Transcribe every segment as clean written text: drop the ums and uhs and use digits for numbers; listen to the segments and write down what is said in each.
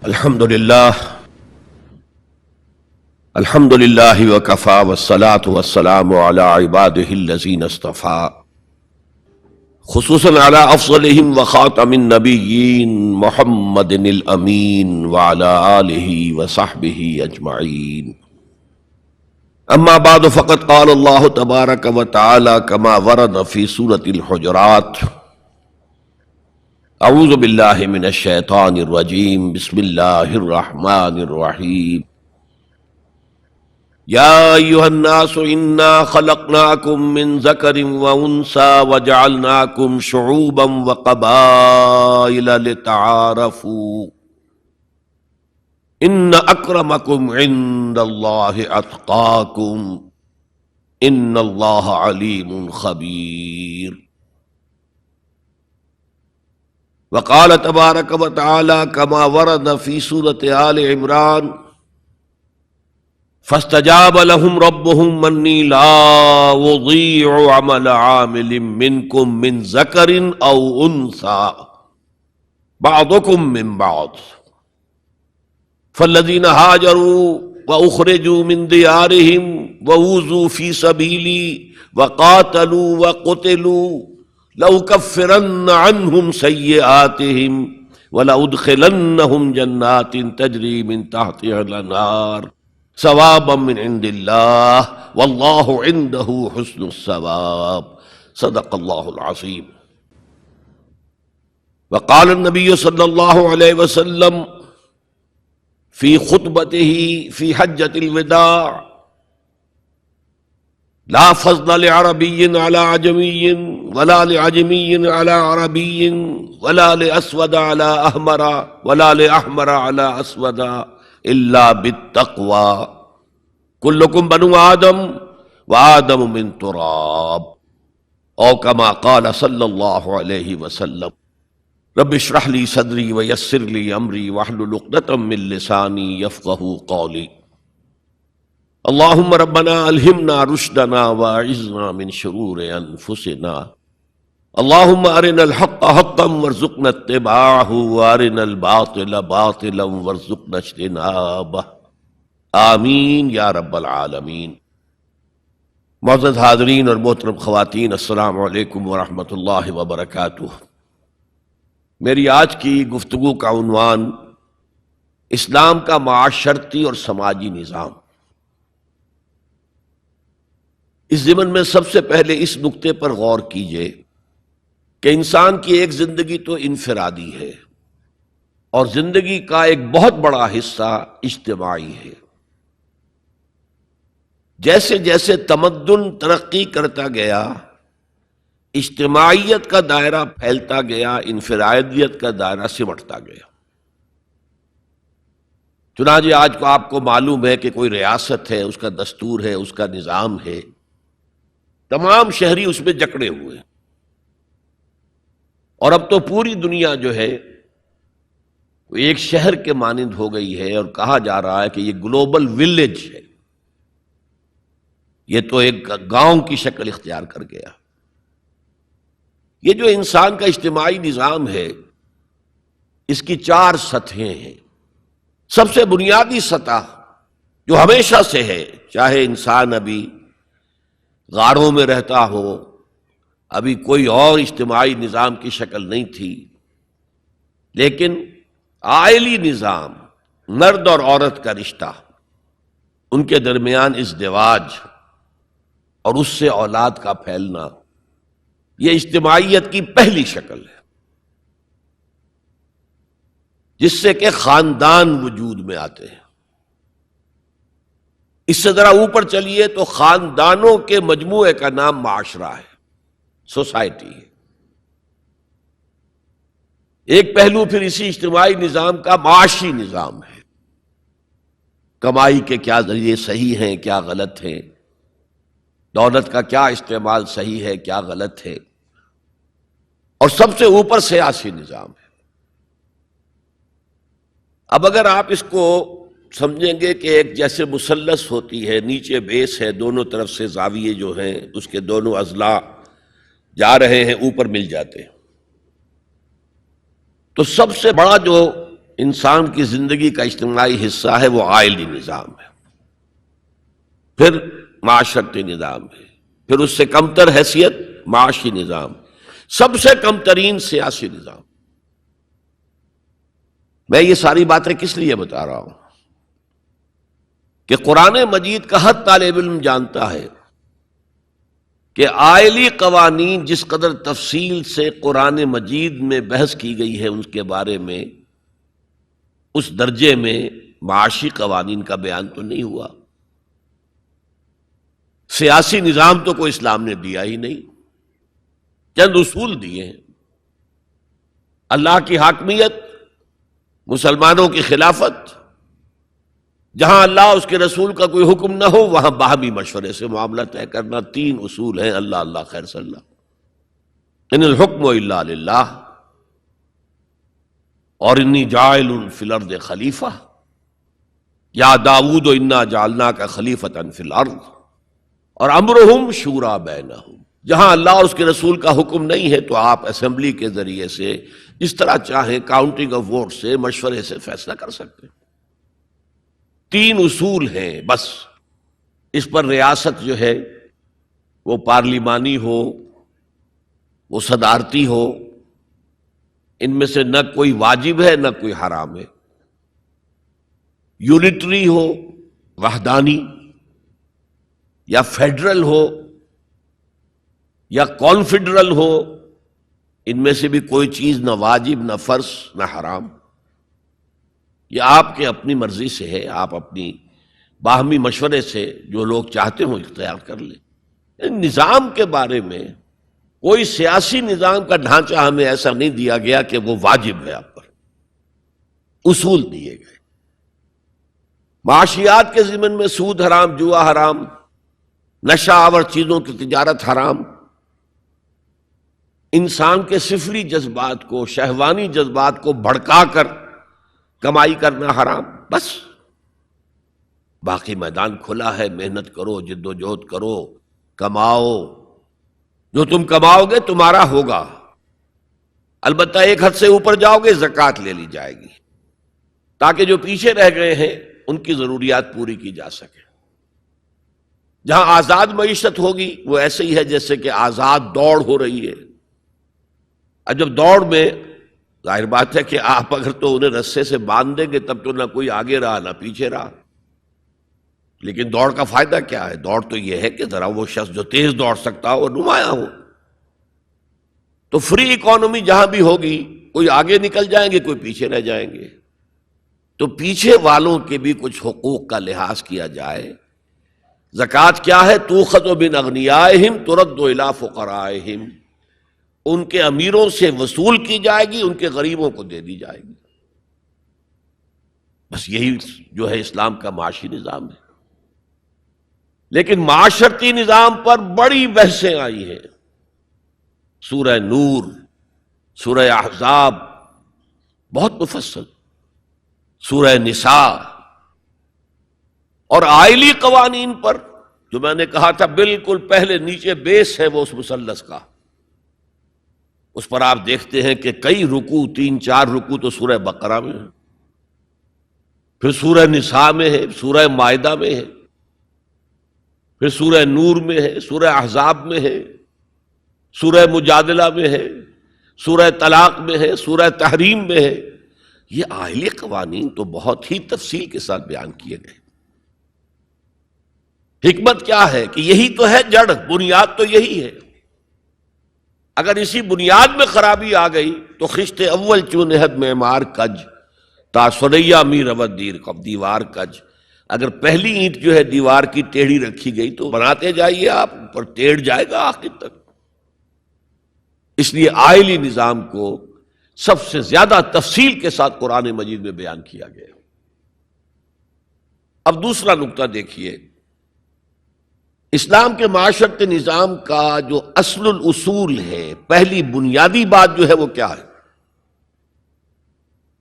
الحمد للہ وکفى والصلاة والسلام علی عباده الذین اصطفى خصوصا علی افضلهم وخاتم النبیین محمد الامین وعلی آلہ وصحبہ اجمعین. اما بعد فقد قال اللہ تبارک وتعالی کما ورد فی سورة الحجرات: اعوذ باللہ من الشیطان الرجیم بسم اللہ الرحمن الرحیم. یا ایھا الناس انا خلقناکم من ذکر وانثی وجعلناکم شعوبا وقبائل لتعارفوا ان اکرمکم عند اللہ اتقاکم ان اللہ علیم خبیر. وقال تبارک وتعالی کما ورد فی سورة آل عمران: فاستجاب لهم ربهم انی لا اضیع عمل عامل منکم من ذکر او انثی بعضکم من بعض فالذین هاجروا واخرجوا من دیارهم وأوذوا فی سبیلی وقاتلوا وقتلوا لأکفرن عنہم سیئاتہم ولأدخلنہم جنات تجری من تحتها الانہار ثوابا من عند اللہ واللہ عندہ حسن الثواب. صدق اللہ العظیم. وقال النبی صلی اللہ علیہ وسلم فی خطبتہ فی حجۃ الوداع: لا فضل لعربی علی عجمی ولا لعجمی علی عربی ولا لاسود علی احمر ولا لاحمر علی اسود الا بالتقوی کلکم بنو آدم وآدم من تراب او کما قال صلی اللہ علیہ وسلم. رب اشرح لی صدری ویسر لی امری واحلل عقدۃ من لسانی یفقہوا قولی. اللہم ربنا الہمنا رشدنا واعذنا من شرور انفسنا. اللہم ارنا الحق حقا وارزقنا اتباعہ وارنا الباطل باطلا وارزقنا اجتنابہ. آمین یا رب العالمین. معزز حاضرین اور محترم خواتین، السلام علیکم ورحمۃ اللہ وبرکاتہ. میری آج کی گفتگو کا عنوان اسلام کا معاشرتی اور سماجی نظام. اس ضمن میں سب سے پہلے اس نقطے پر غور کیجئے کہ انسان کی ایک زندگی تو انفرادی ہے اور زندگی کا ایک بہت بڑا حصہ اجتماعی ہے. جیسے جیسے تمدن ترقی کرتا گیا، اجتماعیت کا دائرہ پھیلتا گیا، انفرادیت کا دائرہ سمٹتا گیا. چنانچہ آج کو آپ کو معلوم ہے کہ کوئی ریاست ہے، اس کا دستور ہے، اس کا نظام ہے، تمام شہری اس میں جکڑے ہوئے. اور اب تو پوری دنیا جو ہے وہ ایک شہر کے مانند ہو گئی ہے اور کہا جا رہا ہے کہ یہ گلوبل ولیج ہے. یہ تو ایک گاؤں کی شکل اختیار کر گیا. یہ جو انسان کا اجتماعی نظام ہے، اس کی 4 سطحیں ہیں. سب سے بنیادی سطح جو ہمیشہ سے ہے، چاہے انسان ابھی غاروں میں رہتا ہو، ابھی کوئی اور اجتماعی نظام کی شکل نہیں تھی، لیکن عائلی نظام، مرد اور عورت کا رشتہ، ان کے درمیان ازدواج اور اس سے اولاد کا پھیلنا، یہ اجتماعیت کی پہلی شکل ہے، جس سے کہ خاندان وجود میں آتے ہیں. اس سے ذرا اوپر چلیے تو خاندانوں کے مجموعے کا نام معاشرہ ہے، سوسائٹی ہے. ایک پہلو پھر اسی اجتماعی نظام کا معاشی نظام ہے. کمائی کے کیا ذریعے صحیح ہیں، کیا غلط ہیں، دولت کا کیا استعمال صحیح ہے، کیا غلط ہے. اور سب سے اوپر سیاسی نظام ہے. اب اگر آپ اس کو سمجھیں گے کہ ایک جیسے مثلث ہوتی ہے، نیچے بیس ہے، دونوں طرف سے زاویے جو ہیں اس کے دونوں اضلاع جا رہے ہیں، اوپر مل جاتے ہیں، تو سب سے بڑا جو انسان کی زندگی کا اجتماعی حصہ ہے وہ عائلی نظام ہے، پھر معاشرتی نظام ہے، پھر اس سے کمتر حیثیت معاشی نظام، سب سے کم ترین سیاسی نظام۔ میں یہ ساری باتیں کس لیے بتا رہا ہوں کہ قرآن مجید کا ہر طالب علم جانتا ہے کہ عائلی قوانین جس قدر تفصیل سے قرآن مجید میں بحث کی گئی ہے ان کے بارے میں، اس درجے میں معاشی قوانین کا بیان تو نہیں ہوا۔ سیاسی نظام تو کوئی اسلام نے دیا ہی نہیں، چند اصول دیے ہیں، اللہ کی حاکمیت، مسلمانوں کی خلافت، جہاں اللہ اس کے رسول کا کوئی حکم نہ ہو وہاں باہمی مشورے سے معاملہ طے کرنا، تین اصول ہیں، اللہ اللہ خیر صلی اللہ، ان الحکم الا للہ، اور انی جاعل فی الارض خلیفہ، یا داؤد انا جعلناک خلیفۃ فی الارض، اور امرہم شورا بینہم، جہاں اللہ اور اس کے رسول کا حکم نہیں ہے تو آپ اسمبلی کے ذریعے سے اس طرح چاہیں کاؤنٹنگ آف ووٹ سے مشورے سے فیصلہ کر سکتے ہیں۔ تین اصول ہیں بس، اس پر ریاست جو ہے وہ پارلیمانی ہو، وہ صدارتی ہو، ان میں سے نہ کوئی واجب ہے نہ کوئی حرام ہے، یونٹری ہو وحدانی، یا فیڈرل ہو یا کانفیڈرل ہو، ان میں سے بھی کوئی چیز نہ واجب نہ فرض نہ حرام، یہ آپ کے اپنی مرضی سے ہے، آپ اپنی باہمی مشورے سے جو لوگ چاہتے ہوں اختیار کر لیں۔ نظام کے بارے میں کوئی سیاسی نظام کا ڈھانچہ ہمیں ایسا نہیں دیا گیا کہ وہ واجب ہے آپ پر، اصول دیے گئے۔ معاشیات کے ضمن میں سود حرام، جوا حرام، نشہ آور چیزوں کی تجارت حرام، انسان کے سفلی جذبات کو، شہوانی جذبات کو بھڑکا کر کمائی کرنا حرام، بس۔ باقی میدان کھلا ہے، محنت کرو، جد و جہد کرو، کماؤ، جو تم کماؤ گے تمہارا ہوگا، البتہ ایک حد سے اوپر جاؤ گے زکوٰۃ لے لی جائے گی تاکہ جو پیچھے رہ گئے ہیں ان کی ضروریات پوری کی جا سکے۔ جہاں آزاد معیشت ہوگی وہ ایسے ہی ہے جیسے کہ آزاد دوڑ ہو رہی ہے، اور جب دوڑ میں ظاہر بات ہے کہ آپ اگر تو انہیں رسے سے باندھ دیں گے تب تو نہ کوئی آگے رہا نہ پیچھے رہا، لیکن دوڑ کا فائدہ کیا ہے؟ دوڑ تو یہ ہے کہ ذرا وہ شخص جو تیز دوڑ سکتا ہو وہ نمایاں ہو۔ تو فری اکانومی جہاں بھی ہوگی، کوئی آگے نکل جائیں گے کوئی پیچھے رہ جائیں گے، تو پیچھے والوں کے بھی کچھ حقوق کا لحاظ کیا جائے۔ زکوٰۃ کیا ہے؟ تؤخذ من اغنیائہم ترد الی فقرائہم، ان کے امیروں سے وصول کی جائے گی، ان کے غریبوں کو دے دی جائے گی، بس یہی جو ہے اسلام کا معاشی نظام ہے۔ لیکن معاشرتی نظام پر بڑی بحثیں آئی ہیں، سورہ نور، سورہ احزاب، بہت مفصل، سورہ نساء، اور عائلی قوانین پر جو میں نے کہا تھا بالکل پہلے نیچے بیس ہے وہ اس مثلث کا، اس پر آپ دیکھتے ہیں کہ کئی رکوع، 3-4 رکوع تو سورہ بقرہ میں ہے، پھر سورہ نساء میں ہے، سورہ مائدہ میں ہے، پھر سورہ نور میں ہے، سورہ احزاب میں ہے، سورہ مجادلہ میں ہے، سورہ طلاق میں ہے، سورہ تحریم میں ہے۔ یہ عائلی قوانین تو بہت ہی تفصیل کے ساتھ بیان کیے گئے۔ حکمت کیا ہے کہ یہی تو ہے جڑ، بنیاد تو یہی ہے۔ اگر اسی بنیاد میں خرابی آ گئی تو خشت اول چونہد معمار کج، تا سریا می رود دیر کب دیوار کج، اگر پہلی اینٹ جو ہے دیوار کی ٹیڑھی رکھی گئی تو بناتے جائیے آپ، اوپر ٹیڑھ جائے گا آخر تک۔ اس لیے عائلی نظام کو سب سے زیادہ تفصیل کے ساتھ قرآن مجید میں بیان کیا گیا۔ اب دوسرا نقطہ دیکھیے، اسلام کے معاشرتی نظام کا جو اصل الاصول ہے، پہلی بنیادی بات جو ہے وہ کیا ہے؟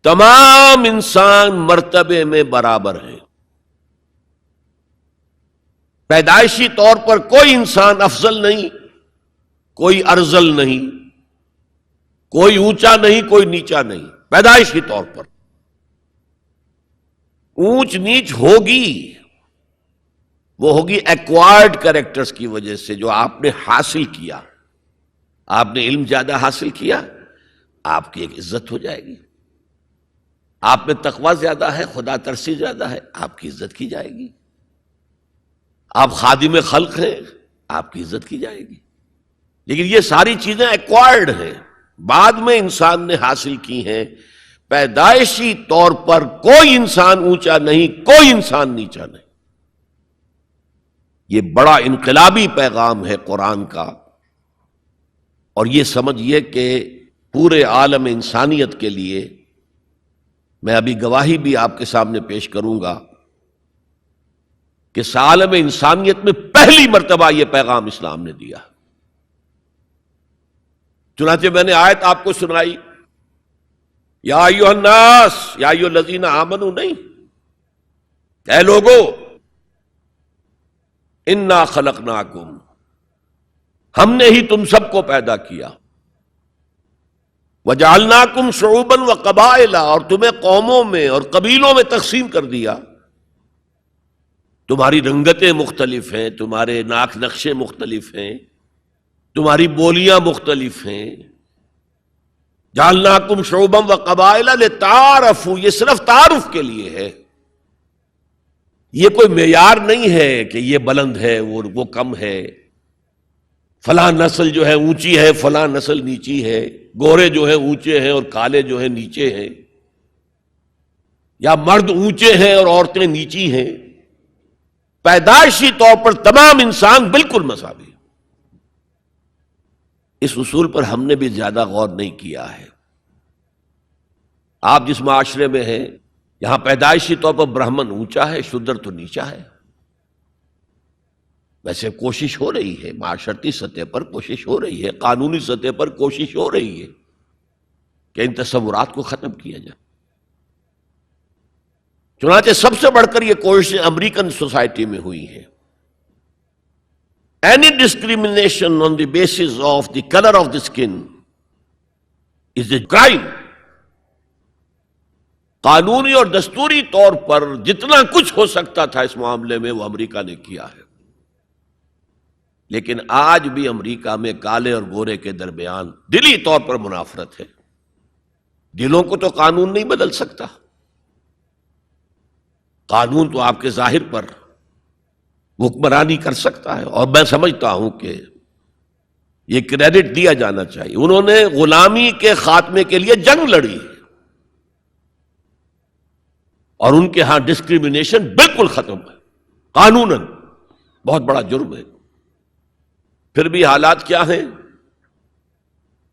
تمام انسان مرتبے میں برابر ہیں، پیدائشی طور پر کوئی انسان افضل نہیں، کوئی ارذل نہیں، کوئی اونچا نہیں، کوئی نیچا نہیں، پیدائشی طور پر اونچ نیچ ہوگی، وہ ہوگی ایکوائرڈ کریکٹرز کی وجہ سے، جو آپ نے حاصل کیا۔ آپ نے علم زیادہ حاصل کیا، آپ کی ایک عزت ہو جائے گی۔ آپ میں تقوی زیادہ ہے، خدا ترسی زیادہ ہے، آپ کی عزت کی جائے گی۔ آپ خادم خلق ہیں، آپ کی عزت کی جائے گی۔ لیکن یہ ساری چیزیں ایکوائرڈ ہیں، بعد میں انسان نے حاصل کی ہیں۔ پیدائشی طور پر کوئی انسان اونچا نہیں، کوئی انسان نیچا نہیں۔ یہ بڑا انقلابی پیغام ہے قرآن کا، اور یہ سمجھیے کہ پورے عالم انسانیت کے لیے، میں ابھی گواہی بھی آپ کے سامنے پیش کروں گا کہ عالم انسانیت میں پہلی مرتبہ یہ پیغام اسلام نے دیا۔ چنانچہ میں نے آیت آپ کو سنائی، یا ایھا الناس، یا ایھا الذین آمنوا نہیں، اے لوگو، انا خلقناکم، ہم نے ہی تم سب کو پیدا کیا، وجعلناکم شعوبا وقبائل، اور تمہیں قوموں میں اور قبیلوں میں تقسیم کر دیا۔ تمہاری رنگتیں مختلف ہیں، تمہارے ناک نقشے مختلف ہیں، تمہاری بولیاں مختلف ہیں۔ جعلناکم شعوبا وقبائل لتعارفوا، یہ صرف تعارف کے لیے ہے، یہ کوئی معیار نہیں ہے کہ یہ بلند ہے وہ کم ہے، فلاں نسل جو ہے اونچی ہے، فلاں نسل نیچی ہے، گورے جو ہیں اونچے ہیں اور کالے جو ہیں نیچے ہیں، یا مرد اونچے ہیں اور عورتیں نیچی ہیں۔ پیدائشی طور پر تمام انسان بالکل مساوی۔ اس اصول پر ہم نے بھی زیادہ غور نہیں کیا ہے۔ آپ جس معاشرے میں ہیں، یہاں پیدائشی طور پر برہمن اونچا ہے، شودر تو نیچا ہے۔ ویسے کوشش ہو رہی ہے، معاشرتی سطح پر کوشش ہو رہی ہے، قانونی سطح پر کوشش ہو رہی ہے کہ ان تصورات کو ختم کیا جائے۔ چنانچہ سب سے بڑھ کر یہ کوشش امریکن سوسائٹی میں ہوئی ہے۔ Any discrimination on the basis of the color of the skin is a crime۔ قانونی اور دستوری طور پر جتنا کچھ ہو سکتا تھا اس معاملے میں وہ امریکہ نے کیا ہے، لیکن آج بھی امریکہ میں کالے اور گورے کے درمیان دلی طور پر منافرت ہے۔ دلوں کو تو قانون نہیں بدل سکتا، قانون تو آپ کے ظاہر پر حکمرانی کر سکتا ہے، اور میں سمجھتا ہوں کہ یہ کریڈٹ دیا جانا چاہیے، انہوں نے غلامی کے خاتمے کے لیے جنگ لڑی ہے، اور ان کے ہاں ڈسکریمنیشن بالکل ختم ہے، قانوناً بہت بڑا جرم ہے۔ پھر بھی حالات کیا ہیں؟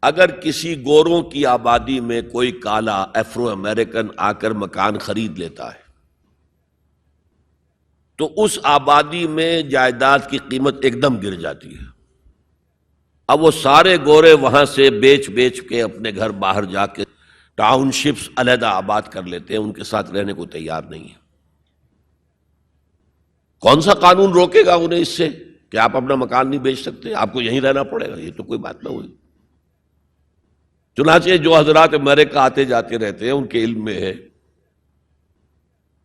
اگر کسی گوروں کی آبادی میں کوئی کالا افرو امریکن آ کر مکان خرید لیتا ہے تو اس آبادی میں جائیداد کی قیمت ایک دم گر جاتی ہے۔ اب وہ سارے گورے وہاں سے بیچ کے اپنے گھر باہر جا کے ٹاؤن شپس علیحدہ آباد کر لیتے ہیں، ان کے ساتھ رہنے کو تیار نہیں ہے۔ کون سا قانون روکے گا انہیں اس سے کہ آپ اپنا مکان نہیں بیچ سکتے، آپ کو یہیں رہنا پڑے گا؟ یہ تو کوئی بات نہ ہوئی۔ چنانچہ جو حضرات امریکہ آتے جاتے رہتے ہیں ان کے علم میں ہے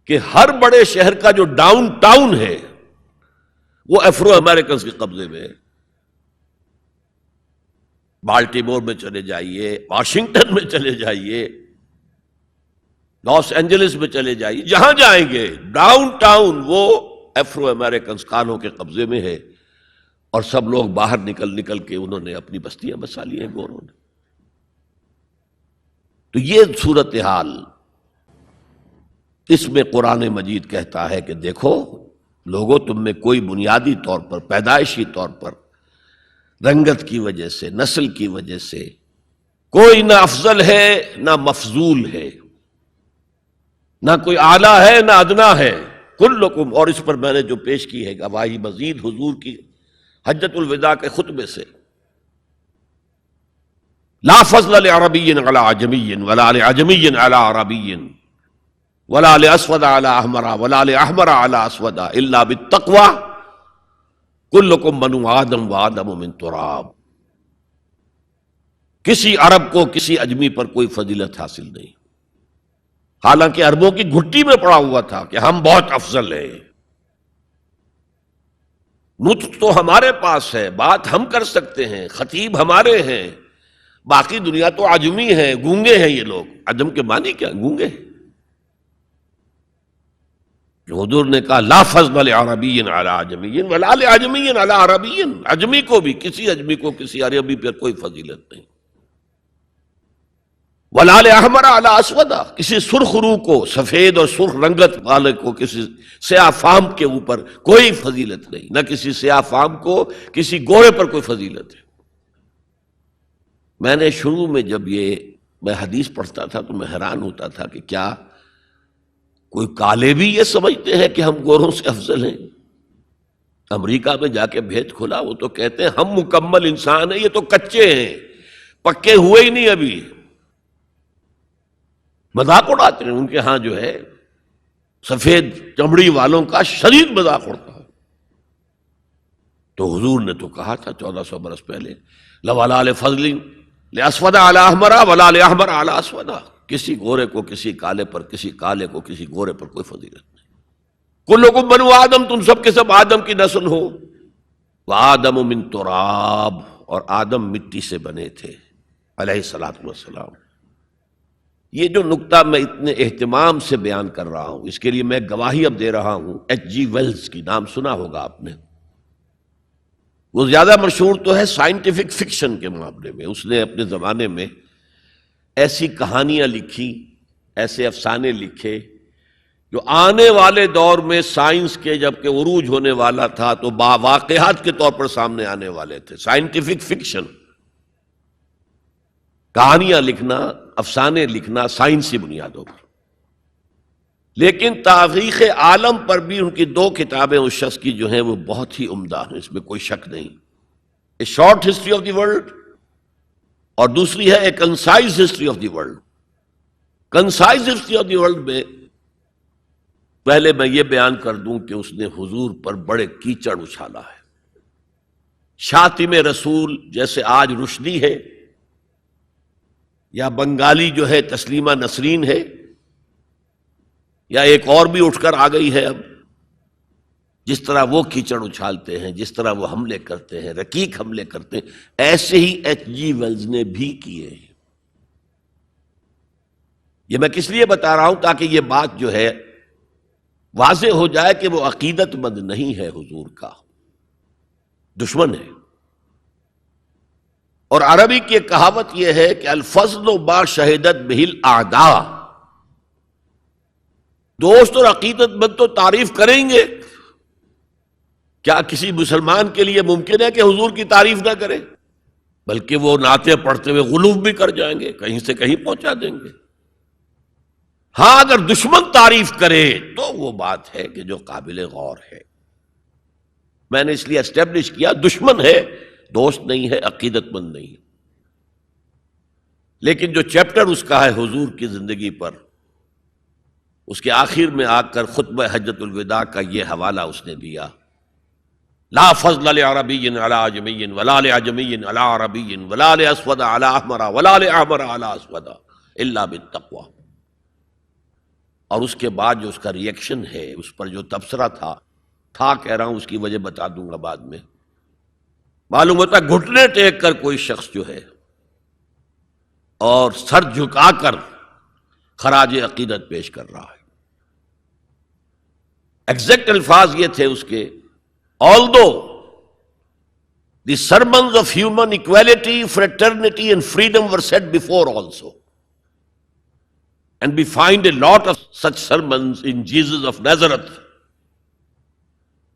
کہ ہر بڑے شہر کا جو ڈاؤن ٹاؤن ہے وہ افرو امریکنز کے قبضے میں ہے۔ بالٹیمور میں چلے جائیے، واشنگٹن میں چلے جائیے، لاس اینجلس میں چلے جائیے، جہاں جائیں گے ڈاؤن ٹاؤن وہ افرو امریکنز کانوں کے قبضے میں ہے، اور سب لوگ باہر نکل کے انہوں نے اپنی بستیاں بسا لی ہیں گوروں نے۔ تو یہ صورتحال، اس میں قرآن مجید کہتا ہے کہ دیکھو لوگوں، تم میں کوئی بنیادی طور پر، پیدائشی طور پر، رنگت کی وجہ سے، نسل کی وجہ سے کوئی نہ افضل ہے نہ مفضول ہے، نہ کوئی اعلیٰ ہے نہ ادنا ہے، کلکم۔ اور اس پر میں نے جو پیش کی ہے گواہی مزید حضور کی حجۃ الوداع کے خطبے سے، لا فضل لعربی علی عجمی ولا لعجمی علی عربی ولا لاسود علی احمر ولا لاحمر علی اسود الا بالتقوی کلکم بنو آدم وآدم من تراب۔ کسی عرب کو کسی اجمی پر کوئی فضیلت حاصل نہیں، حالانکہ عربوں کی گھٹی میں پڑا ہوا تھا کہ ہم بہت افضل ہیں، نطق تو ہمارے پاس ہے، بات ہم کر سکتے ہیں، خطیب ہمارے ہیں، باقی دنیا تو عجمی ہے، گونگے ہیں یہ لوگ۔ عجم کے معنی کیا؟ گونگے۔ حضور نے کہا لا فضل لعربی علی عجمی ولا لعجمی علی عربی، عجمی کو بھی، کسی عجمی کو کسی عربی پر کوئی فضیلت نہیں، ولا لأحمر علی اسود، کسی سرخ روح کو، سفید اور سرخ رنگت والے کو کسی سیاہ فام کے اوپر کوئی فضیلت نہیں، نہ کسی سیاہ فام کو کسی گورے پر کوئی فضیلت ہے۔ میں نے شروع میں جب میں حدیث پڑھتا تھا تو میں حیران ہوتا تھا کہ کیا کوئی کالے بھی یہ سمجھتے ہیں کہ ہم گوروں سے افضل ہیں؟ امریکہ میں جا کے بھید کھلا، وہ تو کہتے ہیں ہم مکمل انسان ہیں، یہ تو کچے ہیں، پکے ہوئے ہی نہیں ابھی۔ مذاق اڑاتے ہیں، ان کے ہاں جو ہے سفید چمڑی والوں کا شدید مذاق اڑتا ہے۔ تو حضور نے تو کہا تھا 1400 برس پہلے لولا لفضل لاسود علی احمر ولا لاحمر علی اسود، کسی گورے کو کسی کالے پر، کسی کالے کو کسی گورے پر کوئی فضیلت نہیں۔ کلکم بنو آدم، تم سب کے سب آدم کی نسل ہو، وآدم من تراب، اور آدم مٹی سے بنے تھے علیہ الصلوۃ والسلام۔ یہ جو نکتہ میں اتنے اہتمام سے بیان کر رہا ہوں، اس کے لیے میں گواہی اب دے رہا ہوں ایچ جی ویلز کی، نام سنا ہوگا آپ نے۔ وہ زیادہ مشہور تو ہے سائنٹیفک فکشن کے معاملے میں، اس نے اپنے زمانے میں ایسی کہانیاں لکھی، ایسے افسانے لکھے جو آنے والے دور میں سائنس کے جب کہ عروج ہونے والا تھا تو واقعات کے طور پر سامنے آنے والے تھے۔ سائنٹیفک فکشن، کہانیاں لکھنا، افسانے لکھنا سائنسی بنیادوں پر۔ لیکن تاریخ عالم پر بھی ان کی 2 کتابیں اس شخص کی جو ہیں وہ بہت ہی عمدہ ہیں، اس میں کوئی شک نہیں۔ A short history of the world, اور دوسری ہے a concise history of the world. Concise history of the world میں پہلے میں یہ بیان کر دوں کہ اس نے حضور پر بڑے کیچڑ اچھالا ہے۔ شاطم رسول جیسے آج رشدی ہے، یا بنگالی جو ہے تسلیمہ نسرین ہے، یا ایک اور بھی اٹھ کر آ گئی ہے اب، جس طرح وہ کیچڑ اچھالتے ہیں، جس طرح وہ حملے کرتے ہیں، رقیق حملے کرتے ہیں، ایسے ہی ایچ جی ویلز نے بھی کیے ہیں۔ یہ میں کس لیے بتا رہا ہوں؟ تاکہ یہ بات جو ہے واضح ہو جائے کہ وہ عقیدت مند نہیں ہے، حضور کا دشمن ہے۔ اور عربی کی ایک کہاوت یہ ہے کہ الفضل ما شہدت بہ الاعداء، دوست اور عقیدت مند تو تعریف کریں گے، کیا کسی مسلمان کے لیے ممکن ہے کہ حضور کی تعریف نہ کرے؟ بلکہ وہ نعتیں پڑھتے ہوئے غلوف بھی کر جائیں گے، کہیں سے کہیں پہنچا دیں گے۔ ہاں اگر دشمن تعریف کرے تو وہ بات ہے کہ جو قابل غور ہے۔ میں نے اس لیے اسٹیبلش کیا دشمن ہے، دوست نہیں ہے، عقیدت مند نہیں ہے۔ لیکن جو چیپٹر اس کا ہے حضور کی زندگی پر، اس کے آخر میں آ کر خطبہ حجۃ الوداع کا یہ حوالہ اس نے دیا، لا فضل لعربی علی عجمی ولا لعجمی علی عربی ولا لاسود علی احمر ولا لاحمر علی اسود الا بالتقوی۔ اور اس کے بعد جو اس کا ری ایکشن ہے، اس پر جو تبصرہ تھا کہہ رہا ہوں، اس کی وجہ بتا دوں گا بعد میں۔ معلوم ہوتا گھٹنے ٹیک کر کوئی شخص جو ہے اور سر جھکا کر خراج عقیدت پیش کر رہا ہے۔ ایگزیکٹ الفاظ یہ تھے اس کے، although the sermons of human equality, fraternity and freedom were said before also, and we find a lot of such sermons in Jesus of Nazareth,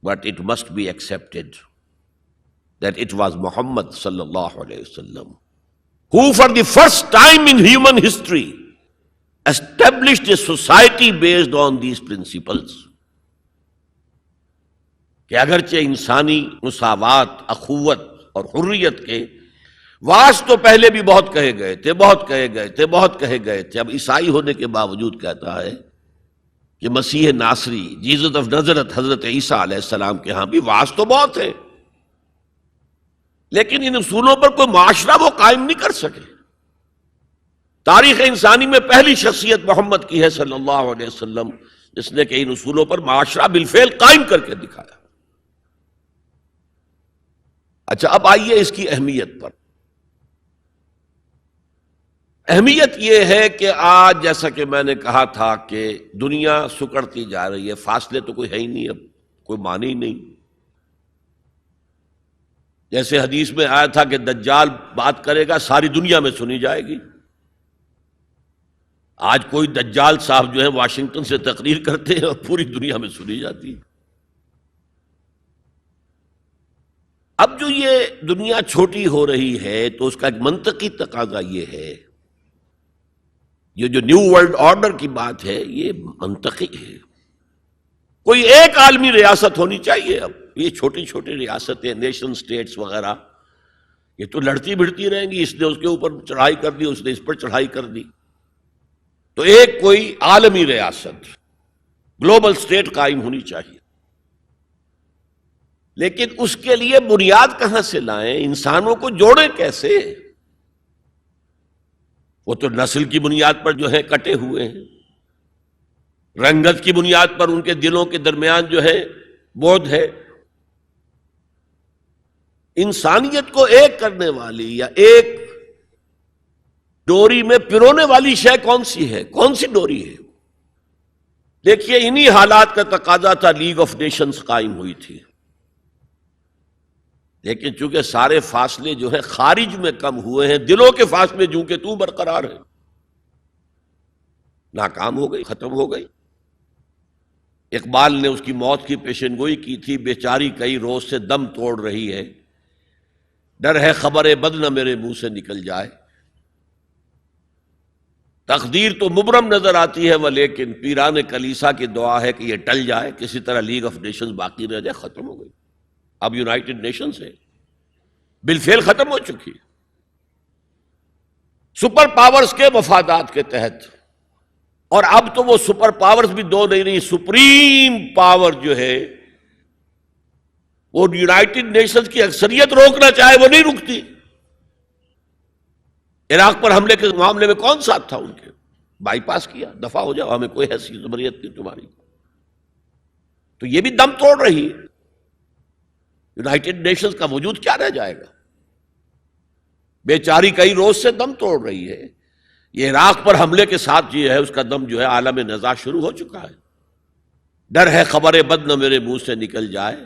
but it must be accepted that it was Muhammad sallallahu alayhi wasallam who for the first time in human history established a society based on these principles، کہ اگرچہ انسانی مساوات، اخوت اور حریت کے واس تو پہلے بھی بہت کہے گئے تھے، بہت کہے گئے تھے، بہت کہے گئے تھے، اب عیسائی ہونے کے باوجود کہتا ہے کہ مسیح ناصری، جیزس آف نازرت، حضرت عیسیٰ علیہ السلام کے ہاں بھی واس تو بہت ہے، لیکن ان اصولوں پر کوئی معاشرہ وہ قائم نہیں کر سکے۔ تاریخ انسانی میں پہلی شخصیت محمد کی ہے صلی اللہ علیہ وسلم، جس نے کہ ان اصولوں پر معاشرہ بالفعل قائم کر کے دکھایا۔ اچھا، اب آئیے اس کی اہمیت پر۔ اہمیت یہ ہے کہ آج جیسا کہ میں نے کہا تھا کہ دنیا سکڑتی جا رہی ہے، فاصلے تو کوئی ہے ہی نہیں، اب کوئی معنی ہی نہیں۔ جیسے حدیث میں آیا تھا کہ دجال بات کرے گا ساری دنیا میں سنی جائے گی، آج کوئی دجال صاحب جو ہے واشنگٹن سے تقریر کرتے ہیں اور پوری دنیا میں سنی جاتی ہے۔ اب جو یہ دنیا چھوٹی ہو رہی ہے تو اس کا ایک منطقی تقاضا یہ ہے، یہ جو نیو ورلڈ آرڈر کی بات ہے یہ منطقی ہے، کوئی ایک عالمی ریاست ہونی چاہیے۔ اب یہ چھوٹی چھوٹی ریاستیں، نیشن سٹیٹس وغیرہ، یہ تو لڑتی بھڑتی رہیں گی، اس نے اس کے اوپر چڑھائی کر دی، اس نے اس پر چڑھائی کر دی، تو ایک کوئی عالمی ریاست، گلوبل سٹیٹ قائم ہونی چاہیے۔ لیکن اس کے لیے بنیاد کہاں سے لائیں؟ انسانوں کو جوڑیں کیسے؟ وہ تو نسل کی بنیاد پر جو ہے کٹے ہوئے ہیں، رنگت کی بنیاد پر ان کے دلوں کے درمیان جو ہے بودھ ہے۔ انسانیت کو ایک کرنے والی یا ایک ڈوری میں پرونے والی شے کون سی ہے؟ کون سی ڈوری ہے؟ دیکھیے، انہی حالات کا تقاضا تھا، لیگ آف نیشنز قائم ہوئی تھی، لیکن چونکہ سارے فاصلے جو ہے خارج میں کم ہوئے ہیں، دلوں کے فاصلے جو کہ تو برقرار ہیں، ناکام ہو گئی، ختم ہو گئی۔ اقبال نے اس کی موت کی پیشن گوئی کی تھی، بیچاری کئی روز سے دم توڑ رہی ہے، ڈر ہے خبر بد نہ میرے منہ سے نکل جائے، تقدیر تو مبرم نظر آتی ہے ولیکن پیران کلیسا کی دعا ہے کہ یہ ٹل جائے، کسی طرح لیگ آف نیشنز باقی رہ جائے۔ ختم ہو گئی، اب یونائٹڈ نیشنز ہے، بالفعل ختم ہو چکی، سپر پاورز کے مفادات کے تحت۔ اور اب تو وہ سپر پاورز بھی دو نہیں، سپریم پاور جو ہے وہ یونائٹڈ نیشنز کی اکثریت روکنا چاہے وہ نہیں رکتی۔ عراق پر حملے کے معاملے میں کون ساتھ تھا ان کے؟ بائی پاس کیا، دفع ہو جاؤ، ہمیں کوئی حیثیت زبریت نہیں تمہاری۔ تو یہ بھی دم توڑ رہی ہے، یونائٹڈ نیشنز کا وجود کیا رہ جائے گا؟ بیچاری کئی روز سے دم توڑ رہی ہے۔ یہ عراق پر حملے کے ساتھ یہ ہے اس کا دم جو ہے عالم نزاع شروع ہو چکا ہے، ڈر ہے خبر بد نہ میرے منہ سے نکل جائے،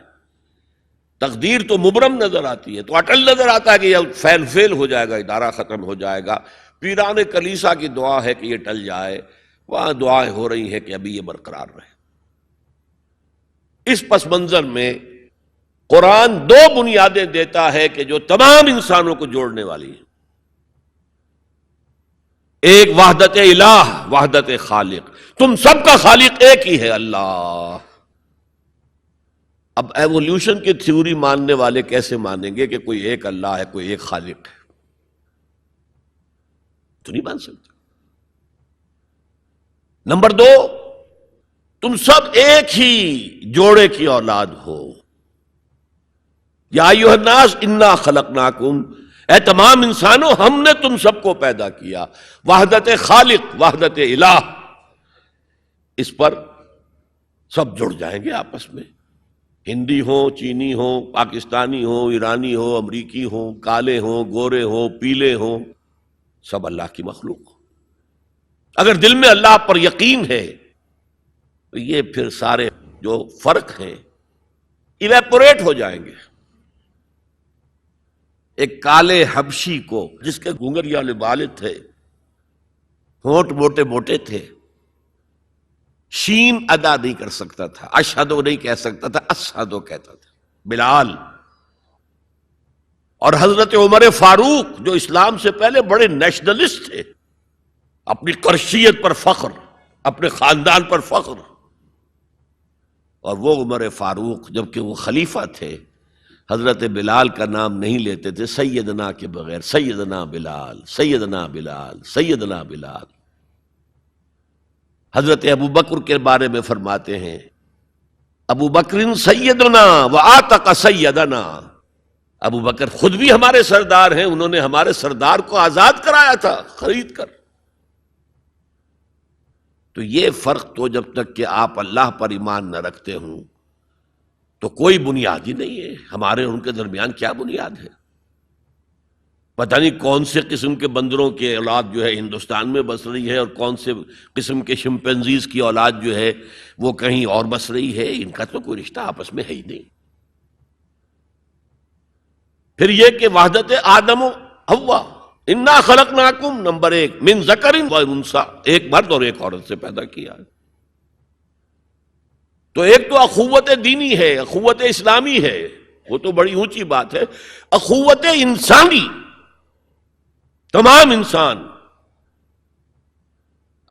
تقدیر تو مبرم نظر آتی ہے، تو اٹل نظر آتا ہے کہ یہ فیل ہو جائے گا، ادارہ ختم ہو جائے گا۔ پیران کلیسا کی دعا ہے کہ یہ ٹل جائے، وہاں دعائیں ہو رہی ہیں کہ ابھی یہ برقرار رہے۔ اس پس منظر میں قرآن دو بنیادیں دیتا ہے کہ جو تمام انسانوں کو جوڑنے والی ہیں، ایک وحدت الہ، وحدت خالق، تم سب کا خالق ایک ہی ہے، اللہ۔ اب ایوولوشن کی تھیوری ماننے والے کیسے مانیں گے کہ کوئی ایک اللہ ہے، کوئی ایک خالق ہے؟ تو نہیں مان سکتے۔ نمبر دو، تم سب ایک ہی جوڑے کی اولاد ہو، یا ایھا الناس انا خلقناکم، اے تمام انسانوں ہم نے تم سب کو پیدا کیا۔ وحدت خالق، وحدت الہ، اس پر سب جڑ جائیں گے آپس میں، ہندی ہو، چینی ہو، پاکستانی ہو، ایرانی ہو، امریکی ہو، کالے ہو، گورے ہو، پیلے ہو، سب اللہ کی مخلوق۔ اگر دل میں اللہ پر یقین ہے تو یہ پھر سارے جو فرق ہیں ایویپوریٹ ہو جائیں گے۔ ایک کالے حبشی کو جس کے گھنگریالے بال تھے، ہونٹ موٹے موٹے تھے، شین ادا نہیں کر سکتا تھا، اشہدو نہیں کہہ سکتا تھا، اشہدو کہتا تھا، بلال۔ اور حضرت عمر فاروق جو اسلام سے پہلے بڑے نیشنلسٹ تھے، اپنی قرشیت پر فخر، اپنے خاندان پر فخر، اور وہ عمر فاروق جبکہ وہ خلیفہ تھے حضرت بلال کا نام نہیں لیتے تھے سیدنا کے بغیر، سیدنا بلال، سیدنا بلال، سیدنا بلال۔ حضرت ابو بکر کے بارے میں فرماتے ہیں ابو بکر سیدنا وآتق سیدنا، ابو بکر خود بھی ہمارے سردار ہیں، انہوں نے ہمارے سردار کو آزاد کرایا تھا خرید کر۔ تو یہ فرق تو جب تک کہ آپ اللہ پر ایمان نہ رکھتے ہوں تو کوئی بنیاد ہی نہیں ہے. ہمارے ان کے درمیان کیا بنیاد ہے؟ پتہ نہیں کون سے قسم کے بندروں کی اولاد جو ہے ہندوستان میں بس رہی ہے اور کون سے قسم کے شمپینزیز کی اولاد جو ہے وہ کہیں اور بس رہی ہے. ان کا تو کوئی رشتہ آپس میں ہے ہی نہیں. پھر یہ کہ وحدت آدم و حوا، انا خلقناکم، نمبر 1 من ذکر و انثی، ایک مرد اور ایک عورت سے پیدا کیا. تو ایک تو اخوت دینی ہے، اخوت اسلامی ہے، وہ تو بڑی اونچی بات ہے. اخوت انسانی، تمام انسان.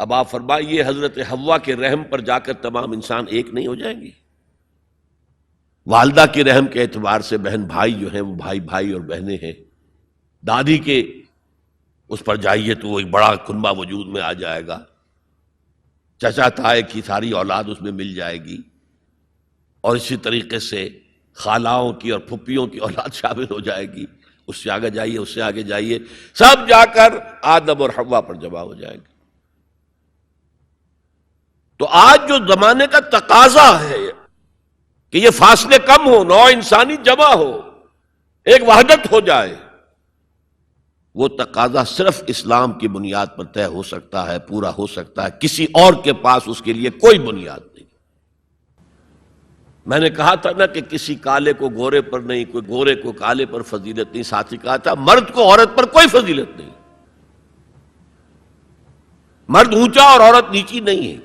اب آپ فرمائیے حضرت حوا کے رحم پر جا کر تمام انسان ایک نہیں ہو جائیں گے؟ والدہ کے رحم کے اعتبار سے بہن بھائی جو ہیں وہ بھائی بھائی اور بہنیں ہیں. دادی کے اس پر جائیے تو وہ ایک بڑا کنبہ وجود میں آ جائے گا. چچا تائے کی ساری اولاد اس میں مل جائے گی، اور اسی طریقے سے خالاؤں کی اور پھپھیوں کی اولاد شامل ہو جائے گی. اس سے آگے جائیے، اس سے آگے جائیے، سب جا کر آدم اور حوا پر جمع ہو جائے گی. تو آج جو زمانے کا تقاضا ہے کہ یہ فاصلے کم ہو، نوع انسانی جمع ہو، ایک وحدت ہو جائے، وہ تقاضا صرف اسلام کی بنیاد پر طے ہو سکتا ہے، پورا ہو سکتا ہے. کسی اور کے پاس اس کے لیے کوئی بنیاد نہیں. میں نے کہا تھا نا کہ کسی کالے کو گورے پر نہیں، کوئی گورے کو کالے پر فضیلت نہیں. ساتھ ہی کہا تھا مرد کو عورت پر کوئی فضیلت نہیں. مرد اونچا اور عورت نیچی نہیں ہے.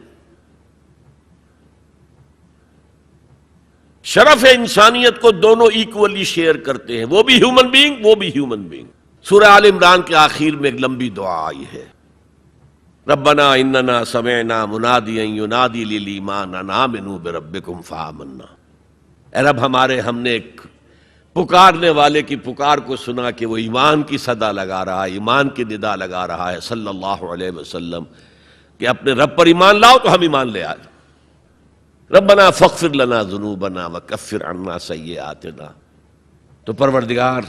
شرف انسانیت کو دونوں ایکولی شیئر کرتے ہیں، وہ بھی ہیومن بینگ، وہ بھی ہیومن بینگ. سورہ آل عمران کے آخر میں ایک لمبی دعا آئی ہے، ربنا اننا سمعنا منادیا ینادی للایمان ان آمنوا بربکم فآمنا. اے رب ہمارے، ہم نے ایک پکارنے والے کی پکار کو سنا کہ وہ ایمان کی صدا لگا رہا ہے، ایمان کی ندا لگا رہا ہے صلی اللہ علیہ وسلم کہ اپنے رب پر ایمان لاؤ. تو ہم ایمان لے آئے. ربنا فاغفر لنا ذنوبنا وکفر عنا سیئاتنا. تو پروردگار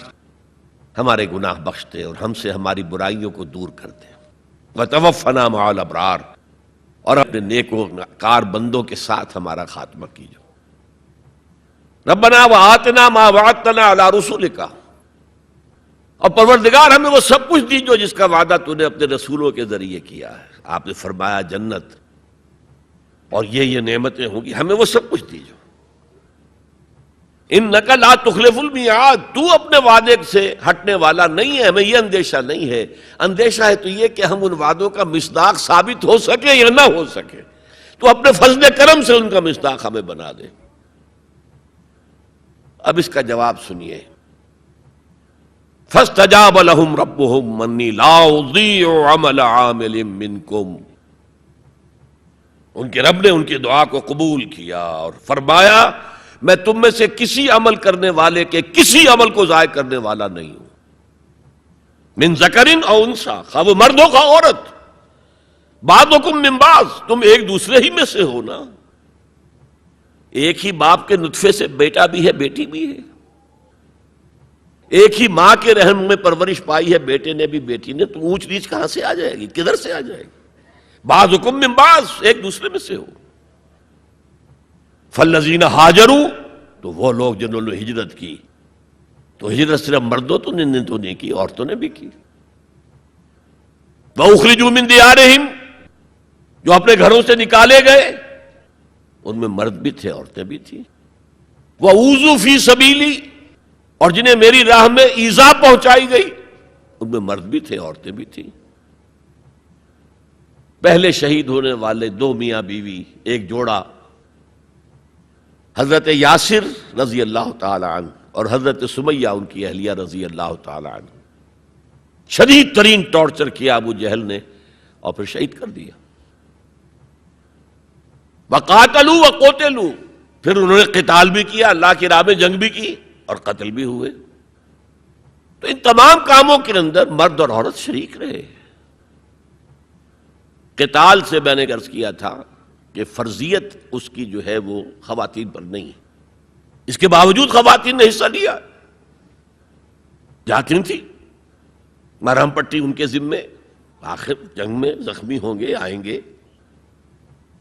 ہمارے گناہ بخش دے اور ہم سے ہماری برائیوں کو دور کر دے. وتوفنا مع الابرار، اور اپنے نیکوکار بندوں کے ساتھ ہمارا خاتمہ کیجو. ربنا وآتنا ما وعدتنا علی رسولک، اور پروردگار ہمیں وہ سب کچھ دیجو جس کا وعدہ تو نے اپنے رسولوں کے ذریعے کیا ہے. آپ نے فرمایا جنت اور یہ نعمتیں ہوں گی، ہمیں وہ سب کچھ دیجو. انک لا تخلف المیعاد، تو اپنے وعدے سے ہٹنے والا نہیں ہے. ہمیں یہ اندیشہ نہیں ہے. اندیشہ ہے تو یہ کہ ہم ان وعدوں کا مصداق ثابت ہو سکے یا نہ ہو سکے. تو اپنے فضل کرم سے ان کا مصداق ہمیں بنا دے. اب اس کا جواب سنیے. فاستجاب لهم ربهم انی لا اضیع عمل عامل منکم. ان کے رب نے ان کی دعا کو قبول کیا اور فرمایا میں تم میں سے کسی عمل کرنے والے کے کسی عمل کو ضائع کرنے والا نہیں ہوں. من ذکر او انثی، خواہ وہ مرد ہو خواہ عورت. بعضکم من بعض، تم ایک دوسرے ہی میں سے ہو نا. ایک ہی باپ کے نطفے سے بیٹا بھی ہے، بیٹی بھی ہے. ایک ہی ماں کے رحم میں پرورش پائی ہے بیٹے نے بھی بیٹی نے. تو اونچ نیچ کہاں سے آ جائے گی؟ کدھر سے آ جائے گی؟ بعضکم من بعض، ایک دوسرے میں سے ہو. فالذین ہاجروا، تو وہ لوگ جنہوں نے ہجرت کی. تو ہجرت صرف مردوں تو نے کی، عورتوں نے بھی کی. وَأُخْرِجُوا مِن دِيَارِهِمْ، جو اپنے گھروں سے نکالے گئے، ان میں مرد بھی تھے عورتیں بھی تھیں. وَأُوذُوا فِي سَبِيلِي، اور جنہیں میری راہ میں ایذا پہنچائی گئی، ان میں مرد بھی تھے عورتیں بھی تھیں. پہلے شہید ہونے والے 2 میاں بیوی، ایک جوڑا، حضرت یاسر رضی اللہ تعالی عنہ اور حضرت سمیہ ان کی اہلیہ رضی اللہ تعالی عنہ. شدید ترین ٹارچر کیا ابو جہل نے اور پھر شہید کر دیا. وقاتلوا وقتلوا، پھر انہوں نے قتال بھی کیا، اللہ کی راہ میں جنگ بھی کی اور قتل بھی ہوئے. تو ان تمام کاموں کے اندر مرد اور عورت شریک رہے. قتال سے میں نے عرض کیا تھا کہ فرضیت اس کی جو ہے وہ خواتین پر نہیں ہے. اس کے باوجود خواتین نے حصہ لیا، جاتی تھی، مرہم پٹی ان کے ذمے، آخر جنگ میں زخمی ہوں گے، آئیں گے.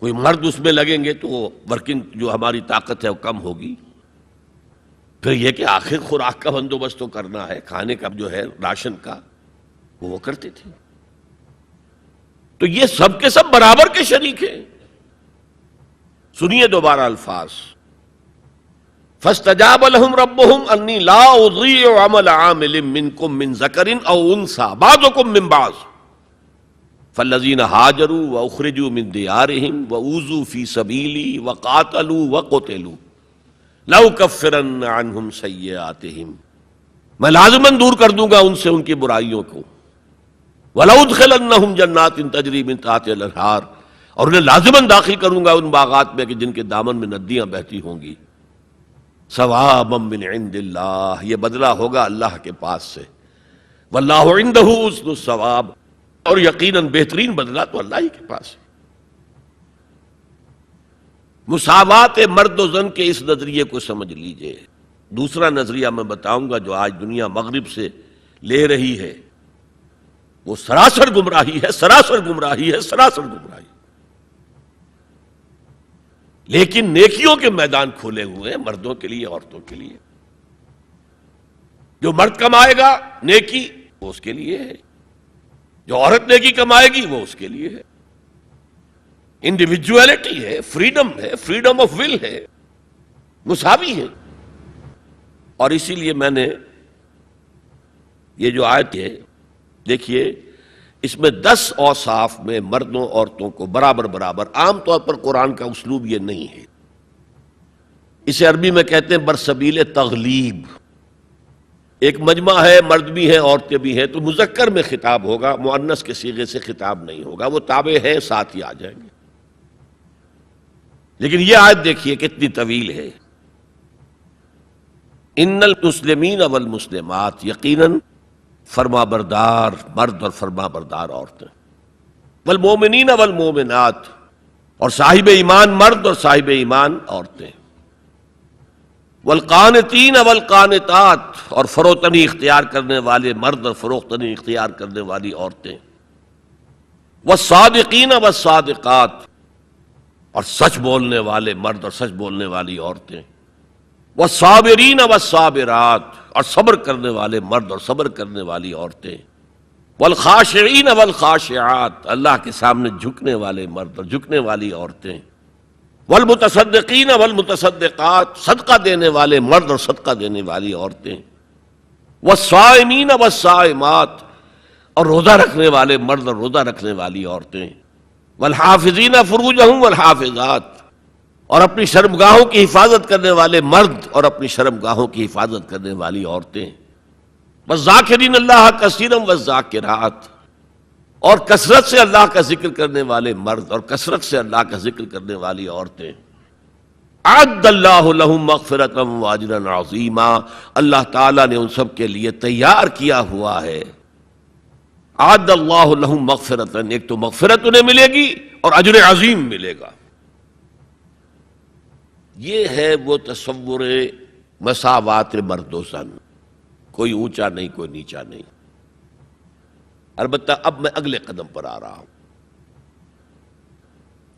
کوئی مرد اس میں لگیں گے تو ورکنگ جو ہماری طاقت ہے وہ کم ہوگی. پھر یہ کہ آخر خوراک کا بندوبست تو کرنا ہے، کھانے کا جو ہے راشن کا وہ کرتے تھے. تو یہ سب کے سب برابر کے شریک ہیں. سنیے دوبارہ الفاظ، فاستجاب لهم ربهم انی لا اضیع عمل عامل منکم من ذکر او انثى بعضکم من بعض فالذین ہاجروا واخرجوا من دیارهم واوذوا فی سبیلی وقاتلوا وقتلوا لأکفرن عنہم سیئاتہم، میں لازماً دور کر دوں گا ان سے ان کی برائیوں کو، وَلَأُدْخِلَنَّهُمْ جَنَّاتٍ تَجْرِي مِن تَحْتِهَا الْأَنْهَارُ، اور انہیں لازماً داخل کروں گا ان باغات میں کہ جن کے دامن میں ندیاں بہتی ہوں گی. ثوابا من عند اللہ، یہ بدلہ ہوگا اللہ کے پاس سے. واللہ عندہ حسن الثواب، اور یقیناً بہترین بدلہ تو اللہ ہی کے پاس ہے. مساوات مرد و زن کے اس نظریے کو سمجھ لیجئے. دوسرا نظریہ میں بتاؤں گا جو آج دنیا مغرب سے لے رہی ہے، وہ سراسر گمراہی ہے، سراسر گمراہی ہے، سراسر گمراہی. لیکن نیکیوں کے میدان کھولے ہوئے ہیں مردوں کے لیے، عورتوں کے لیے. جو مرد کمائے گا نیکی وہ اس کے لیے ہے، جو عورت نیکی کمائے گی وہ اس کے لیے ہے. انڈیویجویلٹی ہے، فریڈم ہے، فریڈم آف ول ہے، مساوی ہے. اور اسی لیے میں نے یہ جو آیت ہے دیکھیے، اس میں 10 اوصاف میں مردوں عورتوں کو برابر برابر. عام طور پر قرآن کا اسلوب یہ نہیں ہے، اسے عربی میں کہتے ہیں برسبیل تغلیب. ایک مجمع ہے، مرد بھی ہیں عورتیں بھی ہیں، تو مذکر میں خطاب ہوگا، مؤنث کے صیغے سے خطاب نہیں ہوگا. وہ تابع ہیں، ساتھ ہی آ جائیں گے. لیکن یہ آیت دیکھیے کتنی طویل ہے. ان المسلمین والمسلمات، یقیناً فرما بردار مرد اور فرما بردار عورتیں، والمومنین والمومنات، اور صاحب ایمان مرد اور صاحب ایمان عورتیں، والقانتین والقانتات، اور فروتنی اختیار کرنے والے مرد اور فروختنی اختیار کرنے والی عورتیں، والصادقین والصادقات، اور سچ بولنے والے مرد اور سچ بولنے والی عورتیں، والصابرین والصابرات، اور صبر کرنے والے مرد اور صبر کرنے والی عورتیں، والخاشعین والخاشعات، اللہ کے سامنے جھکنے والے مرد اور جھکنے والی عورتیں، والمتصدقین والمتصدقات، صدقہ دینے والے مرد اور صدقہ دینے والی عورتیں، والصائمین والصائمات، اور روزہ رکھنے والے مرد اور روزہ رکھنے والی عورتیں، والحافظین فروجہم والحافظات، اور اپنی شرمگاہوں کی حفاظت کرنے والے مرد اور اپنی شرمگاہوں کی حفاظت کرنے والی عورتیں، والذاکرین اللہ کثیرا والذاکرات، اور کثرت سے اللہ کا ذکر کرنے والے مرد اور کثرت سے اللہ کا ذکر کرنے والی عورتیں. اعد اللہ لہم مغفرۃ واجرا عظیما، اللہ تعالیٰ نے ان سب کے لیے تیار کیا ہوا ہے. اعد اللہ لہم مغفرۃ، ایک تو مغفرت انہیں ملے گی اور اجر عظیم ملے گا. یہ ہے وہ تصور مساوات مرد و زن، کوئی اونچا نہیں کوئی نیچا نہیں. البتہ اب میں اگلے قدم پر آ رہا ہوں.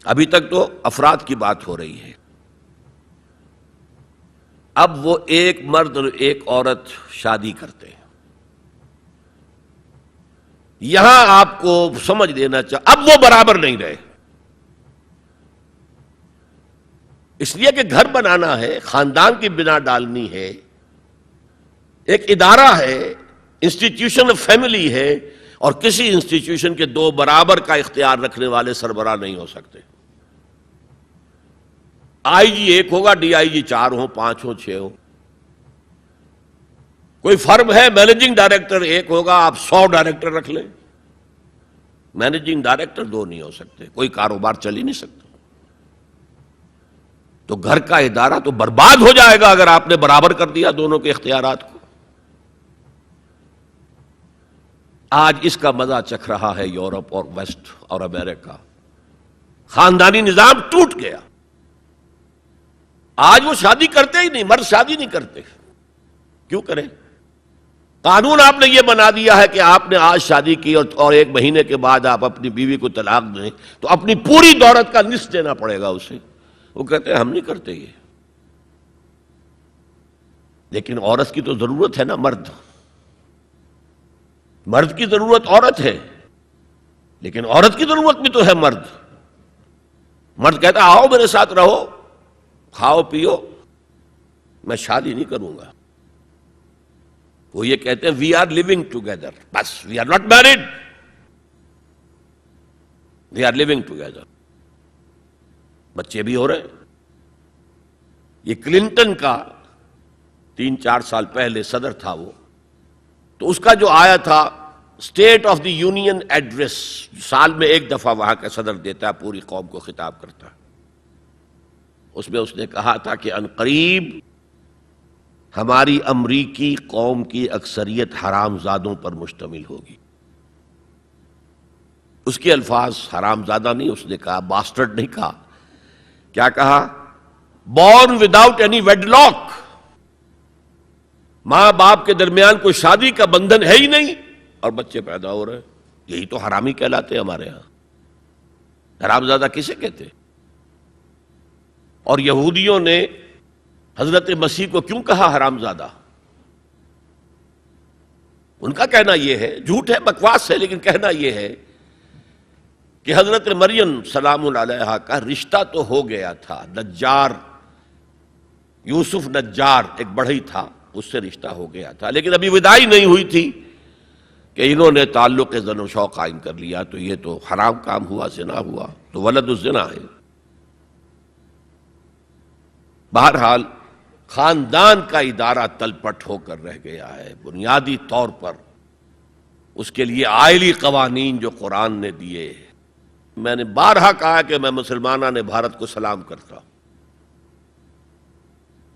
ابھی تک تو افراد کی بات ہو رہی ہے، اب وہ ایک مرد اور ایک عورت شادی کرتے ہیں. یہاں آپ کو سمجھ لینا چاہیے اب وہ برابر نہیں رہے، اس لیے کہ گھر بنانا ہے، خاندان کی بنا ڈالنی ہے، ایک ادارہ ہے، انسٹیٹیوشن آف فیملی ہے، اور کسی انسٹیٹیوشن کے 2 برابر کا اختیار رکھنے والے سربراہ نہیں ہو سکتے. آئی جی 1 ہوگا، ڈی آئی جی 4 ہوں، 5 ہوں، 6 ہوں. کوئی فرم ہے، مینیجنگ ڈائریکٹر 1 ہوگا، آپ 100 ڈائریکٹر رکھ لیں، مینیجنگ ڈائریکٹر 2 نہیں ہو سکتے، کوئی کاروبار چل ہی نہیں سکتا. تو گھر کا ادارہ تو برباد ہو جائے گا اگر آپ نے برابر کر دیا دونوں کے اختیارات کو. آج اس کا مزہ چکھ رہا ہے یورپ اور ویسٹ اور امریکہ. خاندانی نظام ٹوٹ گیا. آج وہ شادی کرتے ہی نہیں، مرد شادی نہیں کرتے. کیوں کریں؟ قانون آپ نے یہ بنا دیا ہے کہ آپ نے آج شادی کی اور 1 مہینے کے بعد آپ اپنی بیوی کو طلاق دیں تو اپنی پوری دولت کا نصف دینا پڑے گا اسے. وہ کہتے ہیں ہم نہیں کرتے یہ. لیکن عورت کی تو ضرورت ہے نا، مرد کی ضرورت عورت ہے، لیکن عورت کی ضرورت بھی تو ہے مرد. مرد کہتا ہے آؤ میرے ساتھ رہو، کھاؤ پیو، میں شادی نہیں کروں گا. وہ یہ کہتے ہیں وی آر لیونگ ٹوگیدر، بس we are not married, we are living together. بچے بھی ہو رہے ہیں. یہ کلنٹن کا 3-4 سال پہلے صدر تھا وہ، تو اس کا جو آیا تھا state of the union address, سال میں 1 دفعہ وہاں کا صدر دیتا ہے، پوری قوم کو خطاب کرتا ہے. اس میں اس نے کہا تھا کہ عنقریب ہماری امریکی قوم کی اکثریت حرام زادوں پر مشتمل ہوگی. اس کے الفاظ حرام زادہ نہیں، اس نے کہا باسٹرڈ نہیں کہا. کیا کہا؟ Born without any wedlock, ماں باپ کے درمیان کوئی شادی کا بندھن ہے ہی نہیں اور بچے پیدا ہو رہے ہیں. یہی تو حرامی کہلاتے ہیں ہمارے ہاں. حرام زادہ کسے کہتے؟ اور یہودیوں نے حضرت مسیح کو کیوں کہا حرام زادہ؟ ان کا کہنا یہ ہے، جھوٹ ہے بکواس ہے لیکن کہنا یہ ہے کہ حضرت مریم سلام علیہا کا رشتہ تو ہو گیا تھا، نجار یوسف نجار ایک بڑھئی تھا، اس سے رشتہ ہو گیا تھا، لیکن ابھی وداعی نہیں ہوئی تھی کہ انہوں نے تعلق زن و شوق قائم کر لیا، تو یہ تو حرام کام ہوا، زنا ہوا، تو ولد الزنا ہے. بہرحال خاندان کا ادارہ تلپٹ ہو کر رہ گیا ہے. بنیادی طور پر اس کے لیے آئلی قوانین جو قرآن نے دیے. میں نے بارہا کہا کہ میں مسلمانان بھارت کو سلام کرتا ہوں.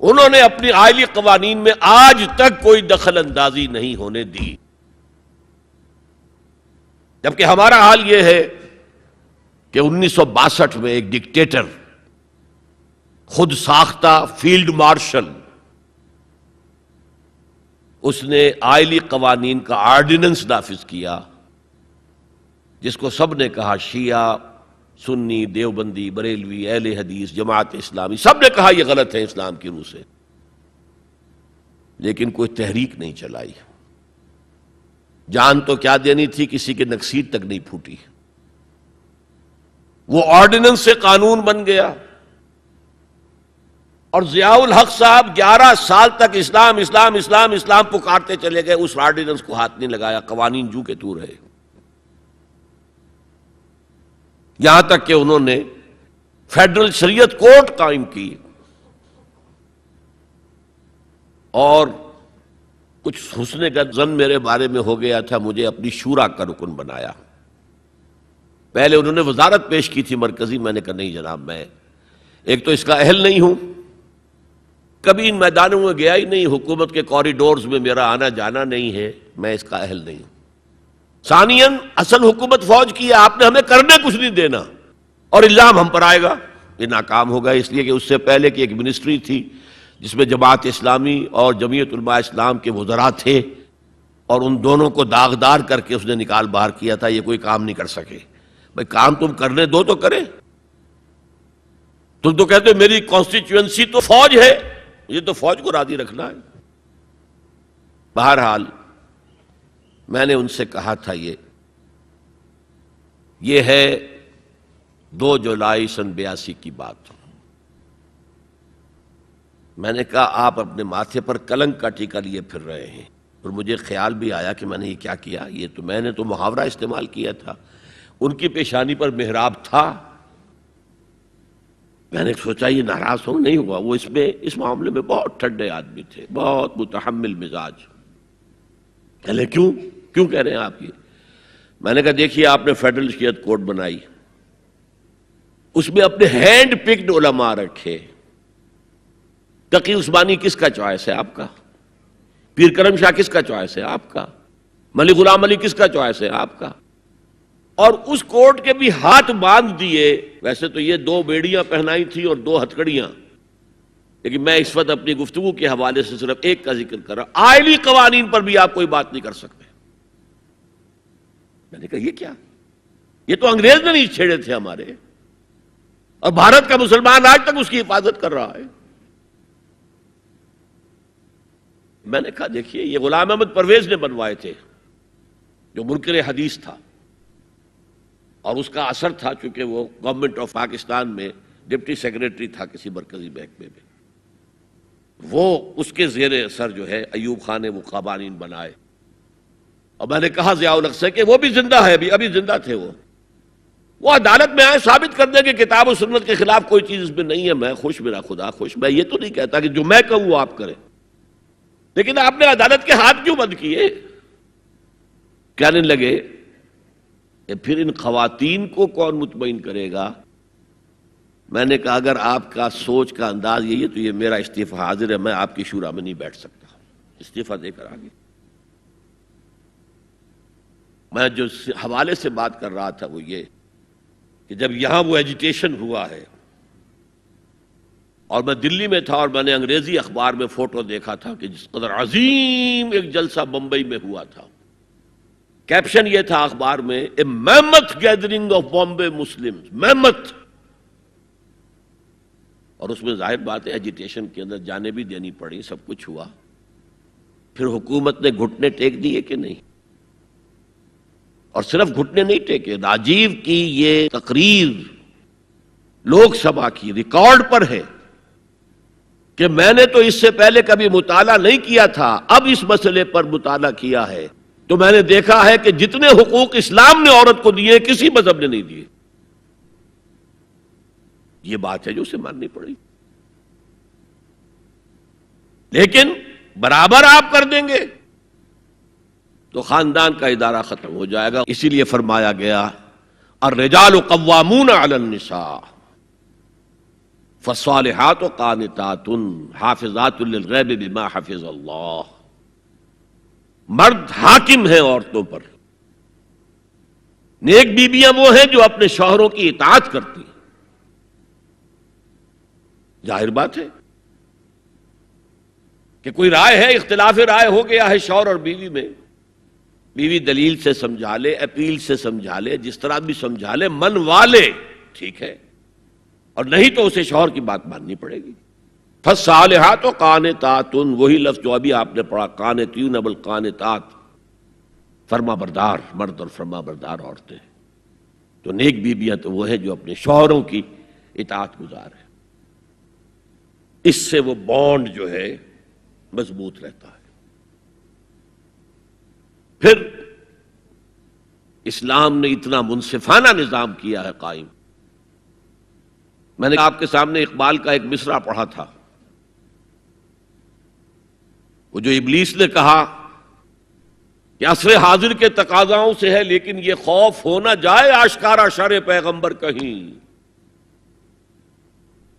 انہوں نے اپنی آئلی قوانین میں آج تک کوئی دخل اندازی نہیں ہونے دی، جبکہ ہمارا حال یہ ہے کہ 1962 میں ایک ڈکٹیٹر، خود ساختہ فیلڈ مارشل، اس نے آئلی قوانین کا آرڈیننس نافذ کیا جس کو سب نے کہا، شیعہ، سنی، دیوبندی، بریلوی، اہل حدیث، جماعت اسلامی، سب نے کہا یہ غلط ہے اسلام کی روح سے، لیکن کوئی تحریک نہیں چلائی. جان تو کیا دینی تھی، کسی کے نکسیر تک نہیں پھوٹی. وہ آرڈیننس سے قانون بن گیا اور ضیاء الحق صاحب 11 سال تک اسلام اسلام اسلام اسلام پکارتے چلے گئے، اس آرڈیننس کو ہاتھ نہیں لگایا. قوانین جو کے تو رہے، یہاں تک کہ انہوں نے فیڈرل شریعت کورٹ قائم کی اور کچھ حسن کا ظن میرے بارے میں ہو گیا تھا، مجھے اپنی شورا کا رکن بنایا. پہلے انہوں نے وزارت پیش کی تھی مرکزی، میں نے کہا نہیں جناب، میں ایک تو اس کا اہل نہیں ہوں، کبھی ان میدانوں میں گیا ہی نہیں، حکومت کے کوریڈورز میں میرا آنا جانا نہیں ہے، میں اس کا اہل نہیں ہوں. ثانیاً اصل حکومت فوج کی ہے، آپ نے ہمیں کرنے کچھ نہیں دینا اور الزام ہم پر آئے گا. یہ ناکام ہوگا، اس لیے کہ اس سے پہلے کی ایک منسٹری تھی جس میں جماعت اسلامی اور جمعیت علماء اسلام کے وزراء تھے، اور ان دونوں کو داغدار کر کے اس نے نکال باہر کیا تھا. یہ کوئی کام نہیں کر سکے. بھائی کام تم کرنے دو تو کرے. تم تو کہتے ہو میری کانسٹیچوئنسی تو فوج ہے، یہ تو فوج کو راضی رکھنا ہے. بہرحال میں نے ان سے کہا تھا یہ ہے 2 جولائی سن 82 کی بات. میں نے کہا آپ اپنے ماتھے پر کلنک کا ٹیکا لیے پھر رہے ہیں. اور مجھے خیال بھی آیا کہ میں نے یہ کیا کیا، یہ تو میں نے تو محاورہ استعمال کیا تھا. ان کی پیشانی پر محراب تھا. میں نے سوچا یہ ناراض ہو نہیں ہوا، وہ اس معاملے میں بہت ٹھنڈے آدمی تھے، بہت متحمل مزاج. کہلے کیوں کہہ رہے ہیں آپ یہ؟ میں نے کہا دیکھیے آپ نے فیڈرل شریعت کورٹ بنائی، اس میں اپنے ہینڈ پکڈ علماء رکھے. تقی عثمانی کس کا چوائس ہے؟ آپ کا. پیر کرم شاہ کس کا چوائس ہے؟ آپ کا. ملک غلام علی کس کا چوائس ہے؟ آپ کا. اور اس کورٹ کے بھی ہاتھ باندھ دیے. ویسے تو یہ 2 بیڑیاں پہنائی تھی اور 2 ہتھکڑیاں، لیکن میں اس وقت اپنی گفتگو کے حوالے سے صرف ایک کا ذکر کر رہا ہوں، آئلی قوانین پر بھی آپ کوئی بات نہیں کر سکتے۔ میں نے کہا یہ کیا؟ یہ تو انگریز نے نہیں چھیڑے تھے ہمارے، اور بھارت کا مسلمان آج تک اس کی حفاظت کر رہا ہے۔ میں نے کہا دیکھیے یہ غلام احمد پرویز نے بنوائے تھے جو منکر حدیث تھا، اور اس کا اثر تھا چونکہ وہ گورنمنٹ آف پاکستان میں ڈپٹی سیکریٹری تھا کسی مرکزی محکمے میں، وہ اس کے زیر اثر جو ہے ایوب خان نے وہ قوانین بنائے۔ اور میں نے کہا ضیاء الحق سے کہ وہ بھی زندہ ہے، ابھی زندہ تھے وہ عدالت میں آئے ثابت کر دیں کہ کتاب و سنت کے خلاف کوئی چیز اس میں نہیں ہے، میں خوش، میرا خدا خوش۔ میں یہ تو نہیں کہتا کہ جو میں کہوں وہ آپ کریں، لیکن آپ نے عدالت کے ہاتھ کیوں بند کیے؟ کہنے لگے کہ پھر ان خواتین کو کون مطمئن کرے گا؟ میں نے کہا اگر آپ کا سوچ کا انداز یہی ہے تو یہ میرا استعفیٰ حاضر ہے، میں آپ کی شورا میں نہیں بیٹھ سکتا، استعفیٰ دے کر آگے۔ میں جو حوالے سے بات کر رہا تھا وہ یہ کہ جب یہاں وہ ایجیٹیشن ہوا ہے، اور میں دلی میں تھا اور میں نے انگریزی اخبار میں فوٹو دیکھا تھا کہ جس قدر عظیم ایک جلسہ بمبئی میں ہوا تھا، کیپشن یہ تھا اخبار میں، اے میمتھ گیدرنگ آف بامبے مسلمز، میمتھ، اور اس میں ظاہر بات ہے ایجیٹیشن کے اندر جانیں بھی دینی پڑی، سب کچھ ہوا۔ پھر حکومت نے گھٹنے ٹیک دیے کہ نہیں؟ اور صرف گھٹنے نہیں ٹیکے، راجیو کی یہ تقریر لوک سبھا کی ریکارڈ پر ہے کہ میں نے تو اس سے پہلے کبھی مطالعہ نہیں کیا تھا، اب اس مسئلے پر مطالعہ کیا ہے تو میں نے دیکھا ہے کہ جتنے حقوق اسلام نے عورت کو دیے کسی مذہب نے نہیں دیے۔ یہ بات ہے جو اسے ماننی پڑی، لیکن برابر آپ کر دیں گے تو خاندان کا ادارہ ختم ہو جائے گا۔ اسی لیے فرمایا گیا الرجال قوامون علی النساء فالصالحات قانتات حافظات للغیب بما حفظ اللہ۔ مرد حاکم ہیں عورتوں پر، نیک بیویاں وہ ہیں جو اپنے شوہروں کی اطاعت کرتی ہیں۔ ظاہر بات ہے کہ کوئی رائے ہے، اختلاف رائے ہو گیا ہے شوہر اور بیوی میں، بیوی دلیل سے سمجھا لے، اپیل سے سمجھا لے، جس طرح بھی سمجھا لے، منوا لے، ٹھیک ہے، اور نہیں تو اسے شوہر کی بات ماننی پڑے گی۔ فالصالحات قانتات، وہی لفظ جو ابھی آپ نے پڑھا، قانتین بالقانتات، فرما بردار مرد اور فرما بردار عورتیں۔ تو نیک بیویاں تو وہ ہیں جو اپنے شوہروں کی اطاعت گزار ہیں، اس سے وہ بانڈ جو ہے مضبوط رہتا ہے۔ پھر اسلام نے اتنا منصفانہ نظام کیا ہے قائم۔ میں نے آپ کے سامنے اقبال کا ایک مصرع پڑھا تھا، وہ جو ابلیس نے کہا کہ عصر حاضر کے تقاضاؤں سے ہے لیکن یہ خوف ہو نہ جائے آشکارا شر پیغمبر کہیں۔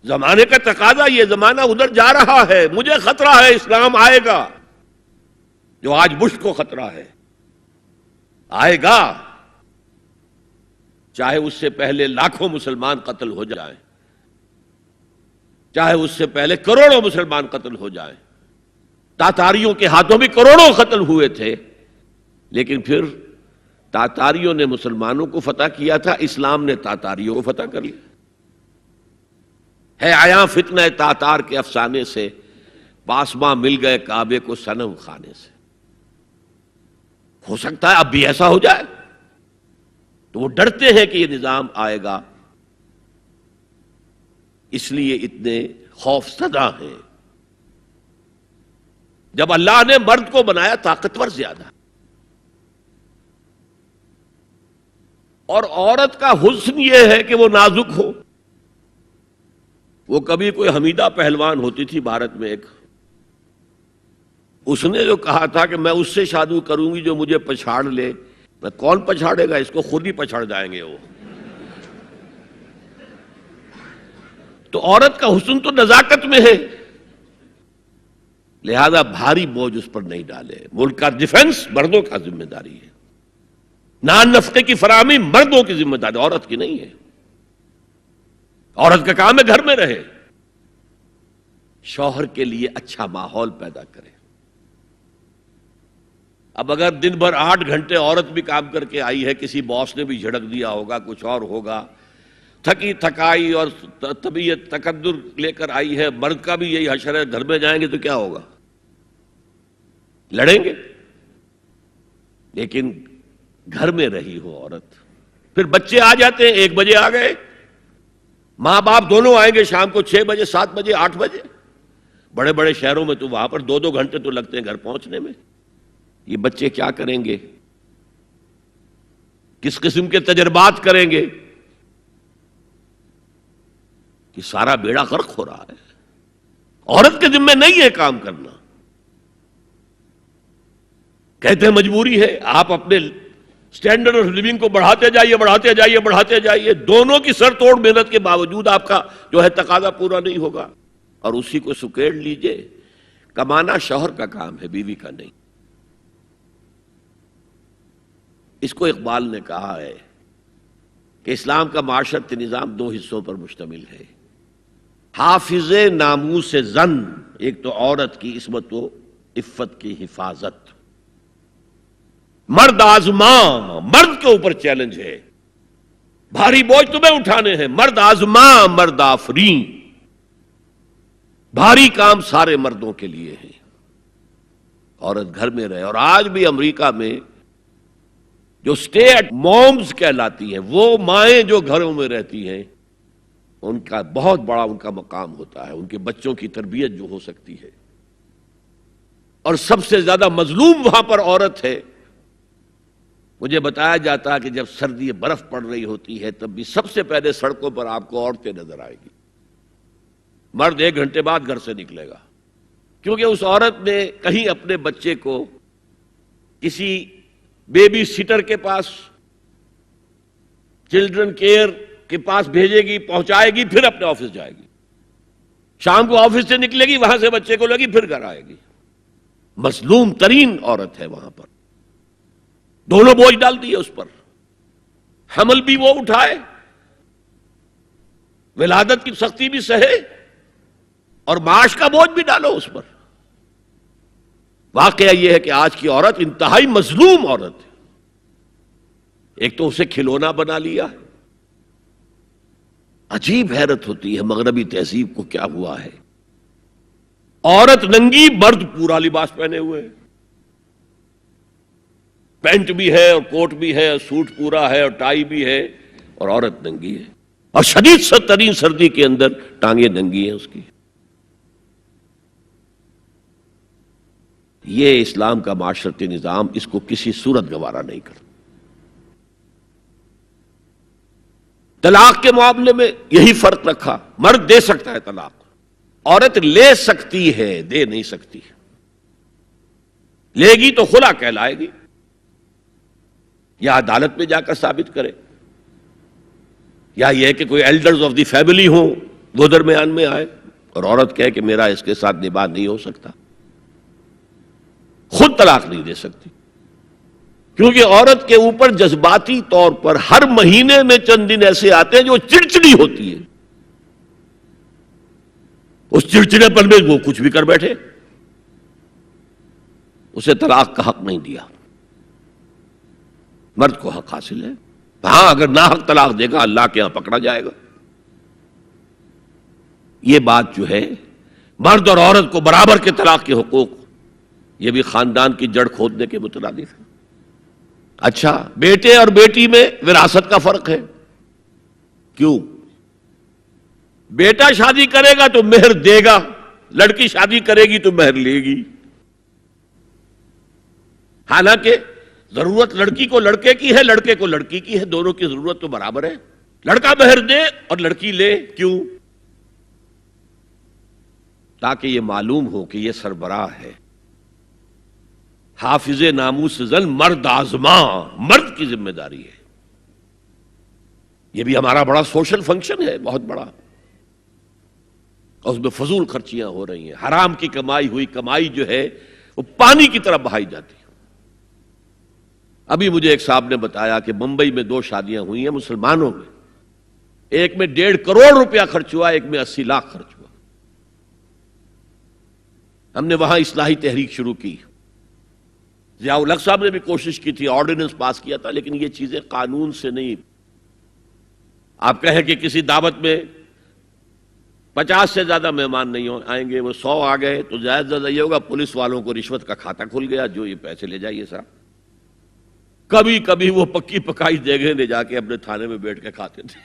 زمانے کا تقاضا، یہ زمانہ ادھر جا رہا ہے، مجھے خطرہ ہے اسلام آئے گا جو آج بش کو خطرہ ہے، آئے گا چاہے اس سے پہلے لاکھوں مسلمان قتل ہو جائیں، چاہے اس سے پہلے کروڑوں مسلمان قتل ہو جائیں۔ تاتاریوں کے ہاتھوں بھی کروڑوں قتل ہوئے تھے، لیکن پھر تاتاریوں نے مسلمانوں کو فتح کیا تھا، اسلام نے تاتاریوں کو فتح کر لیا ہے۔ عیاں فتنہ تاتار کے افسانے سے پاسماں مل گئے کعبے کو صنم خانے سے۔ ہو سکتا ہے اب بھی ایسا ہو جائے، تو وہ ڈرتے ہیں کہ یہ نظام آئے گا، اس لیے اتنے خوف زدہ ہیں۔ جب اللہ نے مرد کو بنایا طاقتور زیادہ، اور عورت کا حسن یہ ہے کہ وہ نازک ہو۔ وہ کبھی کوئی حمیدہ پہلوان ہوتی تھی بھارت میں ایک، اس نے جو کہا تھا کہ میں اس سے شادی کروں گی جو مجھے پچھاڑ لے۔ میں کون پچھاڑے گا اس کو، خود ہی پچھاڑ جائیں گے وہ۔ تو عورت کا حسن تو نزاکت میں ہے، لہذا بھاری بوجھ اس پر نہیں ڈالے۔ ملک کا ڈیفنس مردوں کا ذمہ داری ہے، نان نفقے کی فراہمی مردوں کی ذمہ داری، عورت کی نہیں ہے۔ عورت کا کام ہے گھر میں رہے، شوہر کے لیے اچھا ماحول پیدا کرے. اب اگر دن بھر 8 گھنٹے عورت بھی کام کر کے آئی ہے، کسی باس نے بھی جھڑک دیا ہوگا، کچھ اور ہوگا، تھکی تھکائی اور طبیعت تقدر لے کر آئی ہے، مرد کا بھی یہی حشر ہے، گھر میں جائیں گے تو کیا ہوگا؟ لڑیں گے. لیکن گھر میں رہی ہو عورت، پھر بچے آ جاتے ہیں، 1 بجے آ گئے، ماں باپ دونوں آئیں گے شام کو 6 بجے، 7 بجے، 8 بجے. بڑے بڑے شہروں میں تو وہاں پر 2 گھنٹے تو لگتے ہیں گھر پہنچنے میں. یہ بچے کیا کریں گے؟ کس قسم کے تجربات کریں گے؟ کہ سارا بیڑا غرق ہو رہا ہے. عورت کے ذمہ نہیں ہے کام کرنا. کہتے ہیں مجبوری ہے. آپ اپنے سٹینڈرڈ آف لیونگ کو بڑھاتے جائیے، بڑھاتے جائیے، بڑھاتے جائیے، دونوں کی سر توڑ محنت کے باوجود آپ کا جو ہے تقاضا پورا نہیں ہوگا، اور اسی کو سکیڑ لیجئے. کمانا شوہر کا کام ہے، بیوی کا نہیں. اس کو اقبال نے کہا ہے کہ اسلام کا معاشرتی نظام 2 حصوں پر مشتمل ہے. حافظ ناموس زن، ایک تو عورت کی عصمت و عفت کی حفاظت. مرد آزماں، مرد کے اوپر چیلنج ہے، بھاری بوجھ تمہیں اٹھانے ہیں. مرد آزماں مرد آفرین، بھاری کام سارے مردوں کے لیے ہیں. عورت گھر میں رہے. اور آج بھی امریکہ میں جو اسٹے ایٹ مومز کہلاتی ہیں، وہ مائیں جو گھروں میں رہتی ہیں، ان کا بہت بڑا ان کا مقام ہوتا ہے، ان کے بچوں کی تربیت جو ہو سکتی ہے. اور سب سے زیادہ مظلوم وہاں پر عورت ہے. مجھے بتایا جاتا ہے کہ جب سردی برف پڑ رہی ہوتی ہے تب بھی سب سے پہلے سڑکوں پر آپ کو عورتیں نظر آئے گی. مرد 1 گھنٹے بعد گھر سے نکلے گا، کیونکہ اس عورت نے کہیں اپنے بچے کو کسی بیبی سیٹر کے پاس، چلڈرن کیئر کے پاس بھیجے گی، پہنچائے گی، پھر اپنے آفس جائے گی. شام کو آفس سے نکلے گی، وہاں سے بچے کو لگی، پھر گھر آئے گی. مظلوم ترین عورت ہے وہاں پر. دونوں بوجھ ڈال دیے اس پر. حمل بھی وہ اٹھائے، ولادت کی سختی بھی سہے، اور معاش کا بوجھ بھی ڈالو اس پر. واقعہ یہ ہے کہ آج کی عورت انتہائی مظلوم عورت ہے. ایک تو اسے کھلونا بنا لیا ہے. عجیب حیرت ہوتی ہے مغربی تہذیب کو کیا ہوا ہے. عورت ننگی، مرد پورا لباس پہنے ہوئے، پینٹ بھی ہے اور کوٹ بھی ہے، سوٹ پورا ہے اور ٹائی بھی ہے، اور عورت ننگی ہے. اور شدید ترین سردی کے اندر ٹانگیں ننگی ہیں اس کی. یہ اسلام کا معاشرتی نظام اس کو کسی صورت گوارا نہیں کرتا. طلاق کے معاملے میں یہی فرق رکھا. مرد دے سکتا ہے طلاق، عورت لے سکتی ہے، دے نہیں سکتی. لے گی تو خلا کہلائے گی، یا عدالت میں جا کر ثابت کرے، یا یہ کہ کوئی ایلڈرز آف دی فیملی ہوں وہ درمیان میں آئے اور عورت کہے کہ میرا اس کے ساتھ نباہ نہیں ہو سکتا. خود طلاق نہیں دے سکتی، کیونکہ عورت کے اوپر جذباتی طور پر ہر مہینے میں چند دن ایسے آتے ہیں جو چڑچڑی ہوتی ہے. اس چڑچڑے پن میں وہ کچھ بھی کر بیٹھے. اسے طلاق کا حق نہیں دیا. مرد کو حق حاصل ہے. ہاں اگر ناحق طلاق دے گا اللہ کے ہاں پکڑا جائے گا. یہ بات جو ہے مرد اور عورت کو برابر کے طلاق کے حقوق، یہ بھی خاندان کی جڑ کھودنے کے مترادف ہے. اچھا، بیٹے اور بیٹی میں وراثت کا فرق ہے. کیوں؟ بیٹا شادی کرے گا تو مہر دے گا، لڑکی شادی کرے گی تو مہر لے گی. حالانکہ ضرورت لڑکی کو لڑکے کی ہے، لڑکے کو لڑکی کی ہے، دونوں کی ضرورت تو برابر ہے. لڑکا مہر دے اور لڑکی لے. کیوں؟ تاکہ یہ معلوم ہو کہ یہ سربراہ ہے، حافظ ناموس زن، مرد آزماں، مرد کی ذمہ داری ہے. یہ بھی ہمارا بڑا سوشل فنکشن ہے، بہت بڑا. اور اس میں فضول خرچیاں ہو رہی ہیں. حرام کی کمائی ہوئی کمائی جو ہے وہ پانی کی طرح بہائی جاتی ہے. ابھی مجھے ایک صاحب نے بتایا کہ ممبئی میں 2 شادیاں ہوئی ہیں مسلمانوں میں. ایک میں 1.5 کروڑ روپیہ خرچ ہوا، ایک میں 80 لاکھ خرچ ہوا. ہم نے وہاں اصلاحی تحریک شروع کی. ضیاء الحق صاحب نے بھی کوشش کی تھی، آرڈیننس پاس کیا تھا، لیکن یہ چیزیں قانون سے نہیں. آپ کہیں کہ کسی دعوت میں 50 سے زیادہ مہمان نہیں آئیں گے، وہ 100 آ گئے تو زیادہ زیادہ یہ ہوگا پولیس والوں کو رشوت کا کھاتا کھل گیا، جو یہ پیسے لے جائیے صاحب. کبھی کبھی وہ پکی پکائی دیگیں لے جا کے اپنے تھانے میں بیٹھ کے کھاتے تھے.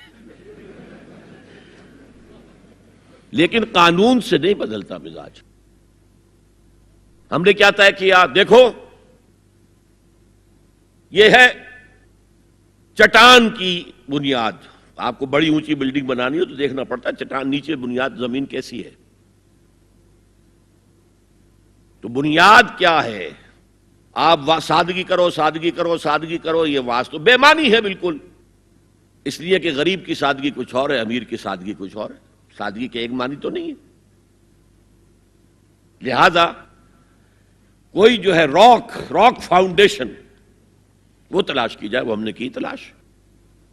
لیکن قانون سے نہیں بدلتا مزاج. ہم نے کیا طے کیا؟ دیکھو یہ ہے چٹان کی بنیاد. آپ کو بڑی اونچی بلڈنگ بنانی ہو تو دیکھنا پڑتا ہے چٹان نیچے بنیاد زمین کیسی ہے. تو بنیاد کیا ہے؟ آپ سادگی کرو سادگی کرو سادگی کرو، یہ واسطہ بے معنی ہے بالکل. اس لیے کہ غریب کی سادگی کچھ اور ہے، امیر کی سادگی کچھ اور ہے. سادگی کے ایک معنی تو نہیں ہے. لہذا کوئی جو ہے راک فاؤنڈیشن وہ تلاش کی جائے. وہ ہم نے کی تلاش.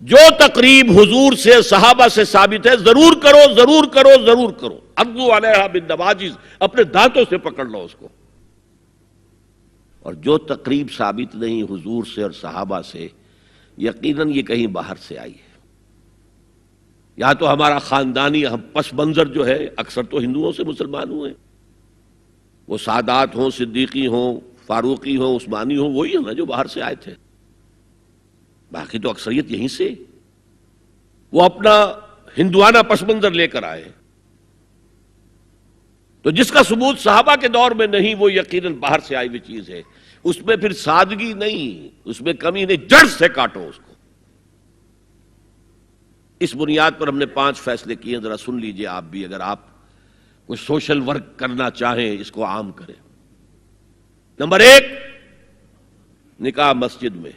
جو تقریب حضور سے صحابہ سے ثابت ہے ضرور کرو ضرور کرو ضرور کرو. عضوا علیہا بالنواجذ، اپنے دانتوں سے پکڑ لو اس کو. اور جو تقریب ثابت نہیں حضور سے اور صحابہ سے، یقیناً یہ کہیں باہر سے آئی ہے. یا تو ہمارا خاندانی پس منظر جو ہے، اکثر تو ہندوؤں سے مسلمان ہوئے، وہ سادات ہوں، صدیقی ہوں، فاروقی ہوں، عثمانی ہوں، وہی ہیں نا جو باہر سے آئے تھے. باقی تو اکثریت یہیں سے. وہ اپنا ہندوانہ پس منظر لے کر آئے. تو جس کا ثبوت صحابہ کے دور میں نہیں، وہ یقیناً باہر سے آئی ہوئی چیز ہے. اس میں پھر سادگی نہیں، اس میں کمی نہیں، جڑ سے کاٹو اس کو. اس بنیاد پر ہم نے 5 فیصلے کیے ہیں. ذرا سن لیجئے آپ بھی، اگر آپ کوئی سوشل ورک کرنا چاہیں اس کو عام کریں. نمبر 1، نکاح مسجد میں.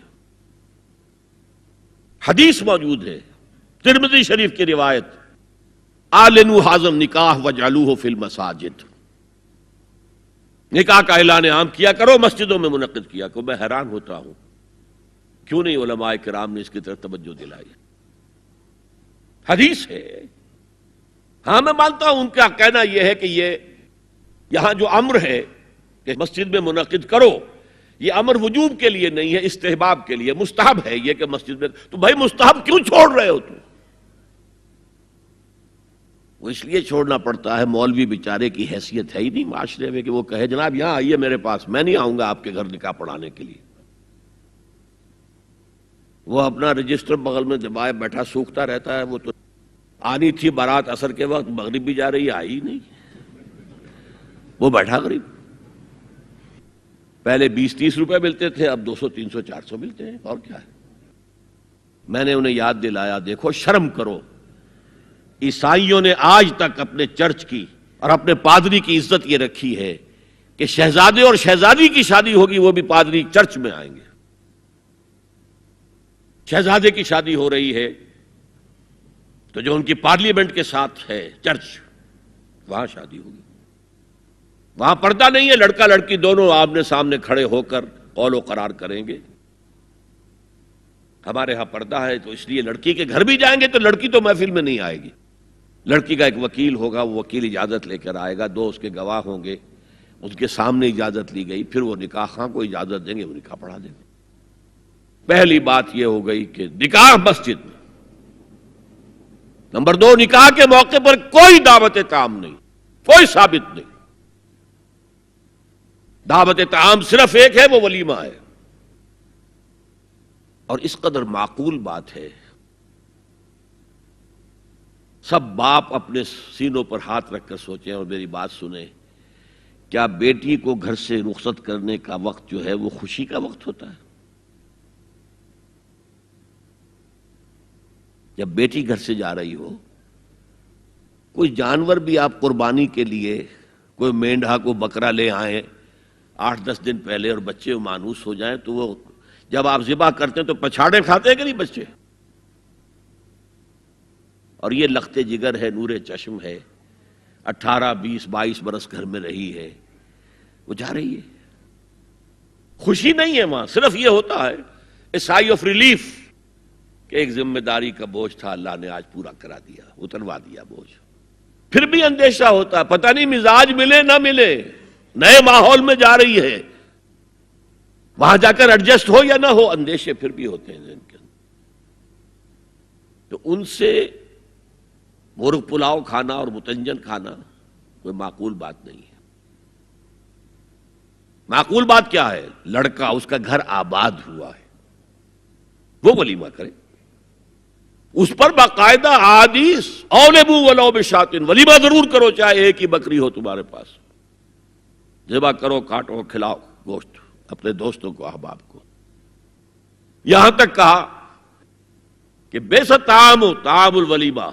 حدیث موجود ہے، ترمذی شریف کی روایت، اعلنوا ھذا النکاح واجعلوہ فی المساجد. نکاح کا اعلان عام کیا کرو، مسجدوں میں منعقد کیا کرو. میں حیران ہوتا ہوں کیوں نہیں علماء کرام نے اس کی طرف توجہ دلائی. حدیث ہے. ہاں میں مانتا ہوں ان کا کہنا یہ ہے کہ یہ یہاں جو امر ہے کہ مسجد میں منعقد کرو، یہ امر وجوب کے لیے نہیں ہے، استحباب کے لیے. مستحب ہے یہ کہ مسجد میں. تو بھائی مستحب کیوں چھوڑ رہے ہو تم؟ وہ اس لیے چھوڑنا پڑتا ہے، مولوی بیچارے کی حیثیت ہے ہی نہیں معاشرے میں کہ وہ کہے جناب یہاں آئیے میرے پاس، میں نہیں آؤں گا آپ کے گھر نکاح پڑھانے کے لیے. وہ اپنا رجسٹر بغل میں دبائے بیٹھا سوکھتا رہتا ہے. وہ تو آنی تھی بارات عصر کے وقت، مغرب بھی جا رہی، آئی نہیں، وہ بیٹھا غریب. پہلے 20-30 روپے ملتے تھے، اب 200 300 400 ملتے ہیں. اور کیا ہے؟ میں نے انہیں یاد دلایا دیکھو شرم کرو. عیسائیوں نے آج تک اپنے چرچ کی اور اپنے پادری کی عزت یہ رکھی ہے کہ شہزادے اور شہزادی کی شادی ہوگی وہ بھی پادری چرچ میں آئیں گے. شہزادے کی شادی ہو رہی ہے تو جو ان کی پارلیمنٹ کے ساتھ ہے چرچ، وہاں شادی ہوگی. وہاں پردہ نہیں ہے، لڑکا لڑکی دونوں آمنے سامنے کھڑے ہو کر قول و قرار کریں گے. ہمارے ہاں پردہ ہے تو اس لیے لڑکی کے گھر بھی جائیں گے تو لڑکی تو محفل میں نہیں آئے گی. لڑکی کا ایک وکیل ہوگا، وہ وکیل اجازت لے کر آئے گا، 2 اس کے گواہ ہوں گے، ان کے سامنے اجازت لی گئی، پھر وہ نکاح خواہ کو اجازت دیں گے، وہ نکاح پڑھا دیں گے. پہلی بات یہ ہو گئی کہ نکاح مسجد میں. نمبر 2، نکاح کے موقع پر کوئی دعوت طعام نہیں، کوئی ثابت نہیں. دعوت طعام صرف ایک ہے، وہ ولیمہ ہے. اور اس قدر معقول بات ہے، سب باپ اپنے سینوں پر ہاتھ رکھ کر سوچیں اور میری بات سنیں. کیا بیٹی کو گھر سے رخصت کرنے کا وقت جو ہے وہ خوشی کا وقت ہوتا ہے؟ جب بیٹی گھر سے جا رہی ہو، کوئی جانور بھی آپ قربانی کے لیے، کوئی مینڈھا کو بکرا لے آئیں 8-10 دن پہلے اور بچے مانوس ہو جائیں تو وہ جب آپ ذبح کرتے ہیں تو پچھاڑے کھاتے ہیں کہ نہیں بچے؟ اور یہ لخت جگر ہے، نور چشم ہے، 18 20 22 برس گھر میں رہی ہے، وہ جا رہی ہے. خوشی نہیں ہے وہاں، صرف یہ ہوتا ہے اے سائی آف ریلیف کہ ایک ذمہ داری کا بوجھ تھا، اللہ نے آج پورا کرا دیا، اتروا دیا بوجھ. پھر بھی اندیشہ ہوتا ہے، پتہ نہیں مزاج ملے نہ ملے. نئے ماحول میں جا رہی ہے، وہاں جا کر ایڈجسٹ ہو یا نہ ہو، اندیشے پھر بھی ہوتے ہیں ذہن کے اندر. تو ان سے مرغ پلاؤ کھانا اور متنجن کھانا کوئی معقول بات نہیں ہے. معقول بات کیا ہے؟ لڑکا، اس کا گھر آباد ہوا ہے، وہ ولیمہ کرے، اس پر باقاعدہ احادیث اولبو ولو بشاتن، ولیمہ ضرور کرو چاہے ایک ہی بکری ہو تمہارے پاس، ذبح کرو، کاٹو، کھلاؤ گوشت اپنے دوستوں کو، احباب کو. یہاں تک کہا کہ بیسا طعام الولیمہ،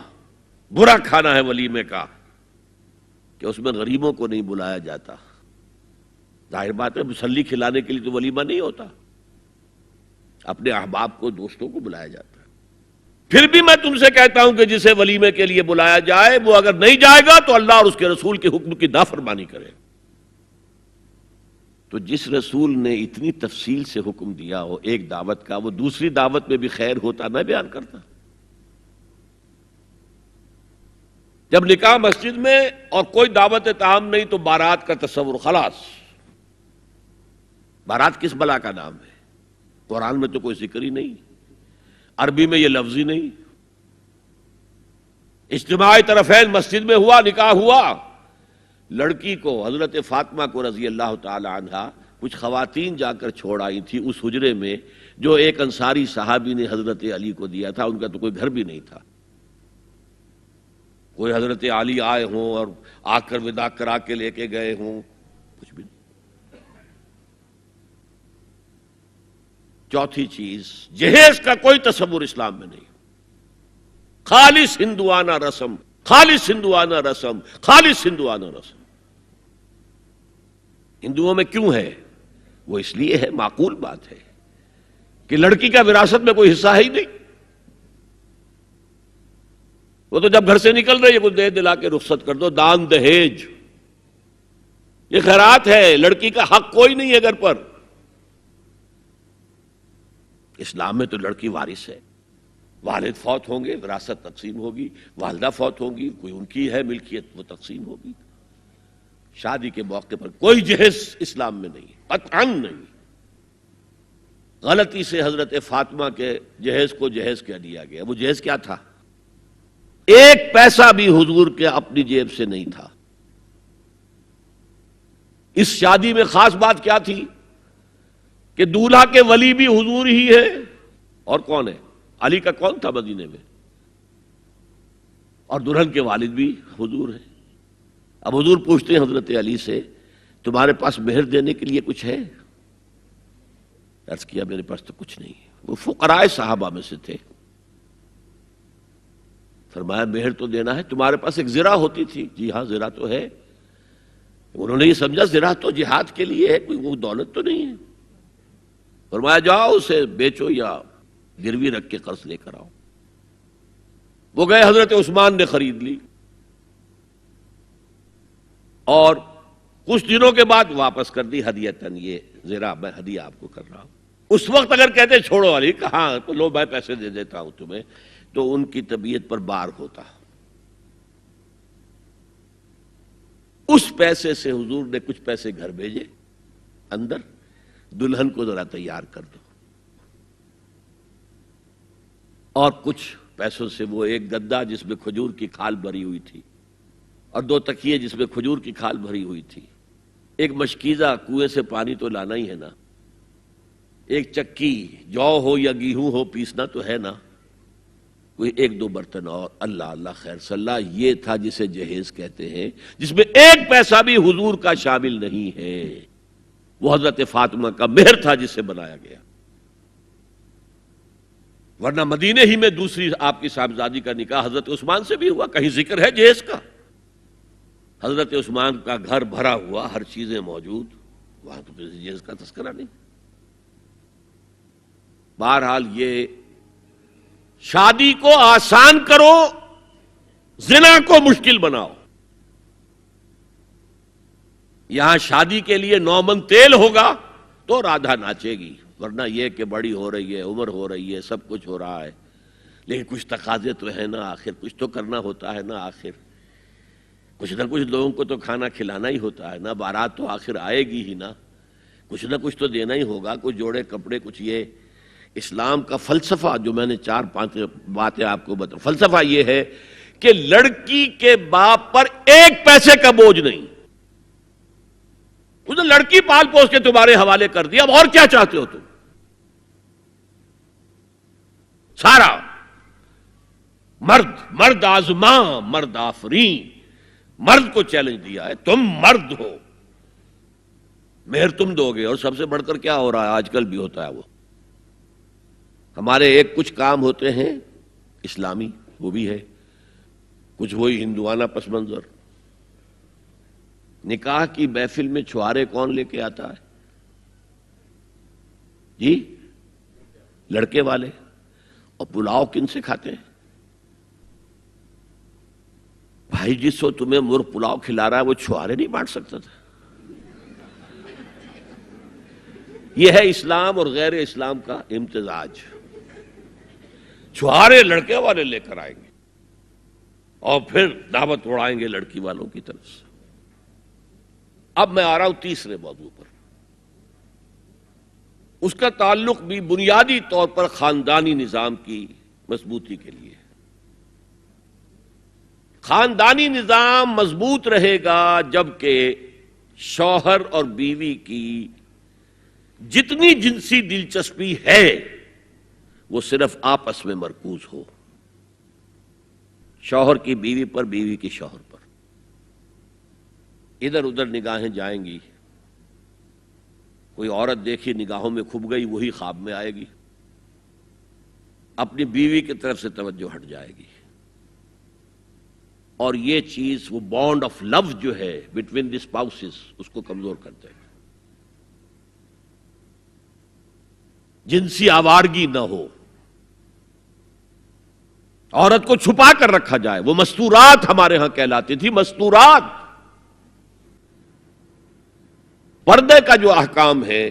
برا کھانا ہے ولیمے کا کہ اس میں غریبوں کو نہیں بلایا جاتا. ظاہر بات ہے مسلی کھلانے کے لیے تو ولیمہ نہیں ہوتا، اپنے احباب کو، دوستوں کو بلایا جاتا ہے. پھر بھی میں تم سے کہتا ہوں کہ جسے ولیمے کے لیے بلایا جائے وہ اگر نہیں جائے گا تو اللہ اور اس کے رسول کے حکم کی نافرمانی کرے. تو جس رسول نے اتنی تفصیل سے حکم دیا ہو ایک دعوت کا، وہ دوسری دعوت میں بھی خیر ہوتا نہ بیان کرتا. جب نکاح مسجد میں اور کوئی دعوت طعام نہیں تو بارات کا تصور خلاص. بارات کس بلا کا نام ہے؟ قرآن میں تو کوئی ذکر ہی نہیں، عربی میں یہ لفظ ہی نہیں. اجتماعی طرفین مسجد میں ہوا، نکاح ہوا. لڑکی کو، حضرت فاطمہ کو رضی اللہ تعالی عنہا، کچھ خواتین جا کر چھوڑ آئی تھی اس حجرے میں جو ایک انصاری صحابی نے حضرت علی کو دیا تھا. ان کا تو کوئی گھر بھی نہیں تھا. کوئی حضرت علی آئے ہوں اور آ کر وداع کرا کے لے کے گئے ہوں، کچھ بھی نہیں. چوتھی چیز، جہیز کا کوئی تصور اسلام میں نہیں. خالص ہندوانہ رسم، خالص ہندوانہ رسم، خالص ہندوانہ رسم. ہندوؤں میں کیوں ہے؟ وہ اس لیے ہے، معقول بات ہے کہ لڑکی کا وراثت میں کوئی حصہ ہے ہی نہیں. وہ تو جب گھر سے نکل رہی ہے کچھ دے دلا کے رخصت کر دو. دان دہیج یہ خیرات ہے، لڑکی کا حق کوئی نہیں ہے گھر پر. اسلام میں تو لڑکی وارث ہے. والد فوت ہوں گے، وراثت تقسیم ہوگی. والدہ فوت ہوں گی، کوئی ان کی ہے ملکیت، وہ تقسیم ہوگی. شادی کے موقع پر کوئی جہیز اسلام میں نہیں، قطعاً نہیں. غلطی سے حضرت فاطمہ کے جہیز کو جہیز کہہ دیا گیا. وہ جہیز کیا تھا؟ ایک پیسہ بھی حضور کے اپنی جیب سے نہیں تھا. اس شادی میں خاص بات کیا تھی کہ دولہا کے ولی بھی حضور ہی ہے. اور کون ہے؟ علی کا کون تھا مدینے میں؟ اور دلہن کے والد بھی حضور ہیں. اب حضور پوچھتے ہیں حضرت علی سے، تمہارے پاس مہر دینے کے لیے کچھ ہے؟ عرض کیا میرے پاس تو کچھ نہیں. وہ فقراء صحابہ میں سے تھے. فرمایا مہر تو دینا ہے. تمہارے پاس ایک زرہ ہوتی تھی؟ جی ہاں زرہ تو ہے. انہوں نے یہ سمجھا زرہ تو جہاد کے لیے ہے، کوئی وہ دولت تو نہیں ہے. فرمایا جاؤ اسے بیچو یا گروی رکھ کے قرض لے کر آؤ. وہ گئے، حضرت عثمان نے خرید لی اور کچھ دنوں کے بعد واپس کر دی ہدیتاً. یہ زرہ میں ہدیہ آپ کو کر رہا ہوں. اس وقت اگر کہتے چھوڑو علی، کہاں تو لو میں پیسے دے دیتا ہوں تمہیں، تو ان کی طبیعت پر بار ہوتا. اس پیسے سے حضور نے کچھ پیسے گھر بھیجے اندر، دلہن کو ذرا تیار کر دو. اور کچھ پیسوں سے وہ ایک گدا جس میں کھجور کی کھال بھری ہوئی تھی، اور 2 تکیے جس میں کھجور کی کھال بھری ہوئی تھی، ایک مشکیزہ، کنویں سے پانی تو لانا ہی ہے نا، ایک چکی، جو ہو یا گیہوں ہو پیسنا تو ہے نا، کوئی 1-2 برتن اور. اللہ اللہ خیر صلی اللہ. یہ تھا جسے جہیز کہتے ہیں، جس میں ایک پیسہ بھی حضور کا شامل نہیں ہے. وہ حضرت فاطمہ کا مہر تھا جسے بنایا گیا. ورنہ مدینے ہی میں دوسری آپ کی صاحبزادی کا نکاح حضرت عثمان سے بھی ہوا. کہیں ذکر ہے جہیز کا؟ حضرت عثمان کا گھر بھرا ہوا، ہر چیزیں موجود، وہاں تو جہیز کا تذکرہ نہیں. بہرحال یہ شادی کو آسان کرو، زنا کو مشکل بناؤ. یہاں شادی کے لیے 9 من تیل ہوگا تو رادھا ناچے گی، ورنہ یہ کہ بڑی ہو رہی ہے، عمر ہو رہی ہے، سب کچھ ہو رہا ہے، لیکن کچھ تقاضے تو ہے نا، آخر کچھ تو کرنا ہوتا ہے نا. آخر کچھ نہ کچھ لوگوں کو تو کھانا کھلانا ہی ہوتا ہے نا، بارات تو آخر آئے گی ہی نا، کچھ نہ کچھ تو دینا ہی ہوگا، کچھ جوڑے کپڑے، کچھ یہ اسلام کا فلسفہ جو میں نے 4-5 باتیں آپ کو بتا، فلسفہ یہ ہے کہ لڑکی کے باپ پر 1 پیسے کا بوجھ نہیں، اس نے لڑکی پال پوس کے تمہارے حوالے کر دیا، اب اور کیا چاہتے ہو تم؟ سارا مرد آزماں مرد آفرین، مرد کو چیلنج دیا ہے، تم مرد ہو، مہر تم دو گے۔ اور سب سے بڑھ کر کیا ہو رہا ہے آج کل بھی ہوتا ہے، وہ ہمارے کچھ کام ہوتے ہیں اسلامی، وہ بھی ہے، کچھ وہی ہندوانہ پس منظر۔ نکاح کی محفل میں چھوارے کون لے کے آتا ہے جی؟ لڑکے والے۔ اور پلاؤ کن سے کھاتے ہیں بھائی؟ جس کو تمہیں مرغ پلاؤ کھلا رہا ہے وہ چھوارے نہیں بانٹ سکتا تھا؟ یہ ہے اسلام اور غیر اسلام کا امتزاج۔ چھوارے لڑکے والے لے کر آئیں گے اور پھر دعوت اڑائیں گے لڑکی والوں کی طرف سے۔ اب میں آ رہا ہوں تیسرے موضوع پر، اس کا تعلق بھی بنیادی طور پر خاندانی نظام کی مضبوطی کے لیے۔ خاندانی نظام مضبوط رہے گا جبکہ شوہر اور بیوی کی جتنی جنسی دلچسپی ہے وہ صرف آپس میں مرکوز ہو، شوہر کی بیوی پر، بیوی کی شوہر پر۔ ادھر ادھر نگاہیں جائیں گی، کوئی عورت دیکھی نگاہوں میں کھب گئی، وہی خواب میں آئے گی، اپنی بیوی کی طرف سے توجہ ہٹ جائے گی، اور یہ چیز، وہ بانڈ آف لو جو ہے بٹوین دی اسپاؤسز، اس کو کمزور کر دے گا۔ جنسی آوارگی نہ ہو، عورت کو چھپا کر رکھا جائے، وہ مستورات ہمارے ہاں کہلاتی تھی، مستورات۔ پردے کا جو احکام ہے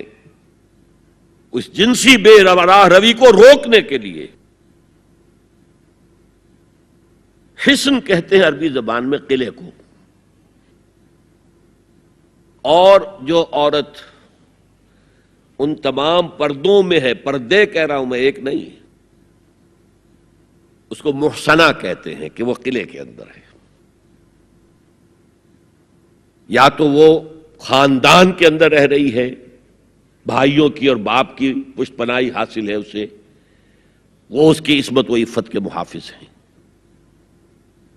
اس جنسی بے راہ روی کو روکنے کے لیے، حسن کہتے ہیں عربی زبان میں قلعے کو، اور جو عورت ان تمام پردوں میں ہے، پردے کہہ رہا ہوں میں، ایک نہیں، اس کو محسنہ کہتے ہیں کہ وہ قلعے کے اندر ہے۔ یا تو وہ خاندان کے اندر رہ رہی ہے، بھائیوں کی اور باپ کی پشت پناہی حاصل ہے اسے، وہ اس کی عصمت و عفت کے محافظ ہیں،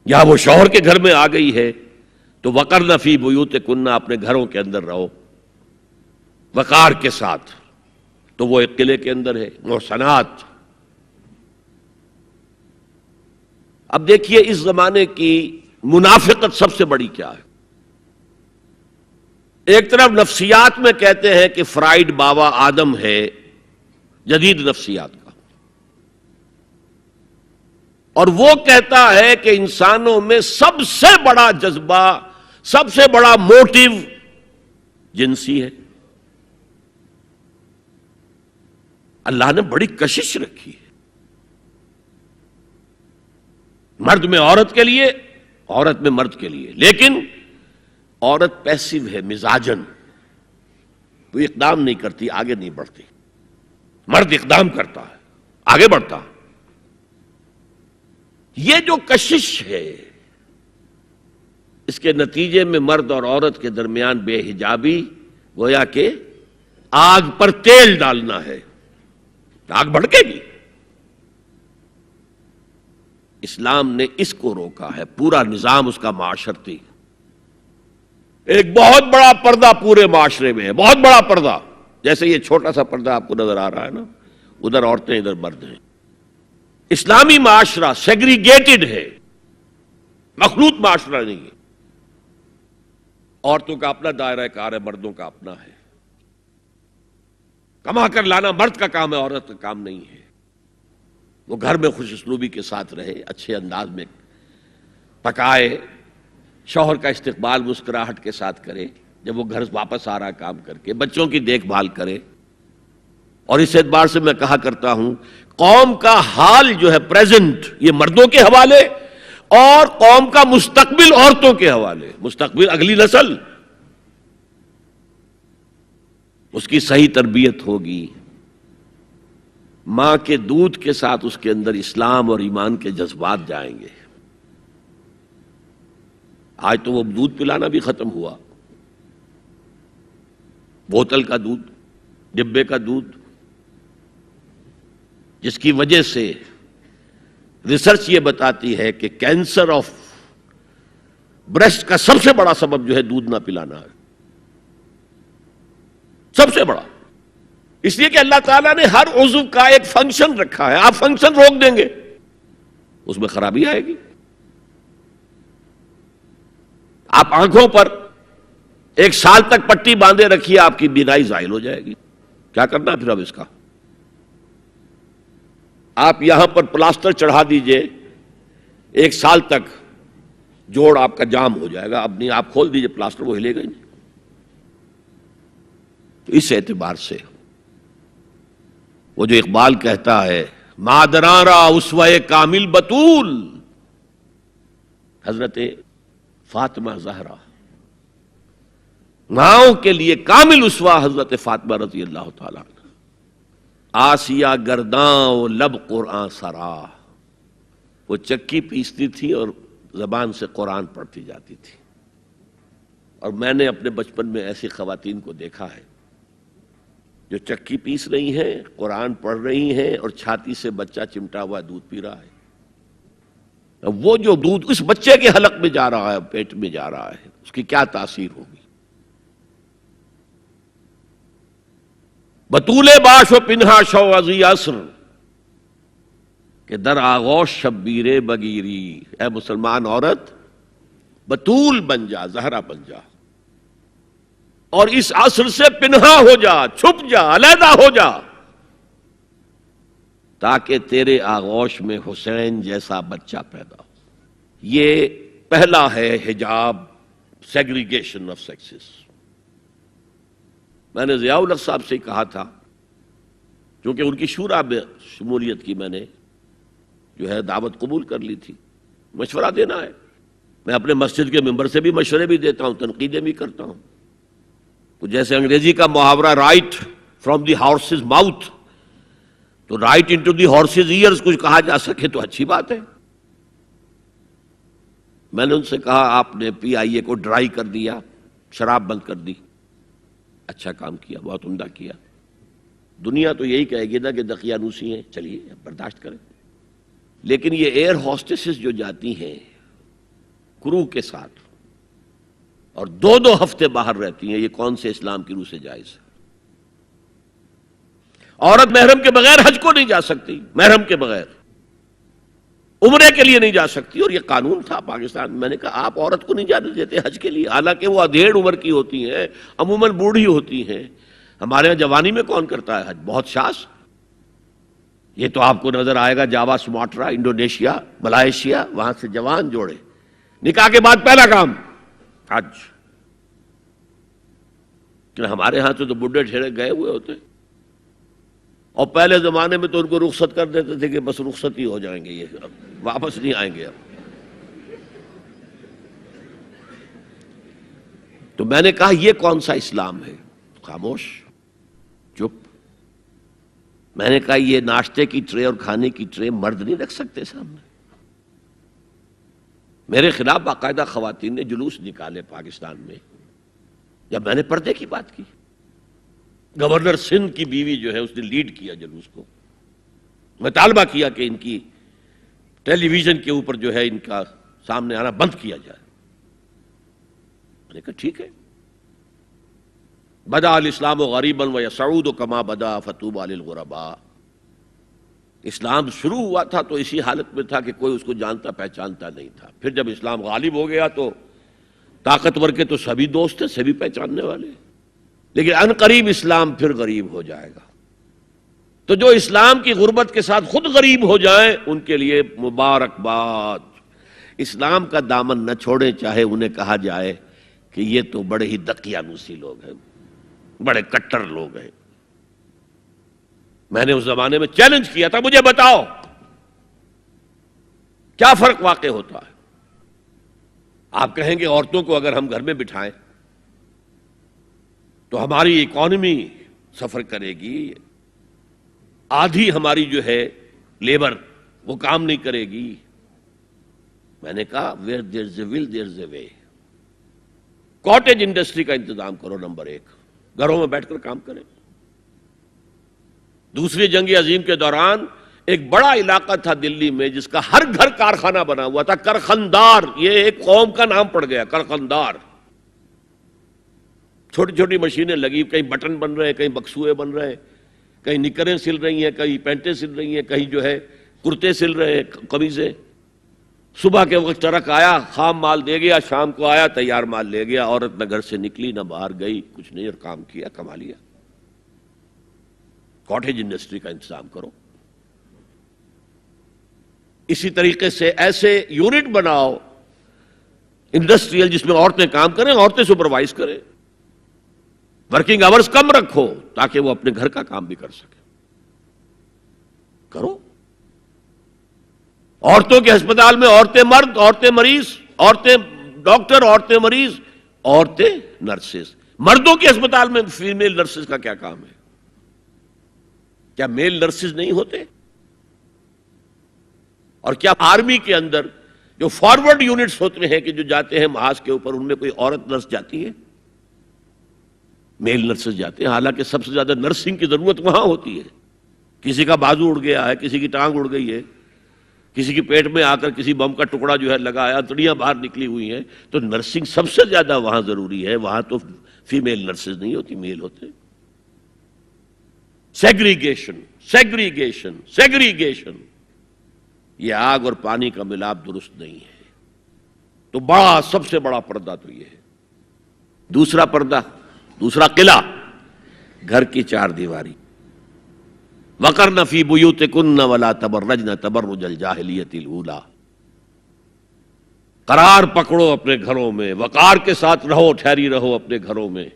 یا وہ شوہر کے گھر میں آ گئی ہے تو وقرن فی بیوتکن، اپنے گھروں کے اندر رہو وقار کے ساتھ، تو وہ ایک قلعے کے اندر ہے، محسنات۔ اب دیکھیے اس زمانے کی منافقت سب سے بڑی کیا ہے۔ ایک طرف نفسیات میں کہتے ہیں کہ فرائیڈ بابا آدم ہے جدید نفسیات کا، اور وہ کہتا ہے کہ انسانوں میں سب سے بڑا جذبہ، سب سے بڑا موٹیو جنسی ہے۔ اللہ نے بڑی کشش رکھی ہے، مرد میں عورت کے لیے، عورت میں مرد کے لیے، لیکن عورت پیسیو ہے مزاجن، وہ اقدام نہیں کرتی، آگے نہیں بڑھتی، مرد اقدام کرتا ہے، آگے بڑھتا۔ یہ جو کشش ہے، اس کے نتیجے میں مرد اور عورت کے درمیان بے حجابی گویا کہ آگ پر تیل ڈالنا ہے، آگ بھڑکے گی۔ اسلام نے اس کو روکا ہے، پورا نظام اس کا معاشرتی، ایک بہت بڑا پردہ پورے معاشرے میں ہے، بہت بڑا پردہ، جیسے یہ چھوٹا سا پردہ آپ کو نظر آ رہا ہے نا، ادھر عورتیں ادھر مرد ہیں۔ اسلامی معاشرہ سیگریگیٹڈ ہے، مخلوط معاشرہ نہیں ہے، عورتوں کا اپنا دائرہ کار ہے، مردوں کا اپنا ہے، کما کر لانا مرد کا کام ہے، عورت کا کام نہیں ہے۔ وہ گھر میں خوش اسلوبی کے ساتھ رہے، اچھے انداز میں پکائے، شوہر کا استقبال مسکراہٹ کے ساتھ کرے، جب وہ گھر واپس آ رہا کام کر کے، بچوں کی دیکھ بھال کرے۔ اور اس اعتبار سے میں کہا کرتا ہوں، قوم کا حال جو ہے پریزنٹ، یہ مردوں کے حوالے، اور قوم کا مستقبل عورتوں کے حوالے، مستقبل اگلی نسل، اس کی صحیح تربیت ہوگی، ماں کے دودھ کے ساتھ اس کے اندر اسلام اور ایمان کے جذبات جائیں گے۔ آج تو وہ دودھ پلانا بھی ختم ہوا، بوتل کا دودھ، ڈبے کا دودھ، جس کی وجہ سے ریسرچ یہ بتاتی ہے کہ کینسر آف بریسٹ کا سب سے بڑا سبب جو ہے دودھ نہ پلانا ہے، سب سے بڑا۔ اس لیے کہ اللہ تعالیٰ نے ہر عضو کا ایک فنکشن رکھا ہے، آپ فنکشن روک دیں گے اس میں خرابی آئے گی۔ آپ آنکھوں پر 1 سال تک پٹی باندھے رکھیے، آپ کی بینائی زائل ہو جائے گی، کیا کرنا پھر اب اس کا؟ آپ یہاں پر پلاسٹر چڑھا دیجئے، 1 سال تک جوڑ آپ کا جام ہو جائے گا، اب نہیں آپ کھول دیجئے پلاسٹر، وہ ہلے گا نہیں۔ تو اس اعتبار سے وہ جو اقبال کہتا ہے مادراں را اسوہ کامل بطول، حضرت فاطمہ زہرا ماؤں کے لیے کامل اسوہ حضرت فاطمہ رضی اللہ تعالیٰ عنہ۔ آسیہ گرداں و لب قرآن سرا، وہ چکی پیستی تھی اور زبان سے قرآن پڑھتی جاتی تھی، اور میں نے اپنے بچپن میں ایسی خواتین کو دیکھا ہے جو چکی پیس رہی ہیں، قرآن پڑھ رہی ہیں، اور چھاتی سے بچہ چمٹا ہوا دودھ پی رہا ہے۔ وہ جو دودھ اس بچے کے حلق میں جا رہا ہے، پیٹ میں جا رہا ہے، اس کی کیا تاثیر ہوگی؟ بطول باش و پنہا شو ازی عصر کہ در آغوش شبیر بگیری، اے مسلمان عورت بطول بن جا، زہرا بن جا، اور اس عصر سے پنہا ہو جا، چھپ جا، علیحدہ ہو جا، تاکہ تیرے آغوش میں حسین جیسا بچہ پیدا ہو۔ یہ پہلا ہے حجاب، سیگریگیشن آف سیکسز۔ میں نے ضیاء الحق صاحب سے کہا تھا، کیونکہ ان کی شورا میں شمولیت کی میں نے جو ہے دعوت قبول کر لی تھی، مشورہ دینا ہے۔ میں اپنے مسجد کے ممبر سے بھی مشورے بھی دیتا ہوں، تنقیدیں بھی کرتا ہوں۔ تو جیسے انگریزی کا محاورہ right from the horse's mouth, تو right into the horse's ears کچھ کہا جا سکے تو اچھی بات ہے۔ میں نے ان سے کہا آپ نے پی آئی اے کو ڈرائی کر دیا، شراب بند کر دی، اچھا کام کیا، بہت عمدہ کیا۔ دنیا تو یہی کہے گی نا کہ دقیانوسی ہیں، چلیے برداشت کریں، لیکن یہ ایئر ہوسٹسز جو جاتی ہیں کرو کے ساتھ اور 2 ہفتے باہر رہتی ہیں، یہ کون سے اسلام کی روح سے جائز ہے؟ عورت محرم کے بغیر حج کو نہیں جا سکتی، محرم کے بغیر عمرے کے لیے نہیں جا سکتی، اور یہ قانون تھا پاکستان میں۔ میں نے کہا آپ عورت کو نہیں جانے دیتے حج کے لیے، حالانکہ وہ ادھیڑ عمر کی ہوتی ہیں، عموماً بوڑھی ہوتی ہیں۔ ہمارے یہاں جوانی میں کون کرتا ہے حج؟ بہت شاذ۔ یہ تو آپ کو نظر آئے گا جاوا، سماٹرا، انڈونیشیا، ملائیشیا، وہاں سے جوان جوڑے نکاح کے بعد پہلا کام حج۔ کہ ہمارے ہاں سے تو بڈھے ٹھیرے گئے ہوئے ہوتے، اور پہلے زمانے میں تو ان کو رخصت کر دیتے تھے کہ بس رخصت ہی ہو جائیں گے، یہ اب واپس نہیں آئیں گے اب۔ تو میں نے کہا یہ کون سا اسلام ہے؟ خاموش، چپ۔ میں نے کہا یہ ناشتے کی ٹرے اور کھانے کی ٹرے مرد نہیں رکھ سکتے سامنے۔ میرے خلاف باقاعدہ خواتین نے جلوس نکالے پاکستان میں جب میں نے پردے کی بات کی۔ گورنر سندھ کی بیوی جو ہے اس نے لیڈ کیا جلوس کو، مطالبہ کیا کہ ان کی ٹیلی ویژن کے اوپر جو ہے ان کا سامنے آنا بند کیا جائے۔ میں نے کہا ٹھیک ہے۔ بدا الاسلام غریبا ویسعود کما بدا فطوبی للغرباء۔ اسلام شروع ہوا تھا تو اسی حالت میں تھا کہ کوئی اس کو جانتا پہچانتا نہیں تھا، پھر جب اسلام غالب ہو گیا تو طاقتور کے تو سبھی دوست تھے، سبھی پہچاننے والے، لیکن ان قریب اسلام پھر غریب ہو جائے گا۔ تو جو اسلام کی غربت کے ساتھ خود غریب ہو جائیں ان کے لیے مبارکباد۔ اسلام کا دامن نہ چھوڑیں، چاہے انہیں کہا جائے کہ یہ تو بڑے ہی دقیانوسی لوگ ہیں، بڑے کٹر لوگ ہیں۔ میں نے اس زمانے میں چیلنج کیا تھا، مجھے بتاؤ کیا فرق واقع ہوتا ہے؟ آپ کہیں گے عورتوں کو اگر ہم گھر میں بٹھائیں تو ہماری اکانومی سفر کرے گی، آدھی ہماری جو ہے لیبر وہ کام نہیں کرے گی۔ میں نے کہا where there's a will there's a way۔ Cottage industry کا انتظام کرو، نمبر 1، گھروں میں بیٹھ کر کام کریں۔ دوسری جنگ عظیم کے دوران ایک بڑا علاقہ تھا دلی میں جس کا ہر گھر کارخانہ بنا ہوا تھا، کرخندار، یہ ایک قوم کا نام پڑ گیا، کرخندار۔ چھوٹی چھوٹی مشینیں لگی، کہیں بٹن بن رہے ہیں، کہیں بکسوئے بن رہے ہیں، کہیں نکریں سل رہی ہیں، کہیں پینٹیں سل رہی ہیں، کہیں جو ہے کرتے سل رہے ہیں، قمیضیں۔ صبح کے وقت ٹرک آیا، خام مال دے گیا، شام کو آیا، تیار مال لے گیا۔ عورت نہ گھر سے نکلی نہ باہر گئی، کچھ نہیں، اور کام کیا، کما لیا۔ کاٹیج انڈسٹری کا انتظام کرو۔ اسی طریقے سے ایسے یونٹ بناؤ انڈسٹریل جس میں عورتیں کام کریں، عورتیں سپروائز کریں، ورکنگ آورز کم رکھو تاکہ وہ اپنے گھر کا کام بھی کر سکیں۔ کرو۔ عورتوں کے ہسپتال میں عورتیں مرد، عورتیں مریض، عورتیں ڈاکٹر، عورتیں مریض، عورتیں نرسز۔ مردوں کے ہسپتال میں فیمیل نرسز کا کیا کام ہے؟ کیا میل نرسز نہیں ہوتے؟ اور کیا آرمی کے اندر جو فارورڈ یونٹس ہوتے ہیں کہ جو جاتے ہیں محاذ کے اوپر، ان میں کوئی عورت نرس جاتی ہے؟ میل نرسز جاتے ہیں، حالانکہ سب سے زیادہ نرسنگ کی ضرورت وہاں ہوتی ہے۔ کسی کا بازو اڑ گیا ہے، کسی کی ٹانگ اڑ گئی ہے، کسی کی پیٹ میں آ کر کسی بم کا ٹکڑا جو ہے لگایا، انتڑیاں باہر نکلی ہوئی ہیں، تو نرسنگ سب سے زیادہ وہاں ضروری ہے۔ وہاں تو فیمیل نرسز نہیں ہوتی، میل ہوتے۔ سیگریگیشن، سیگریگیشن، سیگریگیشن، یہ آگ اور پانی کا ملاپ درست نہیں ہے۔ تو بڑا، سب سے بڑا پردہ تو یہ ہے۔ دوسرا پردہ، دوسرا قلعہ، گھر کی چار دیواری۔ وَقَرْنَ فِي بُيُوتِكُنَّ وَلَا تَبَرَّجْنَ تَبَرُّجَ الْجَاهِلِيَّةِ الْأُولَىٰ۔ قرار پکڑو اپنے گھروں میں، وقار کے ساتھ رہو، ٹھہری رہو اپنے گھروں میں،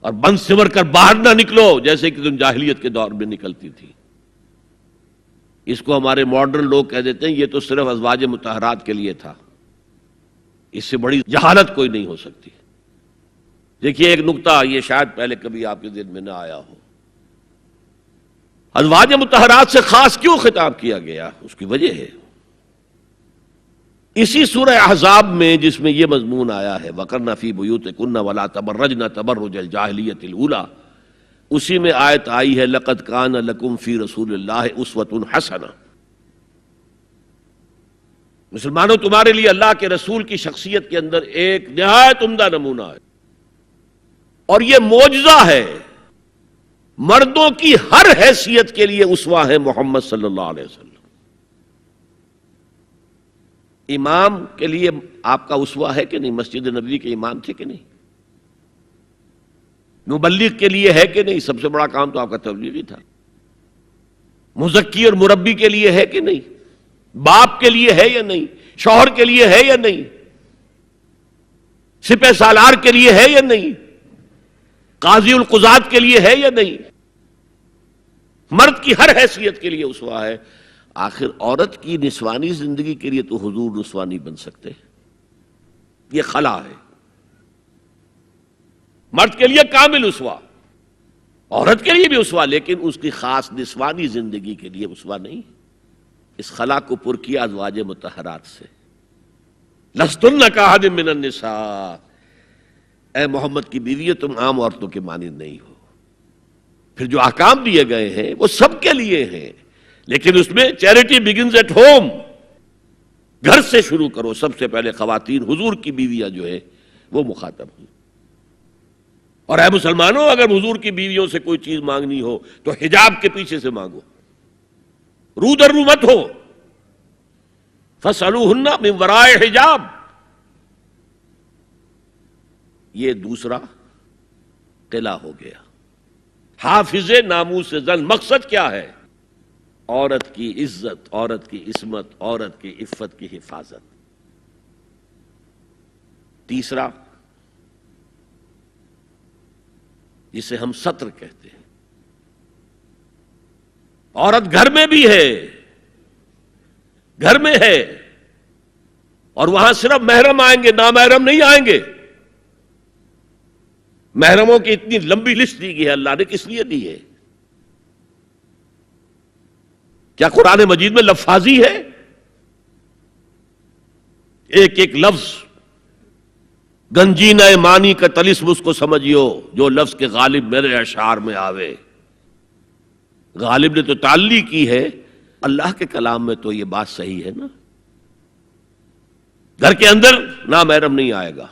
اور بند سمر کر باہر نہ نکلو جیسے کہ تم جاہلیت کے دور میں نکلتی تھی۔ اس کو ہمارے ماڈرن لوگ کہہ دیتے ہیں یہ تو صرف ازواج مطہرات کے لیے تھا، اس سے بڑی جہالت کوئی نہیں ہو سکتی۔ دیکھیے ایک نکتہ، یہ شاید پہلے کبھی آپ کے ذہن میں نہ آیا ہو، ازواج مطہرات سے خاص کیوں خطاب کیا گیا؟ اس کی وجہ ہے اسی سورہ احزاب میں جس میں یہ مضمون آیا ہے وَقَرْنَ فِي بُيُوتِكُنَّ وَلَا تَبَرَّجْنَ تَبَرُّجَ الْجَاهِلِيَّةِ الْأُولَىٰ، اسی میں آیت آئی ہے لَقَدْ كَانَ لَكُمْ فِي رَسُولِ اللَّهِ أُسْوَةٌ حَسَنَةٌ۔ مسلمانوں تمہارے لیے اللہ کے رسول کی شخصیت کے اندر ایک نہایت عمدہ نمونہ ہے، اور یہ معجزہ ہے۔ مردوں کی ہر حیثیت کے لیے اسوہ ہے محمد صلی اللہ علیہ وسلم۔ امام کے لیے آپ کا اسوہ ہے کہ نہیں؟ مسجد نبوی کے امام تھے کہ نہیں؟ مبلغ کے لیے ہے کہ نہیں؟ سب سے بڑا کام تو آپ کا تبلیغی تھا۔ مزکی اور مربی کے لیے ہے کہ نہیں؟ باپ کے لیے ہے یا نہیں؟ شوہر کے لیے ہے یا نہیں؟ سپہ سالار کے لیے ہے یا نہیں؟ قاضی القضات کے لیے ہے یا نہیں؟ مرد کی ہر حیثیت کے لیے اسوہ ہے۔ آخر عورت کی نسوانی زندگی کے لیے تو حضور رسوا نہیں بن سکتے، یہ خلا ہے۔ مرد کے لیے کامل اسوہ، عورت کے لیے بھی اسوہ، لیکن اس کی خاص نسوانی زندگی کے لیے اسوہ نہیں۔ اس خلا کو پر کیا ازواج مطہرات سے۔ لستن کاحد من النساء، اے محمد کی بیوی تم عام عورتوں کے مانند نہیں ہو۔ پھر جو احکام دیے گئے ہیں وہ سب کے لیے ہیں، لیکن اس میں چیریٹی بگنز ایٹ ہوم، گھر سے شروع کرو۔ سب سے پہلے خواتین، حضور کی بیویاں جو ہے وہ مخاطب ہیں۔ اور اے مسلمانوں، اگر حضور کی بیویوں سے کوئی چیز مانگنی ہو تو حجاب کے پیچھے سے مانگو، رو در رو مت ہو۔ فَاسْأَلُوهُنَّ مِنْ وَرَاءِ حجاب، یہ دوسرا قلعہ ہو گیا۔ حافظ ناموس زن، مقصد کیا ہے؟ عورت کی عزت، عورت کی عصمت، عورت کی عفت کی حفاظت۔ تیسرا جسے ہم ستر کہتے ہیں، عورت گھر میں بھی ہے، گھر میں ہے، اور وہاں صرف محرم آئیں گے، نامحرم نہیں آئیں گے. محرموں کی اتنی لمبی لسٹ دی گئی ہے، اللہ نے کس لیے دی ہے؟ کیا قرآن مجید میں لفاظی ہے؟ ایک ایک لفظ گنجینہ معنی کا طلسم اس کو سمجھیو جو لفظ کے غالب میرے اشعار میں آوے. غالب نے تو تعلی کی ہے، اللہ کے کلام میں تو یہ بات صحیح ہے نا. گھر کے اندر نامحرم نہیں آئے گا.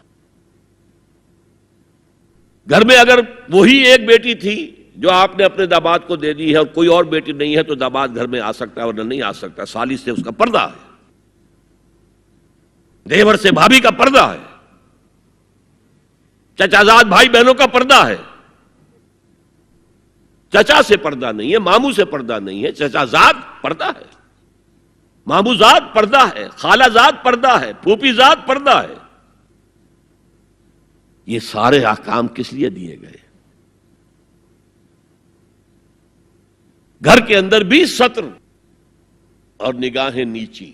گھر میں اگر وہی ایک بیٹی تھی جو آپ نے اپنے داماد کو دے دی ہے اور کوئی اور بیٹی نہیں ہے تو داماد گھر میں آ سکتا ہے ورنہ نہیں آ سکتا. سالی سے اس کا پردہ ہے، دیور سے بھابھی کا پردہ ہے، چچا زاد بھائی بہنوں کا پردہ ہے. چچا سے پردہ نہیں ہے، ماموں سے پردہ نہیں ہے، چچا زاد پردہ ہے، ماموں زاد پردہ ہے، خالہ زاد پردہ ہے، پھوپھی زاد پردہ ہے. یہ سارے احکام کس لیے دیے گئے؟ گھر کے اندر بھی ستر اور نگاہیں نیچی.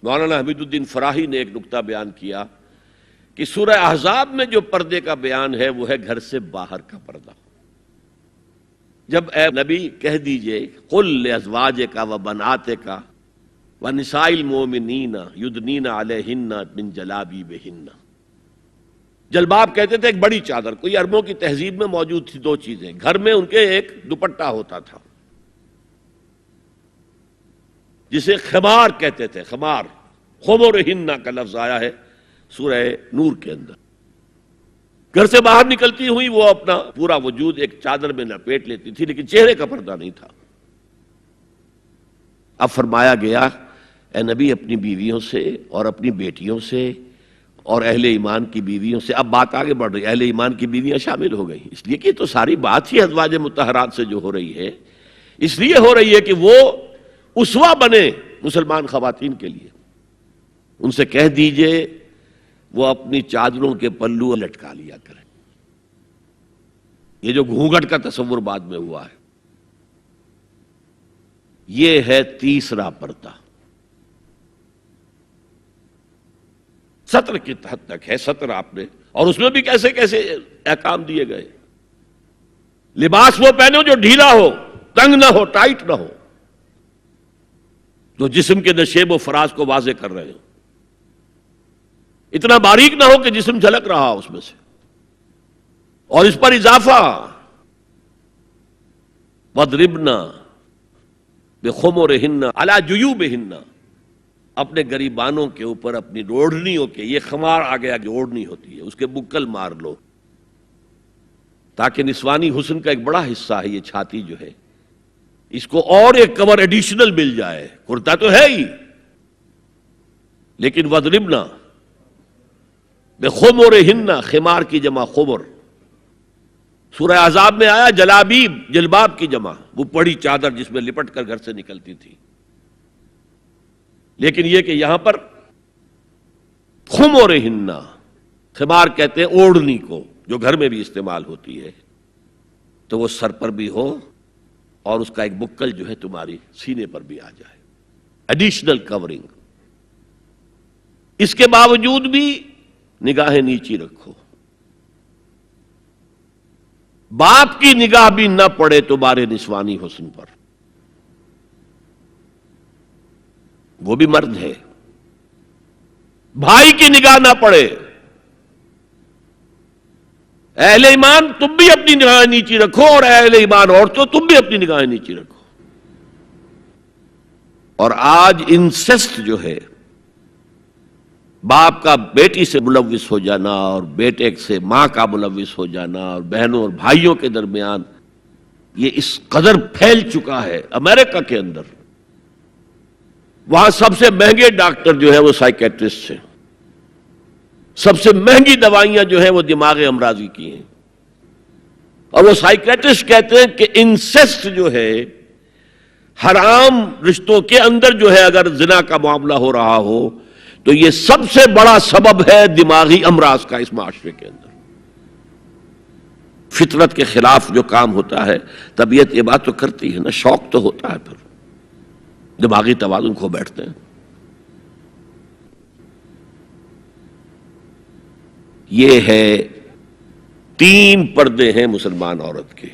مولانا حمید الدین فراہی نے ایک نکتہ بیان کیا کہ سورہ احزاب میں جو پردے کا بیان ہے وہ ہے گھر سے باہر کا پردہ. جب اے نبی کہہ دیجئے قل لازواجک و بناتک و نساء المؤمنین یدنین علیہن من جلابیبہن. جلباب کہتے تھے ایک بڑی چادر. کوئی عربوں کی تہذیب میں موجود تھی دو چیزیں. گھر میں ان کے ایک دوپٹہ ہوتا تھا جسے خمار کہتے تھے. خمار، خمرہن کا لفظ آیا ہے سورہ نور کے اندر. گھر سے باہر نکلتی ہوئی وہ اپنا پورا وجود ایک چادر میں لپیٹ لیتی تھی لیکن چہرے کا پردہ نہیں تھا. اب فرمایا گیا اے نبی اپنی بیویوں سے اور اپنی بیٹیوں سے اور اہل ایمان کی بیویوں سے. اب بات آگے بڑھ رہی ہے، اہل ایمان کی بیویاں شامل ہو گئی اس لیے کہ تو ساری بات ہی ازواج مطہرات سے جو ہو رہی ہے اس لیے ہو رہی ہے کہ وہ اسوہ بنے مسلمان خواتین کے لیے. ان سے کہہ دیجئے وہ اپنی چادروں کے پلو لٹکا لیا کریں. یہ جو گھونگھٹ کا تصور بعد میں ہوا ہے یہ ہے تیسرا پردہ. ستر کی حد تک ہے ستر آپ نے، اور اس میں بھی کیسے کیسے احکام دیے گئے. لباس وہ پہنو جو ڈھیلا ہو، تنگ نہ ہو، ٹائٹ نہ ہو، جو جسم کے نشیب و فراز کو واضح کر رہے ہو. اتنا باریک نہ ہو کہ جسم جھلک رہا اس میں سے. اور اس پر اضافہ وَاضْرِبْنَا بِخُمُرِهِنَّ عَلَى جُيُوبِهِنَّ. اپنے گریبانوں کے اوپر اپنی اوڑھنیوں کے، یہ خمار آ گیا کہ اوڑھنی ہوتی ہے، اس کے بکل مار لو تاکہ نسوانی حسن کا ایک بڑا حصہ ہے یہ چھاتی جو ہے اس کو اور ایک کور ایڈیشنل مل جائے. کرتا تو ہے ہی لیکن وَاضْرِبْنَا بِخُمُرِهِنَّ، خمار کی جمع خمر. سورہ احزاب میں آیا جلابیب، جلباب کی جمع، وہ بڑی چادر جس میں لپٹ کر گھر سے نکلتی تھی. لیکن یہ کہ یہاں پر خمرہن، خمار کہتے ہیں اوڑھنی کو جو گھر میں بھی استعمال ہوتی ہے، تو وہ سر پر بھی ہو اور اس کا ایک بکل جو ہے تمہاری سینے پر بھی آ جائے، ایڈیشنل کورنگ. اس کے باوجود بھی نگاہیں نیچی رکھو. باپ کی نگاہ بھی نہ پڑے تمہارے نسوانی حسن پر، وہ بھی مرد ہے. بھائی کی نگاہ نہ پڑے. اہل ایمان تم بھی اپنی نگاہیں نیچی رکھو اور اہل ایمان عورتوں تم بھی اپنی نگاہیں نیچی رکھو. اور آج انسسٹ جو ہے، باپ کا بیٹی سے ملوث ہو جانا اور بیٹے سے ماں کا ملوث ہو جانا اور بہنوں اور بھائیوں کے درمیان، یہ اس قدر پھیل چکا ہے. امریکہ کے اندر وہاں سب سے مہنگے ڈاکٹر جو ہے وہ سائیکیٹرسٹ ہیں، سب سے مہنگی دوائیاں جو ہیں وہ دماغ امراضی کی ہیں. اور وہ سائیکیٹرسٹ کہتے ہیں کہ انسسٹ جو ہے، حرام رشتوں کے اندر جو ہے اگر زنا کا معاملہ ہو رہا ہو تو یہ سب سے بڑا سبب ہے دماغی امراض کا اس معاشرے کے اندر. فطرت کے خلاف جو کام ہوتا ہے، طبیعت یہ بات تو کرتی ہے نا، شوق تو ہوتا ہے، پھر دماغی توازن کھو بیٹھتے ہیں. یہ ہے 3 پردے ہیں مسلمان عورت کے،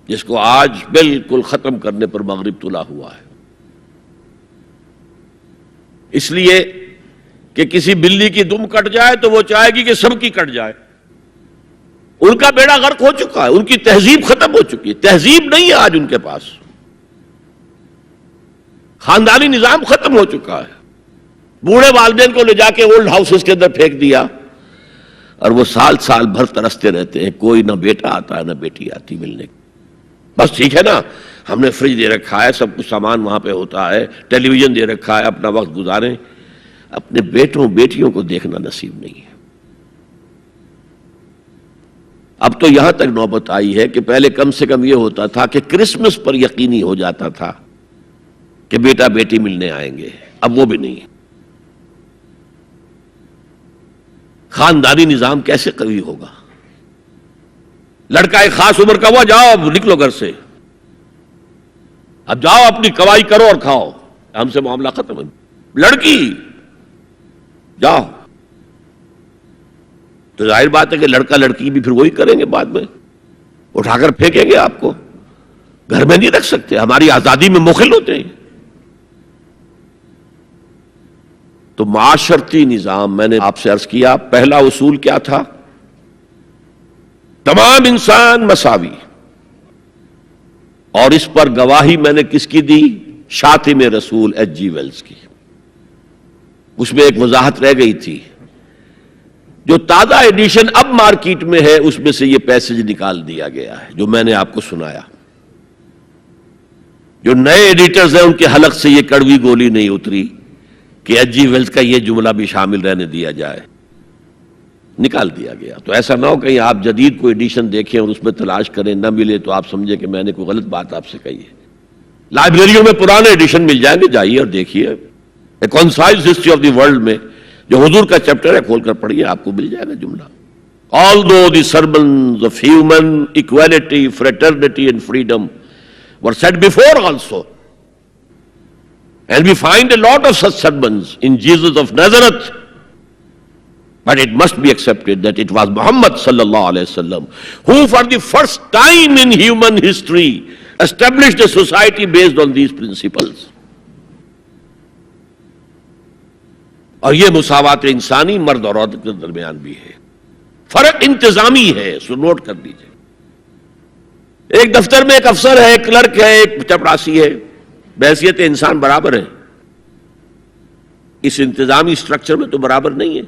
جس کو آج بالکل ختم کرنے پر مغرب تلا ہوا ہے، اس لیے کہ کسی بلی کی دم کٹ جائے تو وہ چاہے گی کہ سب کی کٹ جائے۔ ان کا بیڑا غرق ہو چکا ہے، ان کی تہذیب ختم ہو چکی ہے، تہذیب نہیں ہے آج ان کے پاس، خاندانی نظام ختم ہو چکا ہے۔ بوڑھے والدین کو لے جا کے اولڈ ہاؤسز کے اندر پھینک دیا، اور وہ سال بھر ترستے رہتے ہیں، کوئی نہ بیٹا آتا ہے نہ بیٹی آتی ملنے۔ بس ٹھیک ہے نا، ہم نے فریج دے رکھا ہے، سب کچھ سامان وہاں پہ ہوتا ہے، ٹیلی ویژن دے رکھا ہے، اپنا وقت گزاریں، اپنے بیٹوں بیٹیوں کو دیکھنا نصیب نہیں ہے۔ اب تو یہاں تک نوبت آئی ہے کہ پہلے کم سے کم یہ ہوتا تھا کہ کرسمس پر یقینی ہو جاتا تھا کہ بیٹا بیٹی ملنے آئیں گے، اب وہ بھی نہیں ہے۔ خاندانی نظام کیسے قوی ہوگا؟ لڑکا ایک خاص عمر کا ہوا، جاؤ اب نکلو گھر سے، اب جاؤ اپنی کوائی کرو اور کھاؤ، ہم سے معاملہ ختم ہے۔ لڑکی جاؤ، تو ظاہر بات ہے کہ لڑکا لڑکی بھی پھر وہی کریں گے، بعد میں اٹھا کر پھینکیں گے آپ کو، گھر میں نہیں رکھ سکتے، ہماری آزادی میں مخل ہوتے ہیں۔ تو معاشرتی نظام، میں نے آپ سے عرض کیا، پہلا اصول کیا تھا؟ تمام انسان مساوی، اور اس پر گواہی میں نے کس کی دی؟ شاتم رسول ایچ جی ویلز کی۔ اس میں ایک وضاحت رہ گئی تھی، جو تازہ ایڈیشن اب مارکیٹ میں ہے اس میں سے یہ پیسج نکال دیا گیا ہے جو میں نے آپ کو سنایا۔ جو نئے ایڈیٹرز ہیں ان کے حلق سے یہ کڑوی گولی نہیں اتری کہ ایچ جی ویلز کا یہ جملہ بھی شامل رہنے دیا جائے، نکال دیا گیا۔ تو ایسا نہ ہو کہیں آپ جدید کوئی ایڈیشن دیکھیں اور اس میں تلاش کریں، نہ ملے تو آپ سمجھیں کہ میں نے کوئی غلط بات آپ سے کہی ہے۔ لائبریریوں میں پرانے ایڈیشن مل جائیں گے، جائیے اور دیکھیے، a concise history of the world میں جو حضور کا چیپٹر ہے کھول کر پڑھیے، آپ کو مل جائے گا جملہ۔ Although the sermons of human equality, fraternity and freedom were said before also, and we find a lot of such sermons in Jesus of Nazareth, but it must be accepted that it was Muhammad sallallahu alaihi wasallam who for the first time in human history established a society based on these principles. اور یہ مساوات انسانی مرد اور عورت کے درمیان بھی ہے، فرق انتظامی ہے، سو نوٹ کر دیجئے۔ ایک دفتر میں ایک افسر ہے، ایک کلرک ہے، ایک چپراسی ہے، بحیثیت انسان برابر ہے۔ اس انتظامی سٹرکچر میں تو برابر نہیں ہے۔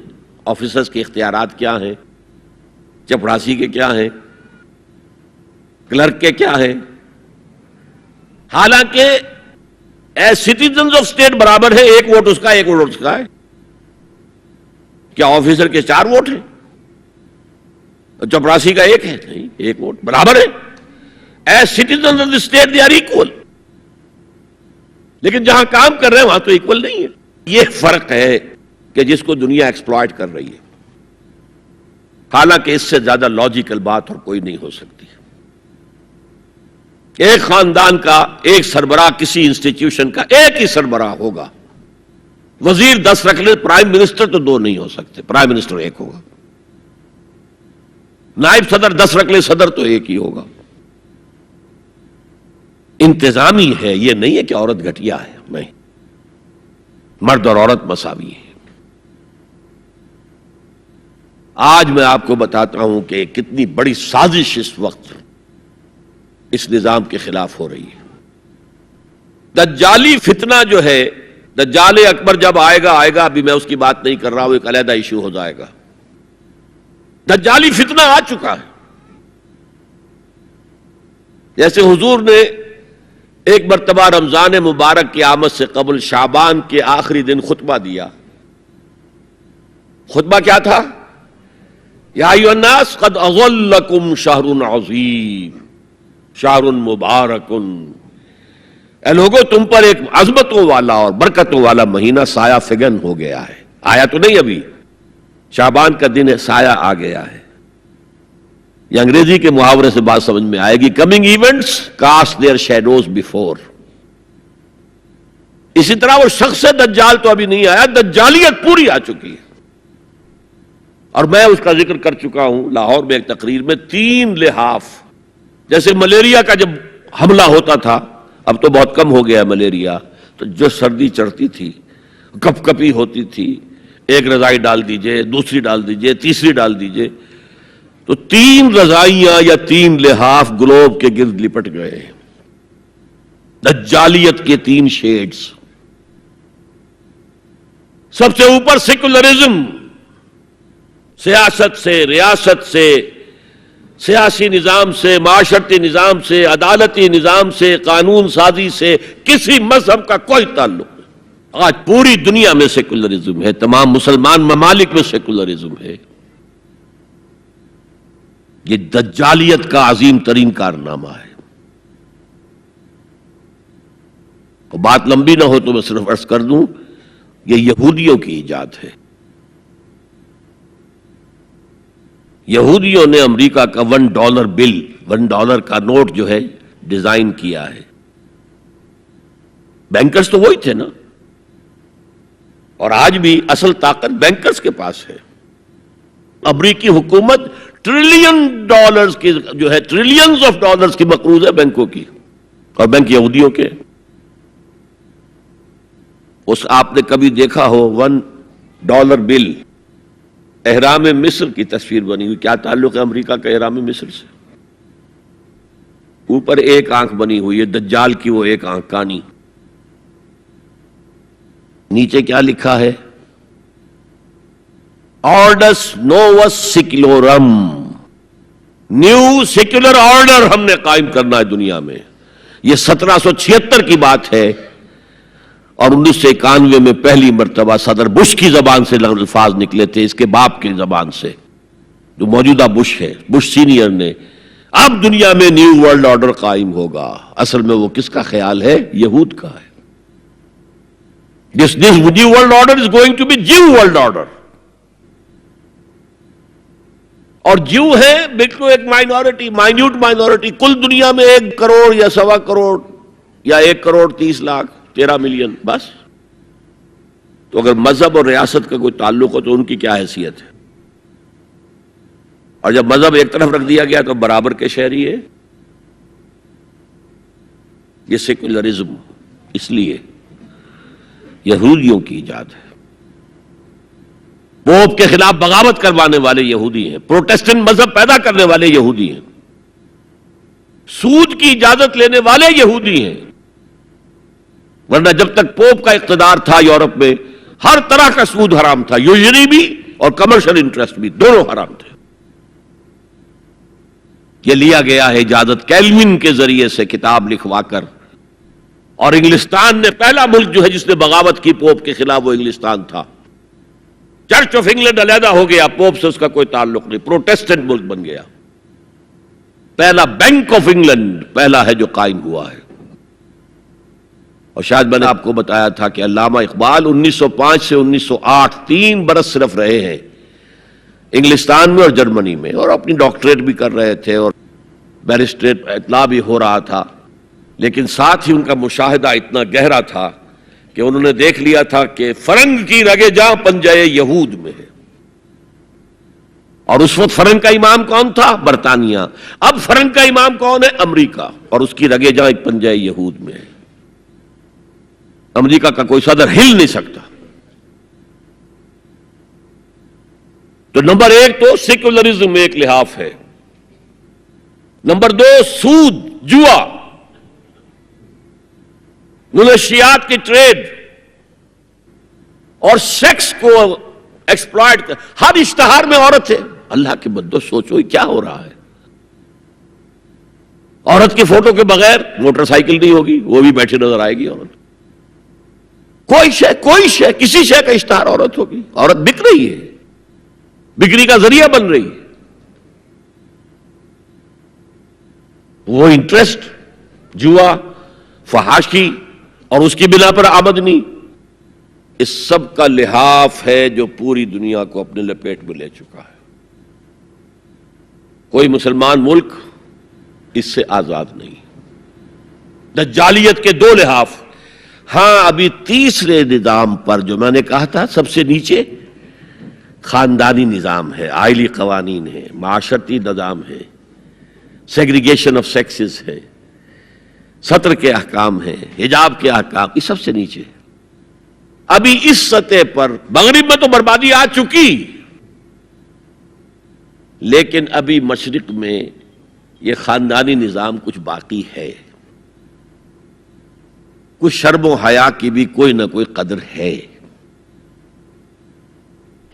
آفیسرز کے اختیارات کیا ہیں، چپراسی کے کیا ہیں، کلرک کے کیا ہیں، حالانکہ ایز سٹیزنز آف اسٹیٹ برابر ہے، ایک ووٹ اس کا ایک ووٹ اس کا ہے۔ کیا آفیسر کے 4 ووٹ ہیں؟ چپراسی کا 1 ہے؟ نہیں، 1 ووٹ برابر ہے۔ As citizens of the state they are equal, لیکن جہاں کام کر رہے ہیں وہاں تو ایکول نہیں ہے۔ یہ فرق ہے کہ جس کو دنیا ایکسپلائٹ کر رہی ہے، حالانکہ اس سے زیادہ لاجیکل بات اور کوئی نہیں ہو سکتی۔ ایک خاندان کا ایک سربراہ، کسی انسٹیٹیوشن کا ایک ہی سربراہ ہوگا، وزیر 10 رکھ لے، پرائم منسٹر تو 2 نہیں ہو سکتے، پرائم منسٹر 1 ہوگا، نائب صدر 10 رکھ لے، صدر تو 1 ہی ہوگا۔ انتظامی ہے، یہ نہیں ہے کہ عورت گھٹیا ہے، نہیں، مرد اور عورت مساوی ہے۔ آج میں آپ کو بتاتا ہوں کہ کتنی بڑی سازش اس وقت اس نظام کے خلاف ہو رہی ہے۔ دجالی فتنہ جو ہے، دجال اکبر جب آئے گا، ابھی میں اس کی بات نہیں کر رہا ہوں، ایک علیحدہ ایشو ہو جائے گا۔ دجالی فتنہ آ چکا ہے۔ جیسے حضور نے ایک مرتبہ رمضان مبارک کی آمد سے قبل شعبان کے آخری دن خطبہ دیا۔ خطبہ کیا تھا؟ یا ایھا الناس قد اظلکم شہر عظیم شہر مبارک، اے لوگوں تم پر ایک عظمتوں والا اور برکتوں والا مہینہ سایہ فگن ہو گیا ہے۔ آیا تو نہیں ابھی، شعبان کا دن ہے، سایہ آ گیا ہے۔ یہ انگریزی کے محاورے سے بات سمجھ میں آئے گی، coming events cast their shadows before. اسی طرح وہ شخص دجال تو ابھی نہیں آیا، دجالیت پوری آ چکی ہے۔ اور میں اس کا ذکر کر چکا ہوں لاہور میں ایک تقریر میں، 3 لحاف. جیسے ملیریا کا جب حملہ ہوتا تھا، اب تو بہت کم ہو گیا ملیریا، تو جو سردی چڑھتی تھی، کپ کپی ہوتی تھی، ایک رضائی ڈال دیجئے، دوسری ڈال دیجئے، تیسری ڈال دیجئے، تو 3 رضائیاں یا 3 لحاف گلوب کے گرد لپٹ گئے. دجالیت کے 3 شیڈز. سب سے اوپر سیکولرزم، سیاست سے، ریاست سے، سیاسی نظام سے، معاشرتی نظام سے، عدالتی نظام سے، قانون سازی سے کسی مذہب کا کوئی تعلق نہیں. آج پوری دنیا میں سیکولرزم ہے، تمام مسلمان ممالک میں سیکولرزم ہے. یہ دجالیت کا عظیم ترین کارنامہ ہے. بات لمبی نہ ہو تو میں صرف عرض کر دوں، یہ یہودیوں کی ایجاد ہے. یہودیوں نے امریکہ کا $1 بل، $1 کا نوٹ جو ہے ڈیزائن کیا ہے. بینکرز تو وہی تھے نا، اور آج بھی اصل طاقت بینکرز کے پاس ہے. امریکی حکومت $1 کی جو ہے ٹریلینز آف ڈالرز کی مقروض ہے بینکوں کی، اور بینک یہودیوں کے. اس آپ نے کبھی دیکھا ہو $1 بل، احرام مصر کی تصویر بنی ہوئی؟ کیا تعلق ہے امریکہ کا احرام مصر سے؟ اوپر ایک آنکھ بنی ہوئی ہے، دجال کی وہ ایک آنکھ کانی. نیچے کیا لکھا ہے؟ آرڈس نووس سیکولورم، نیو سیکولر آرڈر ہم نے قائم کرنا ہے دنیا میں. یہ 1776 کی بات ہے، اور 1991 میں پہلی مرتبہ صدر بش کی زبان سے الفاظ نکلے تھے، اس کے باپ کی زبان سے، جو موجودہ بش ہے، بش سینئر نے. اب دنیا میں نیو ورلڈ آرڈر قائم ہوگا. اصل میں وہ کس کا خیال ہے؟ یہود کا ہے. This new world order is going to be Jew world order. اور جو ہے بالکل ایک مائنورٹی، مائنیوٹ مائنورٹی. کل دنیا میں 1 کروڑ یا 1.25 کروڑ یا 1 کروڑ 30 لاکھ 13 ملین بس. تو اگر مذہب اور ریاست کا کوئی تعلق ہو تو ان کی کیا حیثیت ہے؟ اور جب مذہب ایک طرف رکھ دیا گیا تو برابر کے شہری ہے. یہ سیکولرزم اس لیے یہودیوں کی ایجاد ہے. پوپ کے خلاف بغاوت کروانے والے یہودی ہیں، پروٹیسٹنٹ مذہب پیدا کرنے والے یہودی ہیں، سود کی اجازت لینے والے یہودی ہیں. ورنہ جب تک پوپ کا اقتدار تھا یورپ میں، ہر طرح کا سود حرام تھا، یوزری بھی اور کمرشل انٹرسٹ بھی، دونوں حرام تھے. یہ لیا گیا ہے اجازت کیلوین کے ذریعے سے کتاب لکھوا کر. اور انگلستان نے پہلا ملک جو ہے جس نے بغاوت کی پوپ کے خلاف، وہ انگلستان تھا. چرچ آف انگلینڈ علیحدہ ہو گیا، پوپ سے اس کا کوئی تعلق نہیں، پروٹیسٹنٹ ملک بن گیا. پہلا بینک آف انگلینڈ پہلا ہے جو قائم ہوا ہے. اور شاید میں نے آپ کو بتایا تھا کہ علامہ اقبال 1905 سے 1908 3 برس صرف رہے ہیں انگلستان میں اور جرمنی میں، اور اپنی ڈاکٹریٹ بھی کر رہے تھے اور بیرسٹریٹ اطلاع بھی ہو رہا تھا. لیکن ساتھ ہی ان کا مشاہدہ اتنا گہرا تھا کہ انہوں نے دیکھ لیا تھا کہ فرنگ کی رگے جاں پنجے یہود میں ہے. اور اس وقت فرنگ کا امام کون تھا؟ برطانیہ. اب فرنگ کا امام کون ہے؟ امریکہ. اور اس کی رگے جاں پنجے یہود میں ہے. امریکہ کا کوئی صدر ہل نہیں سکتا. تو نمبر 1 تو سیکولرزم ایک لحاف ہے. نمبر 2 سود، جوا، منشیات کی ٹریڈ اور سیکس کو ایکسپلائٹ. ہر اشتہار میں عورت ہے. اللہ کے بندو سوچو کیا ہو رہا ہے. عورت کی فوٹو کے بغیر موٹر سائیکل نہیں ہوگی، وہ بھی بیٹھی نظر آئے گی عورت. کوئی شے کسی شے کا اشتہار عورت ہوگی. عورت بک رہی ہے، بکری کا ذریعہ بن رہی ہے. وہ انٹرسٹ، جوا، فحاشی اور اس کی بنا پر آمدنی، اس سب کا لحاف ہے جو پوری دنیا کو اپنے لپیٹ میں لے چکا ہے. کوئی مسلمان ملک اس سے آزاد نہیں. دجالیت کے 2 لحاف. ہاں ابھی تیسرے نظام پر جو میں نے کہا تھا سب سے نیچے، خاندانی نظام ہے، آئلی قوانین ہے، معاشرتی نظام ہے، سیگریگیشن آف سیکسز ہے، سطر کے احکام ہیں، حجاب کے احکام، یہ سب سے نیچے ہے۔ ابھی اس سطح پر مغرب میں تو بربادی آ چکی، لیکن ابھی مشرق میں یہ خاندانی نظام کچھ باقی ہے، کچھ شرم و حیا کی بھی کوئی نہ کوئی قدر ہے،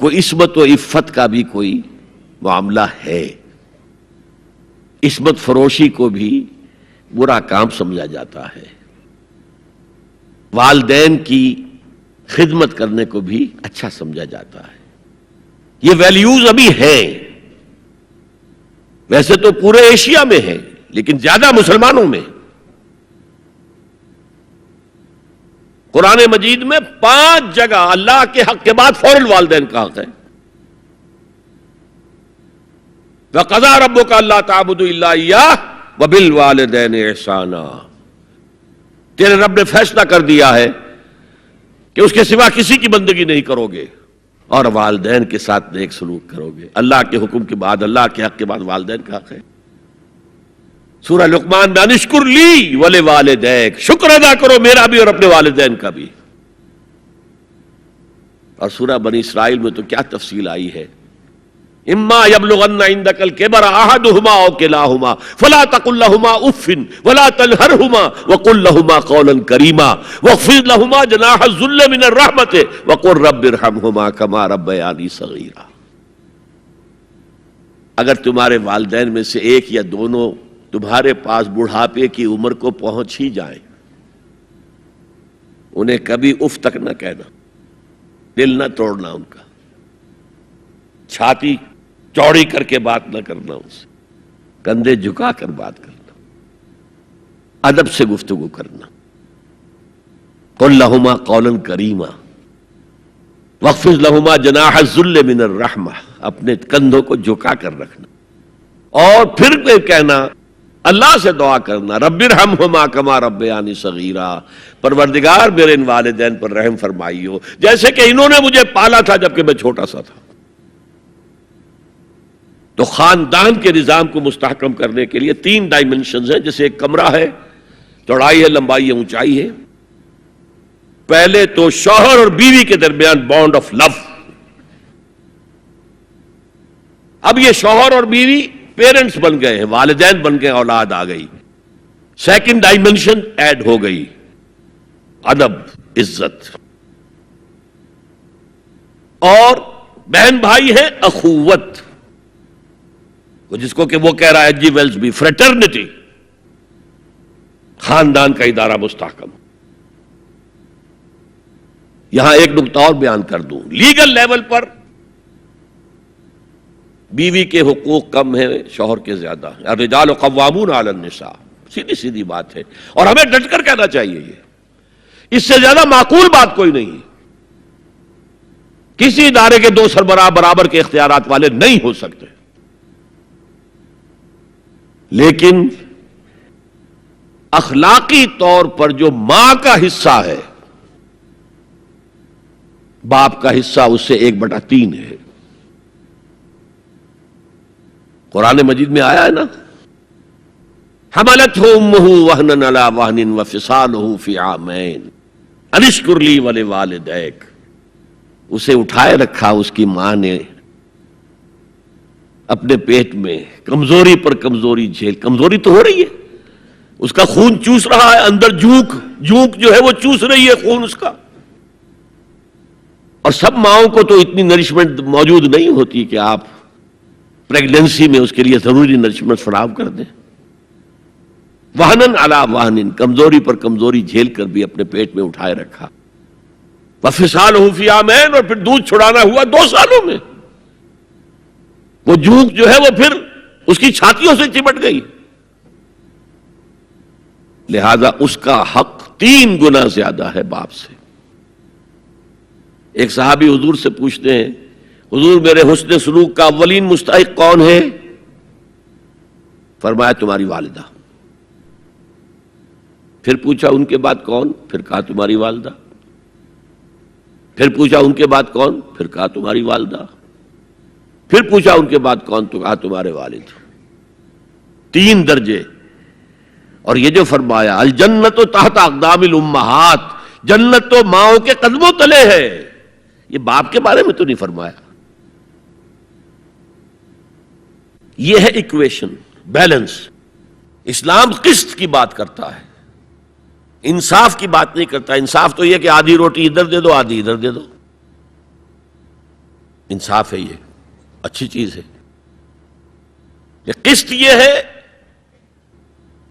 کوئی عصمت و عفت کا بھی کوئی معاملہ ہے۔ عصمت فروشی کو بھی برا کام سمجھا جاتا ہے، والدین کی خدمت کرنے کو بھی اچھا سمجھا جاتا ہے۔ یہ ویلیوز ابھی ہیں، ویسے تو پورے ایشیا میں ہیں لیکن زیادہ مسلمانوں میں۔ قرآن مجید میں 5 جگہ اللہ کے حق کے بعد فوراً والدین کا حق ہے۔ وَقَضَىٰ رَبُّكَ أَلَّا تَعْبُدُوا إِلَّا إِيَّاهُ وَبِالْوَالِدَيْنِ إِحْسَانًا، تیرے رب نے فیصلہ کر دیا ہے کہ اس کے سوا کسی کی بندگی نہیں کرو گے اور والدین کے ساتھ نیک سلوک کرو گے۔ اللہ کے حکم کے بعد، اللہ کے حق کے بعد والدین کا حق ہے۔ سورہ لقمان میں انشکر لی ولوالدیک، شکر ادا کرو میرا بھی اور اپنے والدین کا بھی۔ اور سورہ بنی اسرائیل میں تو کیا تفصیل آئی ہے، اما یبلغن عندک الکبر احدہما او کلاہما فلا تقل لهما اف ولا تنہرهما وقل لهما قولا کریما واخفض لهما جناح الذل من الرحمۃ وقل رب ارحمهما كما ربیانی صغیرا۔ اگر تمہارے والدین میں سے ایک یا دونوں تمہارے پاس بڑھاپے کی عمر کو پہنچ ہی جائیں، انہیں کبھی اف تک نہ کہنا، دل نہ توڑنا ان کا، چھاتی چوڑی کر کے بات نہ کرنا، ان سے کندھے جھکا کر بات کرنا، ادب سے گفتگو کرنا۔ قل لہما قولا کریما واخفض لہما جناح الذل من الرحمہ، اپنے کندھوں کو جھکا کر رکھنا، اور پھر کہنا، اللہ سے دعا کرنا، رب ارحمہما کما ربیانی صغیرا، پروردگار میرے ان والدین پر رحم فرمائیو جیسے کہ انہوں نے مجھے پالا تھا جبکہ میں چھوٹا سا تھا۔ تو خاندان کے نظام کو مستحکم کرنے کے لیے 3 ڈائمنشنز ہیں، جیسے ایک کمرہ ہے، چوڑائی ہے، لمبائی ہے، اونچائی ہے۔ پہلے تو شوہر اور بیوی کے درمیان بانڈ آف لو، اب یہ شوہر اور بیوی پیرنٹس بن گئے ہیں، والدین بن گئے، اولاد آ گئی۔ سیکنڈ ڈائمنشن ایڈ ہو گئی، ادب، عزت، اور بہن بھائی ہے اخوت، جس کو کہ وہ کہہ رہا ہے جی ویلز بھی فریٹرنٹی، خاندان کا ادارہ مستحکم۔ یہاں ایک نقطہ اور بیان کر دوں، لیگل لیول پر بیوی کے حقوق کم ہیں، شوہر کے زیادہ ہیں۔ الرجال قوامون علی النساء، سیدھی سیدھی بات ہے، اور ہمیں ڈٹ کر کہنا چاہیے، یہ اس سے زیادہ معقول بات کوئی نہیں۔ کسی ادارے کے 2 سربراہ برابر کے اختیارات والے نہیں ہو سکتے، لیکن اخلاقی طور پر جو ماں کا حصہ ہے، باپ کا حصہ اس سے 1/3 ہے۔ قرآن مجید میں آیا ہے نا، حملتہ امہ وہنا علی وہن وفصالہ فی عامین ان اشکر لی ولوالدیک، اسے اٹھائے رکھا اس کی ماں نے اپنے پیٹ میں، کمزوری پر کمزوری جھیل، کمزوری تو ہو رہی ہے، اس کا خون چوس رہا ہے اندر، جھونک جو ہے وہ چوس رہی ہے خون اس کا، اور سب ماؤں کو تو اتنی نرشمنٹ موجود نہیں ہوتی کہ آپ پریگننسی میں اس کے لیے ضروری نرشمنٹ فراہم کر دیں۔ وہنن علی وہن، کمزوری پر کمزوری جھیل کر بھی اپنے پیٹ میں اٹھائے رکھا۔ وفصالہ فی عامین، اور پھر دودھ چھڑانا ہوا 2 سالوں میں، وہ جھونک جو ہے وہ پھر اس کی چھاتیوں سے چمٹ گئی، لہذا اس کا حق 3 گنا زیادہ ہے باپ سے۔ ایک صحابی حضور سے پوچھتے ہیں، حضور میرے حسن سلوک کا اولین مستحق کون ہے؟ فرمایا تمہاری والدہ۔ پھر پوچھا ان کے بعد کون؟ پھر کہا تمہاری والدہ۔ پھر پوچھا ان کے بعد کون؟ پھر کہا تمہاری والدہ۔ پھر پوچھا ان کے بعد کون؟ تو کہا تمہارے والد. 3 درجے. اور یہ جو فرمایا الجنت تحت اقدام الامہات، جنت تو ماؤں کے قدموں تلے ہے، یہ باپ کے بارے میں تو نہیں فرمایا. یہ ہے ایکویشن، بیلنس. اسلام قسط کی بات کرتا ہے، انصاف کی بات نہیں کرتا. انصاف تو یہ کہ آدھی روٹی ادھر دے دو آدھی ادھر دے دو، انصاف ہے، یہ اچھی چیز ہے. یہ قسط یہ ہے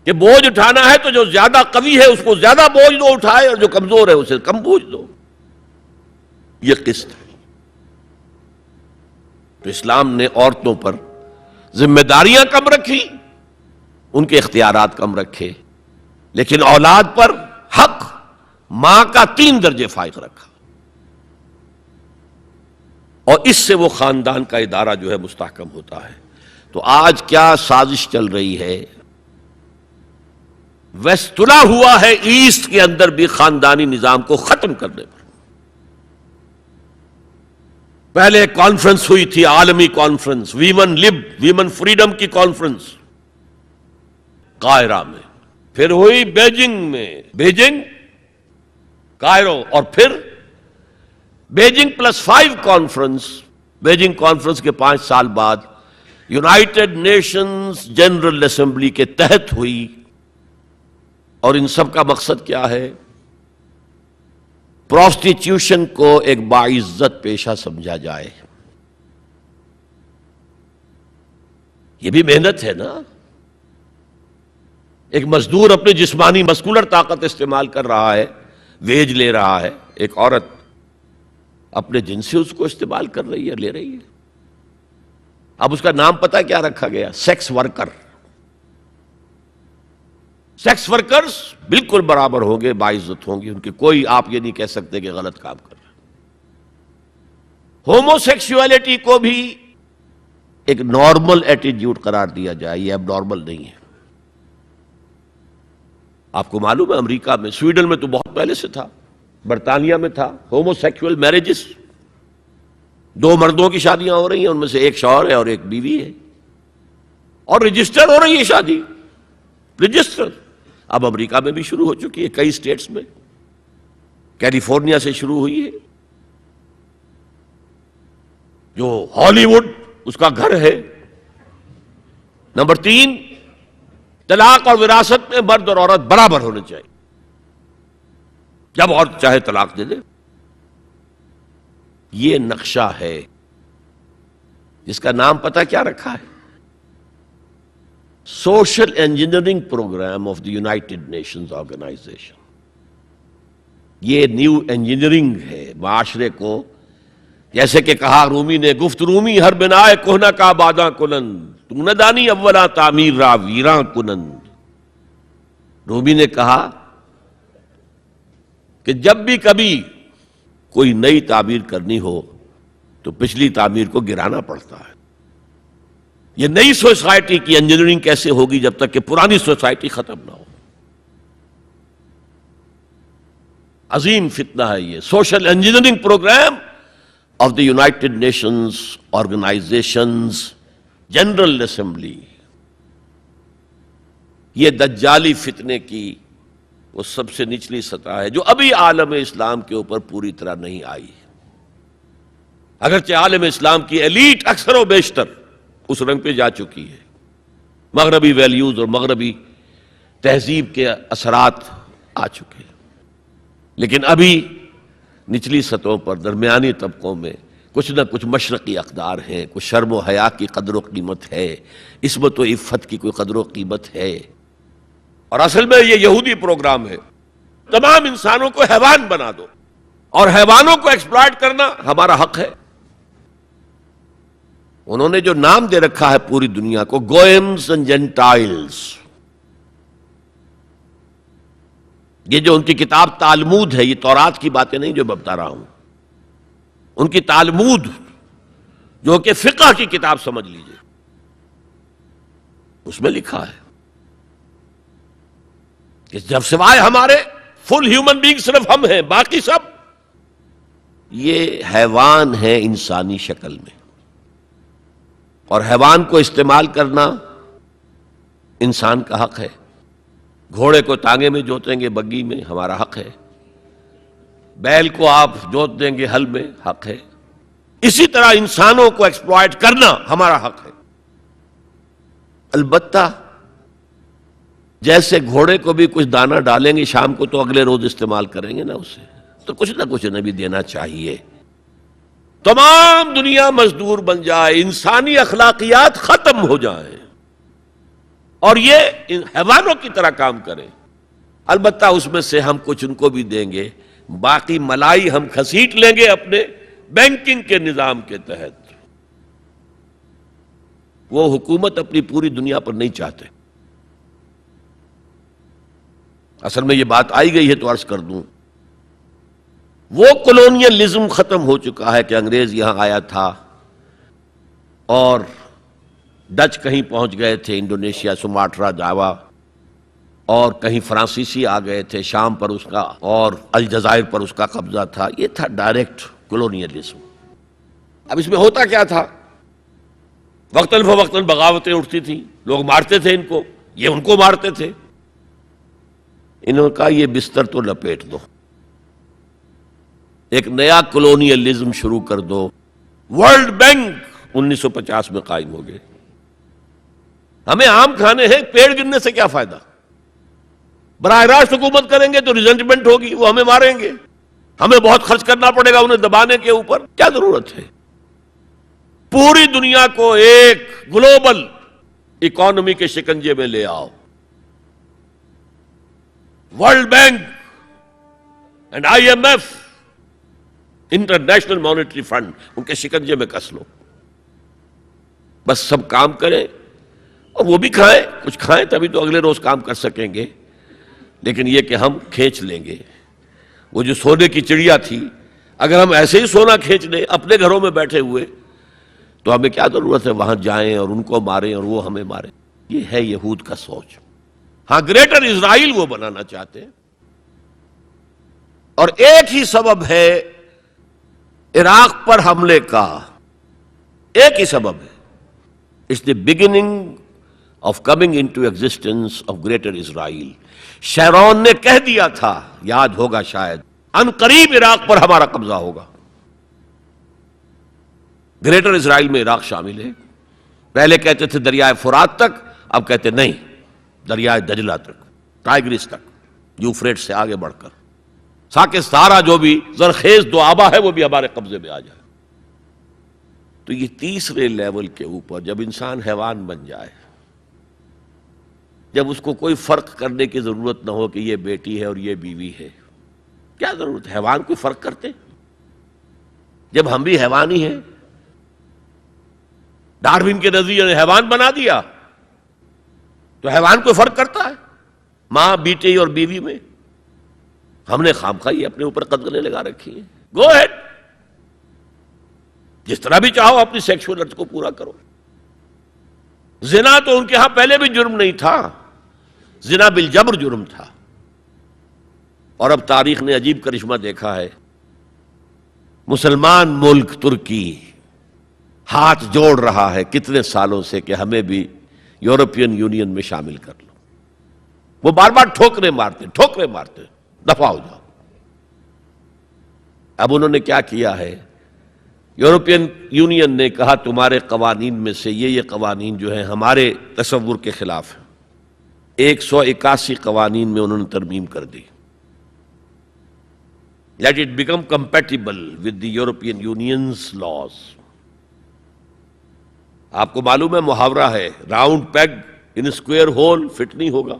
کہ بوجھ اٹھانا ہے تو جو زیادہ قوی ہے اس کو زیادہ بوجھ دو اٹھائے، اور جو کمزور ہے اسے کم بوجھ دو. یہ قسط ہے. تو اسلام نے عورتوں پر ذمہ داریاں کم رکھی، ان کے اختیارات کم رکھے، لیکن اولاد پر حق ماں کا 3 درجے فائق رکھا. اور اس سے وہ خاندان کا ادارہ جو ہے مستحکم ہوتا ہے. تو آج کیا سازش چل رہی ہے؟ ویسٹ تلا ہوا ہے ایسٹ کے اندر بھی خاندانی نظام کو ختم کرنے پر. پہلے ایک کانفرنس ہوئی تھی، عالمی کانفرنس، ویمن فریڈم کی کانفرنس قاہرہ میں، پھر ہوئی بیجنگ کائرو، اور پھر بیجنگ +5 کانفرنس. بیجنگ کانفرنس کے 5 سال بعد یونائٹڈ نیشنز جنرل اسمبلی کے تحت ہوئی. اور ان سب کا مقصد کیا ہے؟ پروسٹیٹیوشن کو ایک باعزت پیشہ سمجھا جائے. یہ بھی محنت ہے نا. ایک مزدور اپنے جسمانی مسکولر طاقت استعمال کر رہا ہے، ویج لے رہا ہے. ایک عورت اپنے جن سے اس کو استعمال کر رہی ہے، لے رہی ہے. اب اس کا نام پتہ کیا رکھا گیا؟ Sex worker. سیکس ورکرز بالکل برابر ہوں گے، باعزت ہوں گے، ان کے کوئی آپ یہ نہیں کہہ سکتے کہ غلط کام کر رہے. ہومو سیکسولیٹی کو بھی ایک نارمل ایٹیٹیوڈ قرار دیا جائے، یہ اب نارمل نہیں ہے. آپ کو معلوم ہے امریکہ میں، سویڈن میں تو بہت پہلے سے تھا، برطانیہ میں تھا، ہومو سیکسول میرجز. 2 مردوں کی شادیاں ہو رہی ہیں، ان میں سے ایک شوہر ہے اور ایک بیوی ہے، اور رجسٹر ہو رہی ہے شادی، رجسٹر. اب امریکہ میں بھی شروع ہو چکی ہے، کئی سٹیٹس میں، کیلیفورنیا سے شروع ہوئی ہے، جو ہالی ووڈ اس کا گھر ہے. نمبر 3، طلاق اور وراثت میں مرد اور عورت برابر ہونے چاہیے. جب عورت چاہے طلاق دے دے. یہ نقشہ ہے جس کا نام پتہ کیا رکھا ہے؟ Social engineering program of the United Nations organization. یہ نیو انجینئرنگ ہے معاشرے کو. جیسے کہ کہا رومی نے، گفت رومی ہر بنائے کوہنا کا باداں کنند، تو نہ دانی اولا تعمیر را ویراں کنند. رومی نے کہا کہ جب بھی کبھی کوئی نئی تعمیر کرنی ہو تو پچھلی تعمیر کو گرانا پڑتا ہے. یہ نئی سوسائٹی کی انجینئرنگ کیسے ہوگی جب تک کہ پرانی سوسائٹی ختم نہ ہو؟ عظیم فتنہ ہے یہ social engineering program of the United Nations organizations general assembly. یہ دجالی فتنے کی وہ سب سے نچلی سطح ہے جو ابھی عالم اسلام کے اوپر پوری طرح نہیں آئی. اگرچہ عالم اسلام کی ایلیٹ اکثر و بیشتر اس رنگ پہ جا چکی ہے، مغربی ویلیوز اور مغربی تہذیب کے اثرات آ چکے ہیں، لیکن ابھی نچلی سطحوں پر درمیانی طبقوں میں کچھ نہ کچھ مشرقی اقدار ہیں، کچھ شرم و حیا کی قدر و قیمت ہے، عصمت و عفت کی کوئی قدر و قیمت ہے. اور اصل میں یہ یہودی پروگرام ہے، تمام انسانوں کو حیوان بنا دو، اور حیوانوں کو ایکسپلائٹ کرنا ہمارا حق ہے. انہوں نے جو نام دے رکھا ہے پوری دنیا کو، گوئمز اینڈ جینٹائلز. یہ جو ان کی کتاب تالمود ہے، یہ تورات کی باتیں نہیں جو میں بتا رہا ہوں، ان کی تالمود جو کہ فقہ کی کتاب سمجھ لیجئے، اس میں لکھا ہے کہ جب سوائے ہمارے فل ہیومن بینگ صرف ہم ہیں، باقی سب یہ حیوان ہیں انسانی شکل میں. اور حیوان کو استعمال کرنا انسان کا حق ہے. گھوڑے کو تانگے میں جوتیں گے بگی میں، ہمارا حق ہے. بیل کو آپ جوت دیں گے ہل میں، حق ہے. اسی طرح انسانوں کو ایکسپلائٹ کرنا ہمارا حق ہے. البتہ جیسے گھوڑے کو بھی کچھ دانہ ڈالیں گے شام کو تو اگلے روز استعمال کریں گے نا اسے، تو کچھ نہ کچھ انہیں بھی دینا چاہیے. تمام دنیا مزدور بن جائے، انسانی اخلاقیات ختم ہو جائیں اور یہ حیوانوں کی طرح کام کریں. البتہ اس میں سے ہم کچھ ان کو بھی دیں گے، باقی ملائی ہم کھسیٹ لیں گے اپنے بینکنگ کے نظام کے تحت. وہ حکومت اپنی پوری دنیا پر نہیں چاہتے. اصل میں یہ بات آئی گئی ہے تو عرض کر دوں، وہ کولونیلزم ختم ہو چکا ہے کہ انگریز یہاں آیا تھا اور ڈچ کہیں پہنچ گئے تھے، انڈونیشیا، سماٹرا، جاوا، اور کہیں فرانسیسی آ گئے تھے شام پر اس کا، اور الجزائر پر اس کا قبضہ تھا. یہ تھا ڈائریکٹ کولونیلزم. اب اس میں ہوتا کیا تھا؟ وقتاً فوقتاً بغاوتیں اٹھتی تھیں، لوگ مارتے تھے ان کو، یہ ان کو مارتے تھے. انہوں نے کہا یہ بستر تو لپیٹ دو، ایک نیا کولونیلزم شروع کر دو. ورلڈ بینک 1950 میں قائم ہو گئے. ہمیں آم کھانے ہیں، پیڑ گرنے سے کیا فائدہ؟ براہ راست حکومت کریں گے تو ریزنٹمنٹ ہوگی، وہ ہمیں ماریں گے، ہمیں بہت خرچ کرنا پڑے گا انہیں دبانے کے اوپر. کیا ضرورت ہے؟ پوری دنیا کو ایک گلوبل اکانومی کے شکنجے میں لے آؤ. World bank and IMF، international monetary fund, ان کے شکنجے میں کس لو. بس سب کام کریں اور وہ بھی کھائیں، کچھ کھائیں تبھی تو اگلے روز کام کر سکیں گے. لیکن یہ کہ ہم کھینچ لیں گے. وہ جو سونے کی چڑیا تھی، اگر ہم ایسے ہی سونا کھینچ لیں اپنے گھروں میں بیٹھے ہوئے تو ہمیں کیا ضرورت ہے وہاں جائیں اور ان کو ماریں اور وہ ہمیں ماریں. یہ ہے یہود کا سوچ. ہاں گریٹر اسرائیل وہ بنانا چاہتے ہیں، اور ایک ہی سبب ہے عراق پر حملے کا، ایک ہی سبب ہے. It's the beginning of coming into existence of greater Israel. Sharon نے کہہ دیا تھا، یاد ہوگا شاید، ان قریب عراق پر ہمارا قبضہ ہوگا. گریٹر اسرائیل میں عراق شامل ہے. پہلے کہتے تھے دریائے فرات تک، اب کہتے نہیں، دریائے دجلہ تک، ٹائگرس تک، یوفریٹ سے آگے بڑھ کر تاکہ سارا جو بھی زرخیز دو آبا ہے وہ بھی ہمارے قبضے میں آ جائے. تو یہ تیسرے لیول کے اوپر جب انسان حیوان بن جائے، جب اس کو کوئی فرق کرنے کی ضرورت نہ ہو کہ یہ بیٹی ہے اور یہ بیوی ہے، کیا ضرورت ہے؟ حیوان کوئی فرق کرتے؟ جب ہم بھی حیوان ہی ہیں. ڈارون کے نظریے نے حیوان بنا دیا تو حیوان کوئی فرق کرتا ہے ماں بیٹی اور بیوی میں؟ ہم نے خامخواہ اپنے اوپر قدغنیں لگا رکھی ہیں. گو ہیڈ، جس طرح بھی چاہو اپنی سیکشول ارتھ کو پورا کرو. زنا تو ان کے ہاں پہلے بھی جرم نہیں تھا، زنا بالجبر جرم تھا. اور اب تاریخ نے عجیب کرشمہ دیکھا ہے. مسلمان ملک ترکی ہاتھ جوڑ رہا ہے کتنے سالوں سے کہ ہمیں بھی یورپین یونین میں شامل کر لو. وہ بار بار ٹھوکریں مارتے، دفع ہو جاؤ. اب انہوں نے کیا کیا ہے؟ یورپین یونین نے کہا تمہارے قوانین میں سے یہ قوانین جو ہیں ہمارے تصور کے خلاف ہیں. 181 قوانین میں انہوں نے ترمیم کر دی. Let it become compatible with the European Union's laws. آپ کو معلوم ہے محاورہ ہے، round peg in square hole fit نہیں ہوگا،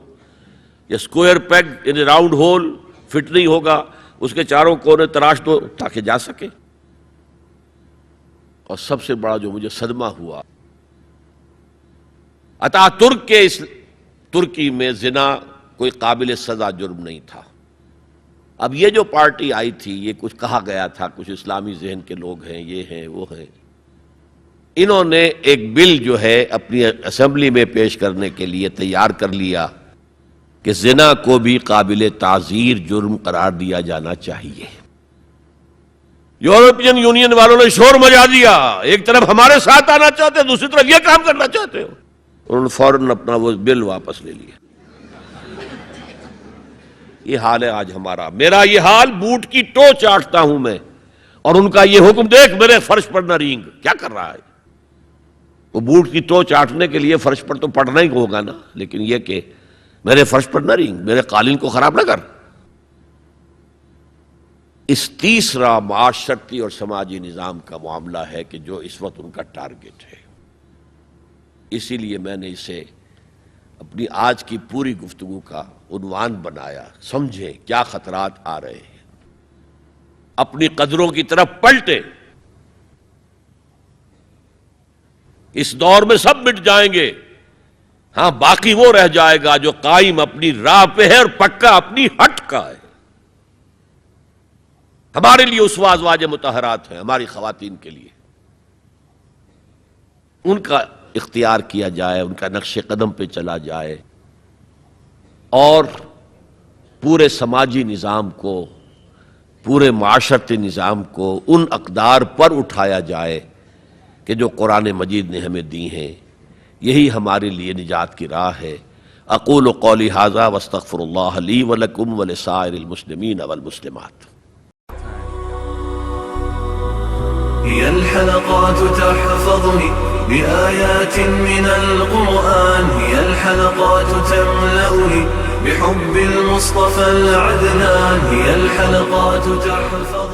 یا square peg in round hole fit نہیں ہوگا. اس کے چاروں کونے تراش دو تاکہ جا سکے. اور سب سے بڑا جو مجھے صدمہ ہوا، اتا ترک کے اس ترکی میں زنا کوئی قابل سزا جرم نہیں تھا. اب یہ جو پارٹی آئی تھی، یہ کچھ کہا گیا تھا، کچھ اسلامی ذہن کے لوگ ہیں، یہ ہیں وہ ہیں، انہوں نے ایک بل جو ہے اپنی اسمبلی میں پیش کرنے کے لیے تیار کر لیا کہ زنا کو بھی قابل تعزیر جرم قرار دیا جانا چاہیے. یورپین یونین والوں نے شور مچا دیا، ایک طرف ہمارے ساتھ آنا چاہتے، دوسری طرف یہ کام کرنا چاہتے ہو، انہوں نے فوراً اپنا وہ بل واپس لے لیا۔ یہ حال ہے آج ہمارا، میرا یہ حال، بوٹ کی ٹو چاٹتا ہوں میں، اور ان کا یہ حکم دیکھ میرے فرش پر نہ رینگ، کیا کر رہا ہے؟ وہ بوٹ کی ٹو چاٹنے کے لیے فرش پر تو پڑنا ہی ہوگا نا، لیکن یہ کہ میرے فرش پر نہ رینگ، میرے قالین کو خراب نہ کر۔ اس تیسرا معاشرتی اور سماجی نظام کا معاملہ ہے کہ جو اس وقت ان کا ٹارگٹ ہے۔ اسی لیے میں نے اسے اپنی آج کی پوری گفتگو کا عنوان بنایا، سمجھیں کیا خطرات آ رہے ہیں، اپنی قدروں کی طرف پلٹے۔ اس دور میں سب مٹ جائیں گے، ہاں باقی وہ رہ جائے گا جو قائم اپنی راہ پہ ہے اور پکا اپنی ہٹ کا ہے۔ ہمارے لیے اسوہ ازواج مطہرات ہیں، ہماری خواتین کے لیے، ان کا اختیار کیا جائے، ان کا نقش قدم پہ چلا جائے، اور پورے سماجی نظام کو، پورے معاشرتی نظام کو ان اقدار پر اٹھایا جائے کہ جو قرآن مجید نے ہمیں دی ہیں۔ یہی ہمارے لیے نجات کی راہ ہے۔ اقول قولی ھذا واستغفر اللہ لی ولکم ولسائر المسلمین والمسلمات۔ هي الحلقات تحفظني بآيات من القرآن، هي الحلقات تملأني بحب المصطفى العدنان، هي الحلقات تحفظني